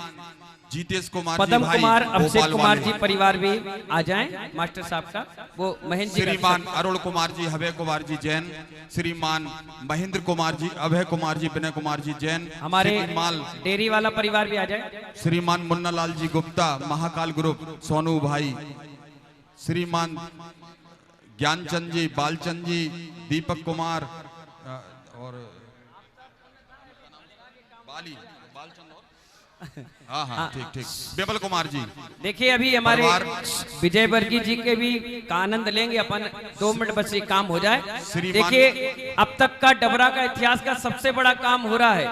जीतेश कुमार, पदम जी कुमार, भाई, अभिषेक भोपाल कुमार वाले। जी परिवार भी आ जाएं। मास्टर साहब का वो महेंद्र जी, श्रीमान अरुण कुमार जी, अभय कुमार जी जैन, श्रीमान महेंद्र कुमार जी, अभय कुमार जी, विनय कुमार जी जैन, हमारे श्रीमान डेयरी वाला परिवार भी आ जाए। श्रीमान मुन्ना लाल जी गुप्ता, महाकाल ग्रुप, सोनू भाई, श्रीमान ज्ञानचंद जी, बालचंद जी, दीपक कुमार और हाँ, ठीक, बेबल कुमार जी। देखिए अभी हमारे विजय वर्गी जी के भी का आनंद लेंगे अपन। 2 मिनट बस ये काम हो जाए। देखिए अब तक का डबरा का इतिहास का सबसे बड़ा काम हो रहा है।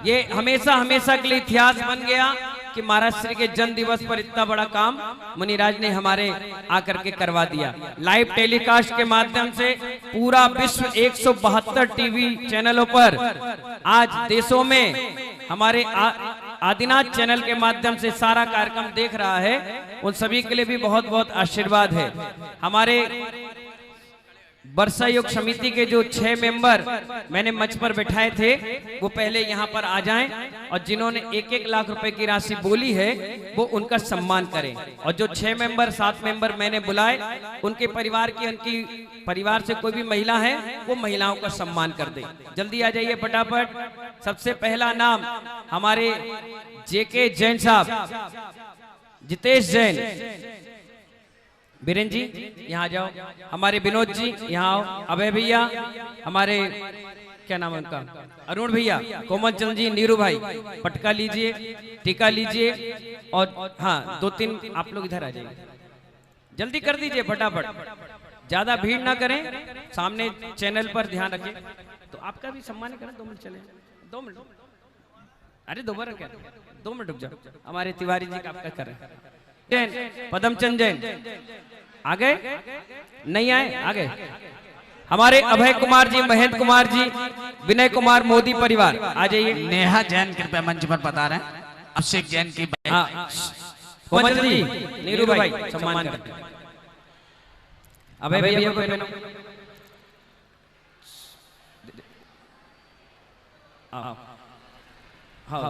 ये हमेशा के लिए इतिहास बन गया कि महाराज श्री के जन्म दिवस पर इतना बड़ा काम मुनिराज ने हमारे आकर के करवा दिया। लाइव टेलीकास्ट के माध्यम से पूरा विश्व 172 टीवी चैनलों पर आज देशों में हमारे आदिनाथ चैनल के माध्यम से सारा कार्यक्रम देख रहा है। उन सभी के लिए भी बहुत बहुत आशीर्वाद है। हमारे वर्षा योग समिति के जो 6 मेंबर मैंने मंच पर बैठाए थे वो पहले यहाँ पर आ जाएं, और जिन्होंने 1-1 लाख रुपए की राशि बोली है वो उनका सम्मान करें। और जो 6 मेंबर 7 मेंबर मैंने बुलाए उनके परिवार की, उनकी परिवार से कोई भी महिला है वो महिलाओं का सम्मान कर दे। जल्दी आ जाइए फटाफट। सबसे पहला नाम हमारे जेके जैन साहब, जितेश जैन, बीरेन्द्र जी यहाँ आ जाओ। हमारे विनोद जी यहाँ आओ। अभय भैया, हमारे क्या नाम है उनका, अरुण भैया, कोमल चंद जी, नीरू भाई, पटका लीजिए, टीका लीजिए। और हाँ 2-3 आप लोग इधर आ जाइए, जल्दी कर दीजिए फटाफट, ज्यादा भीड़ ना करें, सामने चैनल पर ध्यान रखें। तो आपका भी सम्मान करें। 2 मिनट चले, 2 मिनट। अरे दोबारा क्या, 2 मिनट रुक जाओ। हमारे तिवारी जी का आपका कर रहे हैं। जैन, पदमचंद जैन आ गए? नहीं आए? आ गए। हमारे अभय कुमार जी, महेंद्र कुमार जी, विनय कुमार मोदी परिवार आ जाइए। नेहा जैन कृपया मंच पर बता रहे हैं। अभिषेक जैन की हाँ, कोमल जी, नीरू भाई सम्मान करते हैं। अभय भैया को पहनो। हाँ,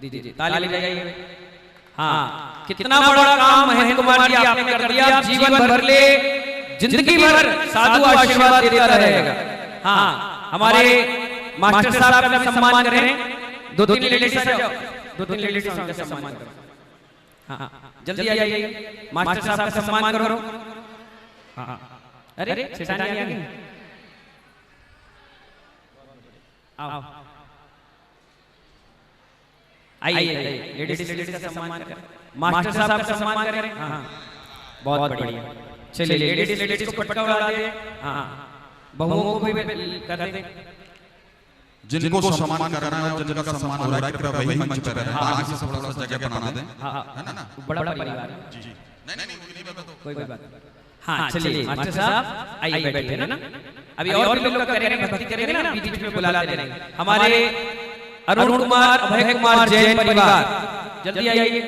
दीजिए ताली बजाइए। हाँ, कितना बड़ा काम महेंद्र कुमार जी आपने कर दिया। जीवन भर ले, जिंदगी भर साधु आशीर्वाद देता रहेगा। हाँ, हमारे मास्टर साहब का सम्मान करें। 2-3 लेडीज आ जाओ, 2-3 लेडीज का सम्मान करो। हाँ, जल्दी आइए, मास्टर साहब का सम्मान करो। हाँ, अरे सेठानी आ गई। आओ, आइए, लेडीज का सम्मान करें, मास्टर साहब का सम्मान करें। हाँ, बहुत बढ़िया। चलिए, लेडीज को पटका उड़ा दे। हाँ, बहुओं को भी कर दे। जिनको सम्मान करना है, जिनका सम्मान हो रहा है, कृपया वही मंच पर रहें। बाकी से थोड़ा सा जगह बना दें, है ना? बड़ा परिवार है। जी, नहीं, कोई बात नहीं। हाँ, चलिए मास्टर साहब आइए, बैठे ना। अभी और भी लोग करेंगे, भक्ति करेंगे ना, बीच में बुला देंगे। हमारे अरुण कुमार, अभय कुमार जैन परिवार, जल्दी आइए।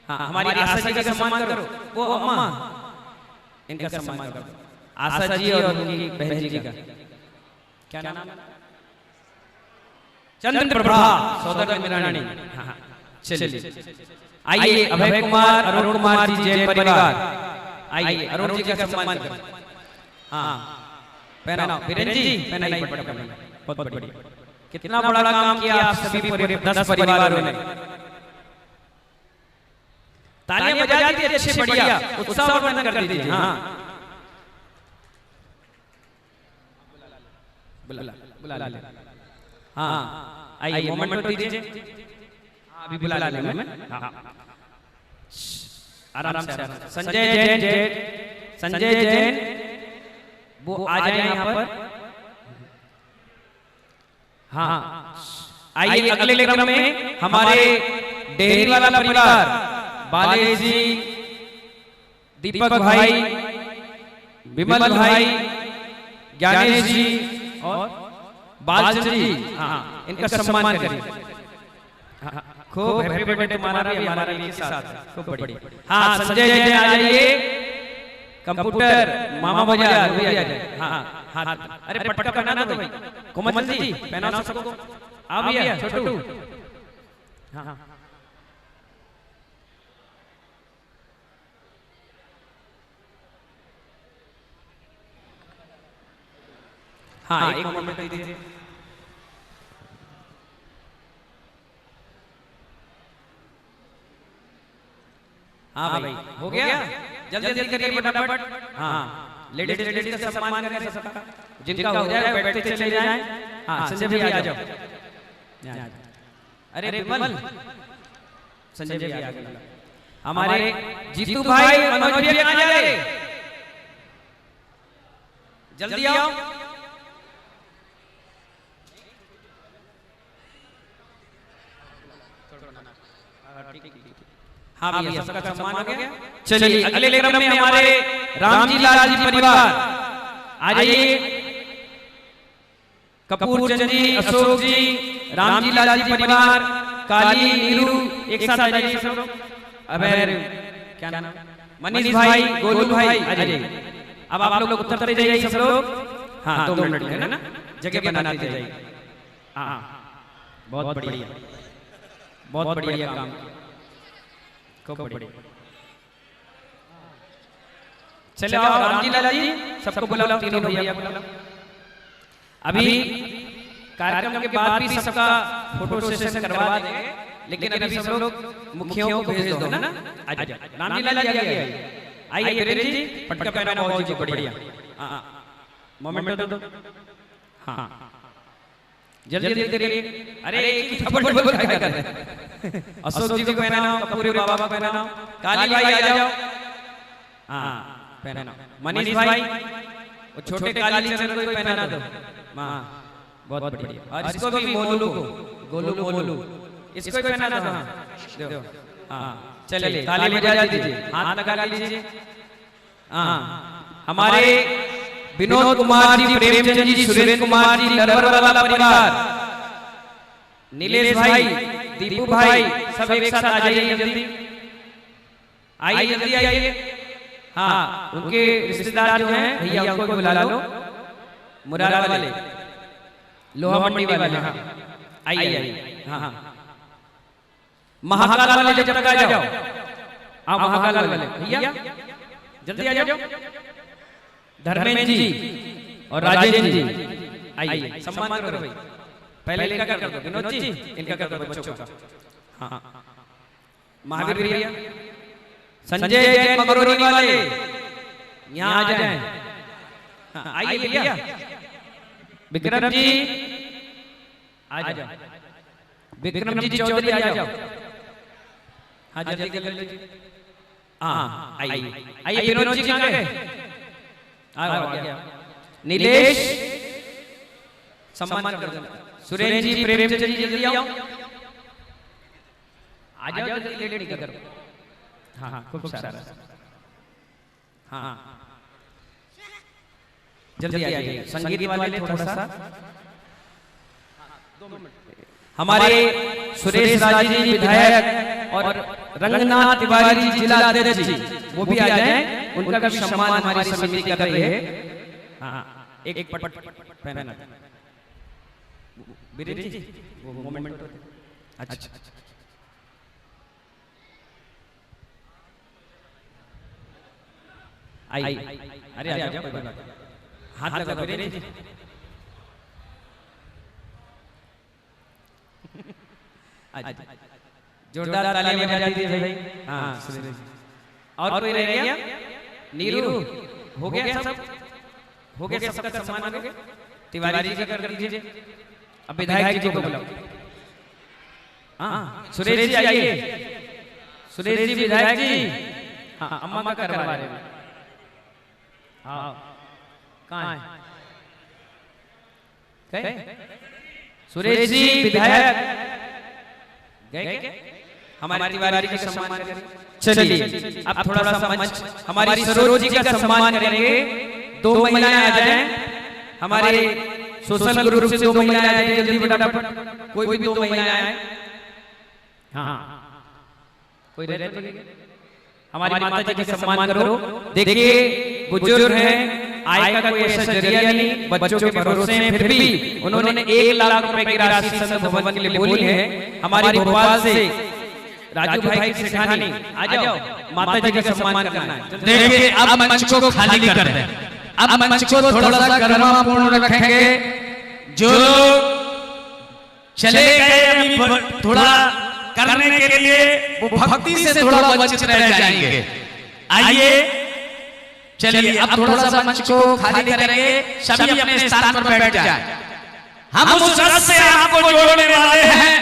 हाँ, हमारी आशा जी का सम्मान करो। वो अम्मा, इनका सम्मान करो। आशा जी और उनकी बहन जी का क्या नाम है? चंद्र प्रभा, सौदर इंद्राणी। हाँ, चलिए आइए। अभय कुमार, अरुण कुमार जी जैन परिवार, आइए। अरुण जी का सम्मान करो। हाँ, पहनाओ। वीरेन जी पहनाइए, बहुत बढ़िया। कितना बड़ा काम किया आप सभी 10 परिवारों ने। तालियां बजा दीजिए, अच्छे बढ़िया, उत्साह वर्धन कर दीजिए। हाँ, बुला ले। हाँ, आइए, मोमेंट दीजिए। अभी बुला ले मैं। हाँ, आराम से। संजय जैन वो आ जाए यहाँ पर। हाँ, आइए। अगले क्रम में हमारे डेहरी वाला परिवार, बालेश जी, दीपक भाई, विमल भाई, ज्ञानेश जी और बालचंद जी। हाँ, इनका सम्मान करिए। खूब हैप्पी बर्थडे तुम्हारा भी हमारा भी साथ है। खूब बढ़िया। हाँ, संजय जैन आ जाइए। कंप्यूटर मामा बाजार भी आ जाए। हाँ, हाथ, अरे पटका पहना दो भाई। कोमल जी पहनाओ सबको। आ भैया, छोटू। हाँ, हाँ, एक मोमेंट दीजिए। हाँ भाई, हो गया? जल्दी करिए फटाफट। हाँ, लेडीज का सम्मान करें सबका। जिनका हो जाए बैठते चले जाएं। हाँ, संजय भी आ जाओ। अरे विमल, संजय भी आ गए। हमारे जीतू भाई, मनोज भी आ जाए। जल्दी आओ। हाँ भैया, सबका सम्मान हो गया। चलिए अगले क्रम में हमारे रामजी लाल जी परिवार आ जाइए। कपूर चंद जी, अशोक जी, रामजी लाल जी परिवार, काली, नीरू, एक साथ आ जाइए सब लोग। अबे क्या नाम? मनीष भाई, गोलू भाई आ जाइए। अब आप लोग उतरते जाइए सब लोग। हाँ, 2 मिनट है ना, जगह बनाते जाइए। हाँ, बहुत बढ़िया, बहुत बढ़िया काम। खूब बढ़िया। चलो रामजी लाला जी, सबको बुलाओ, तीनों भैया को बुलाओ। अभी कार्यक्रम के बाद भी सबका फोटो सेशन करवा देंगे, लेकिन अभी सब लोग मुखियों को भेज दो ना। आजा रामजी लाला जी आइए। वीरेन जी पटका पहनाओ, बहुत जी बढ़िया। हाँ, मोमेंट दो। हाँ, जल्दी करिए। अरे अशोक जी को पहनाओ, कपूर बाबा को पहनाओ, काली भाई आ जाओ। हाँ, पहनाओ। मनीष भाई, वो छोटे काली चरण को पहना दो। हाँ, बहुत बढ़िया। और इसको भी मोलू को गोलू गोलू इसको पहना दो। दो हाँ चलिए ताली बजा दीजिए, हाथ लगा लीजिए। हाँ हमारे विनोद कुमार जी, प्रेमचंद जी, सुरेंद्र कुमार जी, नरवर वाला परिवार, नीलेश भाई, दीपू भाई, सब एक साथ आ जाइए जल्दी, आइए जल्दी आइए। हाँ उनके रिश्तेदार जो हैं भैया उनको बुला लो, मुरारा वाले, लोहा मंडी वाले। हाँ आइए आइए। हाँ हाँ महाकाल वाले जब तक आ जाओ, आओ महाकाल वाले भैया जल्दी आ जाओ। धर्मेंद्र जी और राजेंद्र जी आइए, सम्मान करो भाई। पहले इनका कर दो विनोद जी, इनका कर दो बच्चों का। हाँ महावीर भैया, संजय जैन मगरोनी वाले यहाँ आ जाएं। आइए भैया। विक्रम जी आ जाओ, विक्रम जी चौधरी आ जाओ। हाँ जल्दी कर लीजिए। हाँ आइए आइए। विनोद जी कहाँ गए? आ गया। नीलेश सम्मान कर दो। सुरेंद्र जी, प्रेमचंद जी जल्दी आओ, आ जाओ जल्दी, लेट नहीं करो। हाँ हाँ खूब सारा। हाँ जल्दी आइए। संगीत वाले थोड़ा सा। हमारे सुरेश राज जी विधायक और रंगनाथ तिवारी जी जिला अध्यक्ष जी वो भी आ जाएं, उनका भी सम्मान हमारी समिति कर रही है। हाँ एक पट पहना बीरेन जी वो मोमेंट। अच्छा आइए, अरे आ जाओ, कोई बात नहीं। हाथ लगा बीरेन जी। जोरदार तालियां बजा दीजिए भाई। हाँ और कोई रह गया? नीरू हो गया सब? हो गया सबका सम्मान हो गया? तिवारी जी का कर दीजिए। अब विधायक जी को बुलाओ। हाँ सुरेश जी आइए। सुरेश जी विधायक जी। हाँ अम्मा का करवा रहे हैं। हाँ कहाँ है? गए? सुरेश जी विधायक गए? हमारी तिवारी का सम्मान करें। चलिए अब थोड़ा सा मंच हमारी सरोज जी का सम्मान करेंगे। 2 महिलाएं आ जाएं, हमारे सोशल ग्रुप से 2 महिलाएं आ जाएं जल्दी फटाफट। कोई भी 2 महिलाएं आए। हाँ कोई रह तो नहीं? हमारी माता जी का सम्मान करो। देखिए बुजुर्ग हैं, आय का कोई ऐसा जरिया नहीं, बच्चों के भरोसे हैं, फिर भी उन्होंने 1 लाख रुपए की राशि संत भवन के लिए बोली है। हमारी भोपाल से राजू भाई सेठानी आ जाओ, माता जी का सम्मान करना है। देखिए अब मंच को खाली कर दें, अब मंच को थोड़ा सा गरिमापूर्ण रखेंगे। जो चले गए अभी थोड़ा करने के लिए वो भक्ति से थोड़ा वंचित रह जाएंगे। आइए चलिए अब थोड़ा सा मंच को खाली करेंगे, सभी अपने स्थान पर बैठ जाएं। हम उस रस से आपको जोड़ने वाले हैं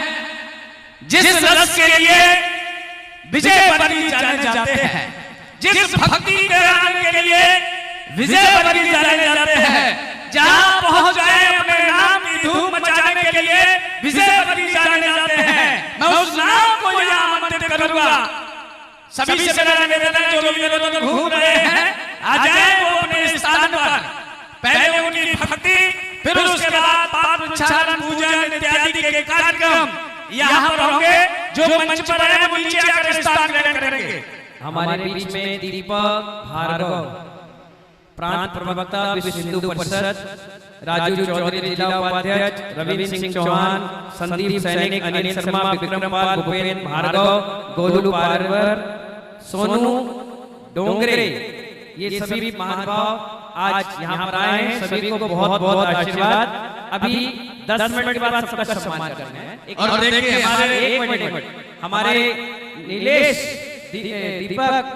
जिस रस के लिए विजय बनी जाने जाते हैं, जिस भक्ति के रंग के लिए विजय बनी जाने जाते हैं। जहां पहुंच जाए अपने नाम की धूम मचाने के लिए विजय बनी जाने जाते हैं। मैं उस नाम को यहाँ आमंत्रित करूंगा। सभी से मेरा निवेदन है, जो लोग घूम रहे हैं आ जाए वो अपने स्थान पर। पहले उनकी भक्ति, फिर उसके बाद पाठ उच्चारण पूजन इत्यादि के कार्यक्रम यहाँ पर होंगे। जो मंच पर है वो नीचे आकर स्थान ग्रहण करेंगे। हमारे बीच में दीपक भार्गव, प्रांत प्रवक्ता विश्व हिंदू परिषद, राजू चौधरी जिला उपाध्यक्ष, रविंद्र सिंह चौहान, संदीप सैनिक, अनिल शर्मा, विक्रम पाल, भूपेन्द्र भार्गव, गोलू पारवर, सोनू डोंगरे, ये सभी महानुभाव आज यहाँ पर आए हैं। सभी को बहुत बहुत आशीर्वाद। अभी 10 मिनट के बाद सबका सम्मान करना है। और देखिए हमारे 1 मिनट हमारे नीलेश, दीपक,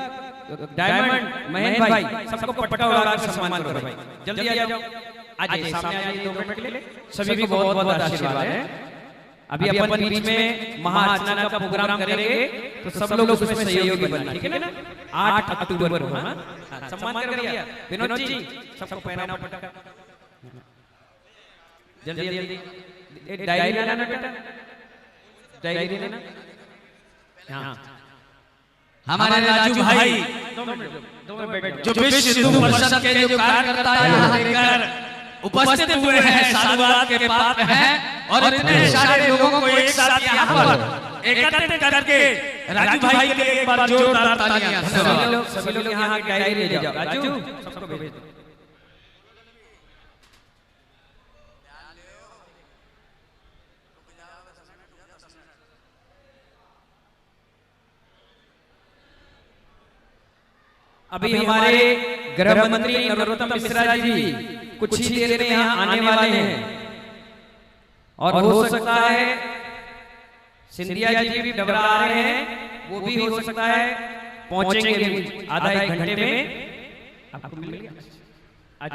डायमंड, महेंद्र भाई सबको पटका उड़ाकर सम्मान करो भाई। जल्दी आ जाओ, आज सामने आ जाइए 2 मिनट के लिए। सभी को बहुत बहुत आशीर्वाद है। अभी अपन बीच में महाअर्चना का प्रोग्राम करेंगे तो सब लोग उसमें सहयोगी बनना, ठीक है ना? 8 अक्टूबर को। हाँ सम्मान कर भैया। विनोद जी सबको पहनाओ पटका। जल्दी जल्दी डायरी लाना बेटा। डायरी लेना। हाँ हमारे राजू भाई जो विश्व हिंदू परिषद के जो कार्यकर्ता यहाँ देकर उपस्थित हुए हैं, साधुवाद के पात्र हैं और इतने सारे लोगों को एक साथ यहाँ पर एकत्रित करके राजू भाई के लिए एक बार जोरदार तालियां। सभी लोग यहाँ डायरी ले जाओ। राजू सबको भेज दो। अभी हमारे गृह मंत्री नरोत्तम मिश्रा जी कुछ ही देर में यहाँ आने वाले हैं और हो सकता है सिंधिया जी भी डबरा आ रहे हैं, वो भी हो सकता है पहुंचेंगे आधा एक घंटे में। आपको मिल गया? आज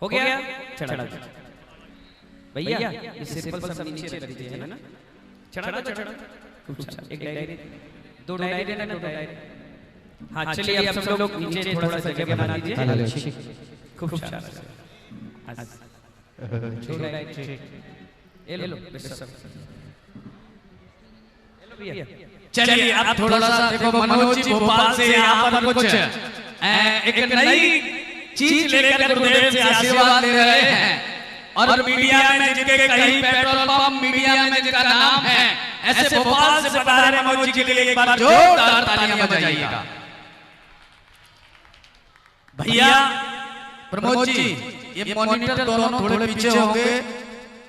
हो गया? चढ़ा भैया इससे सिंपल सब नीचे रख दीजिए, है ना? चढ़ा एक डायरी, दो डायरी लेना, दो डायरी। हाँ चलिए अब सब लोग नीचे थोड़ा सा जगह बना दीजिए। खूब अच्छा ले लो। चलिए अब थोड़ा सा देखो, मनोज जी भोपाल से यहाँ पर कुछ एक नई चीज लेकर गुरुदेव से आशीर्वाद ले रहे हैं और मीडिया में जिनके कई पेट्रोल पंप मीडिया में जिनका नाम है, ऐसे भोपाल से बता रहे मनोज जी के लिए एक बार जोरदार तालियां बजाइएगा। भैया प्रमोद जी ये मॉनिटर दोनों थोड़े पीछे होंगे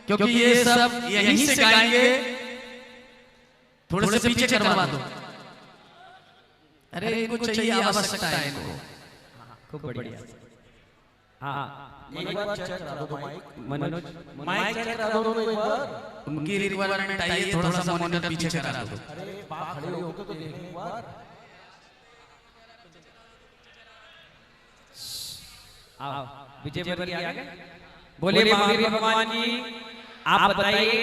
क्योंकि ये सब यहीं से गाएंगे, थोड़े से पीछे करवा दो। अरे इनको चाहिए आवश्यकता है इनको। खूब बढ़िया। हाँ एक बार चेक करा दो मनोज माइक चेक करा दो एक बार। उनकी रिक्वायरमेंट आई है, थोड़ा सा मॉनिटर पीछे करा दो। अरे बात खड़े होके तो देखो एक बार। आओ विजय वर्गीय आ गए। बोले महावीर भगवान जी आप बताइए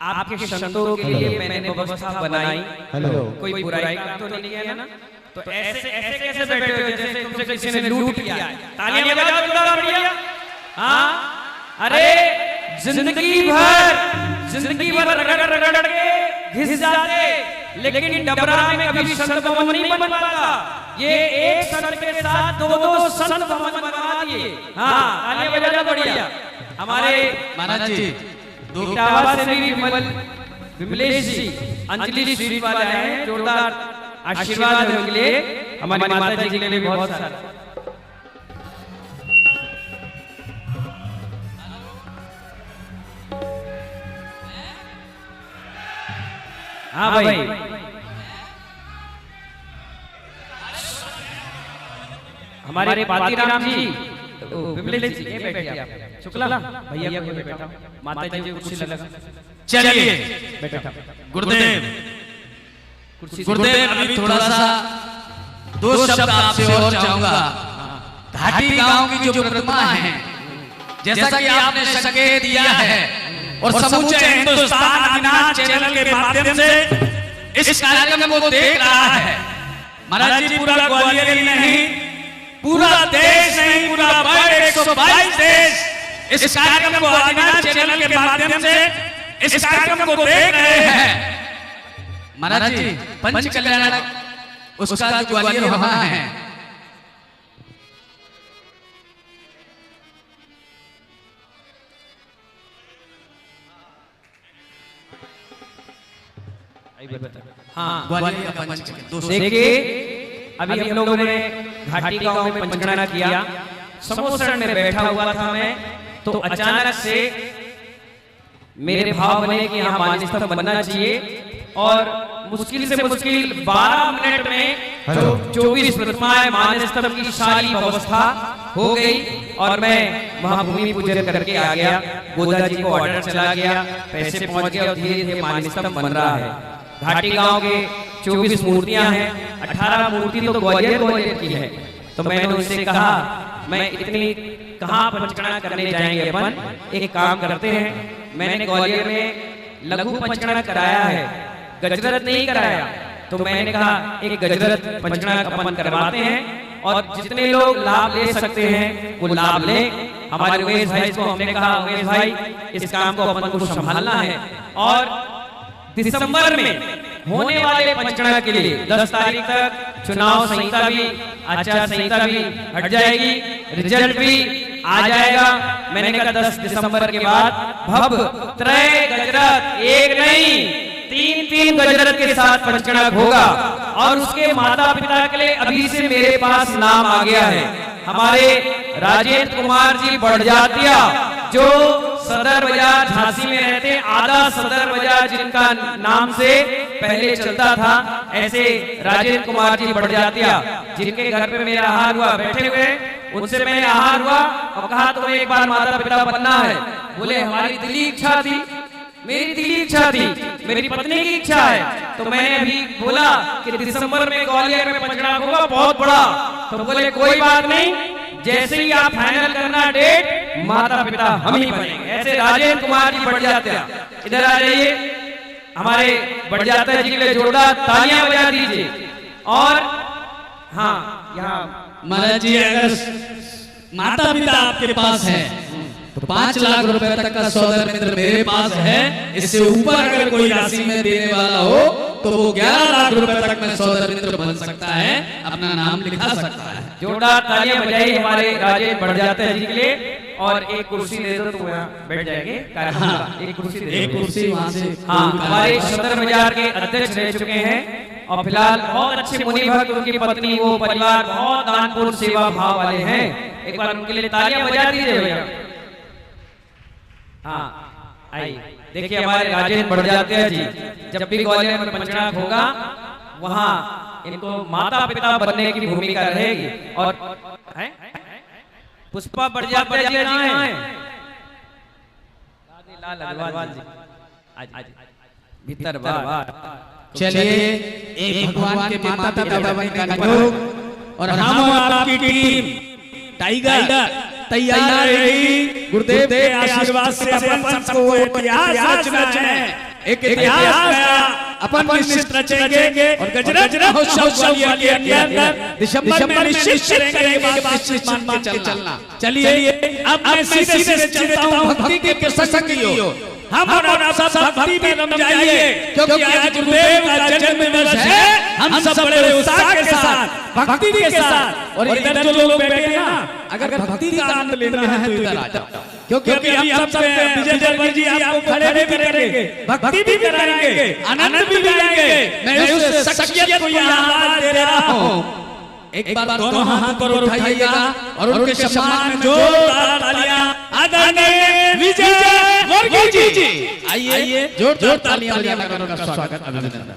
आपके संतों के लिए मैंने व्यवस्था बनाई, हेलो कोई बुराई का तो नहीं है ना? तो ऐसे ऐसे कैसे बैठे हो जैसे तुमसे किसी ने लूट लिया? तालियां बजाओ जोरदार बढ़िया। हाँ अरे जिंदगी भर रगड़ रगड़ के घिस जाते, लेकिन डबरा में कभी संत भवन नहीं बन पाता। ये एक संत के साथ दो दो संत भवन बनवा दिए। हाँ तालियां बजाओ बढ़िया। हमारे महाराज जी इटावा से भी विमलेश जी अंजलि स्वीट वाले हैं, जोरदार आशीर्वाद है उनके लिए, हमारी माता जी के लिए बहुत सारा। हाँ भाई हमारे पातीराम जी विमलेश जी ये बैठिए आप। शुक्ला भैया को बैठा, माता जी को कुर्सी लगा। चलिए बैठा गुरुदेव अभी थोड़ा सा दो शब्द आपसे और चाहूंगा। घाटी गांव की जो प्रतिमा है, जैसा कि आपने संकेत दिया है और समूचे हिंदुस्तान आदिनाथ चैनल के माध्यम से इस कार्यक्रम को देख रहा है। महाराज जी पूरा ग्वालियर ही नहीं, पूरा देश नहीं, पूरा वर्ल्ड 122 देश इस कार्यक्रम को आदिनाथ चैनल के माध्यम से इस कार्यक्रम को देख रहे हैं। महाराज जी पंच कल्याण उसका जो ग्वालियर होना है, हाँ ग्वालियर का पंच कल्याण। देखिए अभी हम लोगों ने घाटी गांव में पंचगणना किया, समोसण में बैठा हुआ था मैं, तो अचानक से मेरे भाव बने कि यहाँ मानस्तंभ बनना चाहिए और मुश्किल से मुश्किल 12 मिनट में 24 प्रतिमाएं मानस्तंभ की सारी व्यवस्था हो गई और मैं वहां भूमि पूजन करके आ गया। गोदा जी को ऑर्डर चला गया, पैसे पहुंच गए और धीरे धीरे मानस्तंभ बन रहा है। घाटी गांव के 24 मूर्तियां हैं, 18 मूर्ति तो ग्वालियर की है। तो मैंने उनसे कहा मैं इतनी कहाँ पंचगणना करने जाएंगे अपन, एक काम करते हैं, मैंने ग्वालियर में लघु पंचगणना कराया है, गजरत नहीं कराया। तो मैंने कहा एक गजरत पंचगणना अपन करवाते हैं और जितने लोग लाभ ले सकते हैं वो लाभ लें। हमारे उमेश भाई को हमने कहा उमेश भाई इस काम को अपन को संभालना है और दिसंबर में होने वाले पंचकड़ा के लिए 10 तारीख तक चुनाव संहिता भी, आचार संहिता भी हट जाएगी, रिजल्ट भी आ जाएगा। मैंने कहा 10 दिसंबर के बाद भव त्रय गजरत, एक नहीं 3 गजरत के साथ पंचकड़ा होगा। और उसके माता पिता के लिए अभी से मेरे पास नाम आ गया है। हमारे राजेंद्र कुमार जी बढ़जातिया, जो सदर बाजार झांसी में रहते हैं, आधा सदर बाजार जिनका नाम से पहले चलता था, ऐसे राजेंद्र कुमार जी बढ़जातिया, जिनके घर पे मेरा आहार हुआ, बैठे हुए, उनसे मैंने आहार हुआ और कहा तुम्हें एक बार माता पिता बनना है। बोले हमारी दिली इच्छा थी, मेरी दिली इच्छा थी, मेरी पत्नी की इच्छा है। तो मैंने अभी बोला कि दिसंबर में ग्वालियर में पंचकड़ा होगा बहुत बड़ा। तो बोले कोई बात नहीं, जैसे ही आप फाइनल करना डेट, माता पिता हम ही बनेंगे। ऐसे राजेंद्र कुमार जी बढ़जाते, इधर आ जाइए, हमारे बढ़जाते जी के लिए जोरदार तालियां बजा दीजिए। और हाँ, यहाँ महाराज जी, अगर माता पिता आपके पास है तो 5 लाख रुपए तक का सौदर मित्र मेरे पास है। इससे ऊपर अगर कोई राशि में देने वाला हो तो वो 11 लाख रुपए तक में सौदर मित्र बन सकता है, अपना नाम लिखा सकता है। जोरदार तालियां बजाइए हमारे राजेंद्र बढ़जाते जी के लिए। और एक कुर्सी दे दो तो यहाँ बैठ जाएंगे। एक कुर्सी दे, एक कुर्सी वहाँ से। हाँ, हमारे सदर बाजार के अध्यक्ष रह चुके हैं और फिलहाल बहुत अच्छे मुनि भक्त, उनकी पत्नी, वो परिवार बहुत दानपुर सेवा भाव वाले हैं। एक बार उनके लिए तालियां बजा दीजिए भैया। हाँ, आइए देखिए हमारे राजेंद्र बढ़जाते हैं जी, जब भी ग्वालियर में पंचकड़ा होगा वहाँ इनको माता पिता बनने की भूमिका रहेगी। और पुष्पा बढ़जाते जी कहाँ है? लाल अग्रवाल जी आज भीतर बार। चलिए, एक भगवान के माता पिता बनने का योग और हम आपकी टीम टाइगर तैयार रही। गुरुदेव के आशीर्वाद से अपन सबको इतिहास रचना है, एक इतिहास अपन निश्चित रचेंगे और गजरत महोत्सव के अंदर दिसंबर में निश्चित करेंगे निश्चित मान के चलना। चलिए अब मैं सीधे चलता हूँ भक्ति के प्रसंग की ओर। हम और आप सब भक्ति में रम जाइए, क्योंकि आज गुरुदेव का जन्म दिवस है। हम सब बड़े उत्साह के साथ, भक्ति के साथ, और इधर जो लोग बैठे हैं ना, अगर भक्ति का आनंद लेना है तो इधर आ जाओ, क्योंकि हम सब विजय जयवर जी आपको खड़े भी करेंगे, भक्ति भी कराएंगे, आनंद भी लेंगे। मैं उस शख्सियत को यहाँ आवाज दे रहा हूँ। एक बार दोनों हाथ पर उठाइएगा और उनके सम्मान में जोरदार तालियां। आदरणीय विजय वर्गीय जी, आइए जोरदार तालियां बजाकर उनका स्वागत अभिनंदन।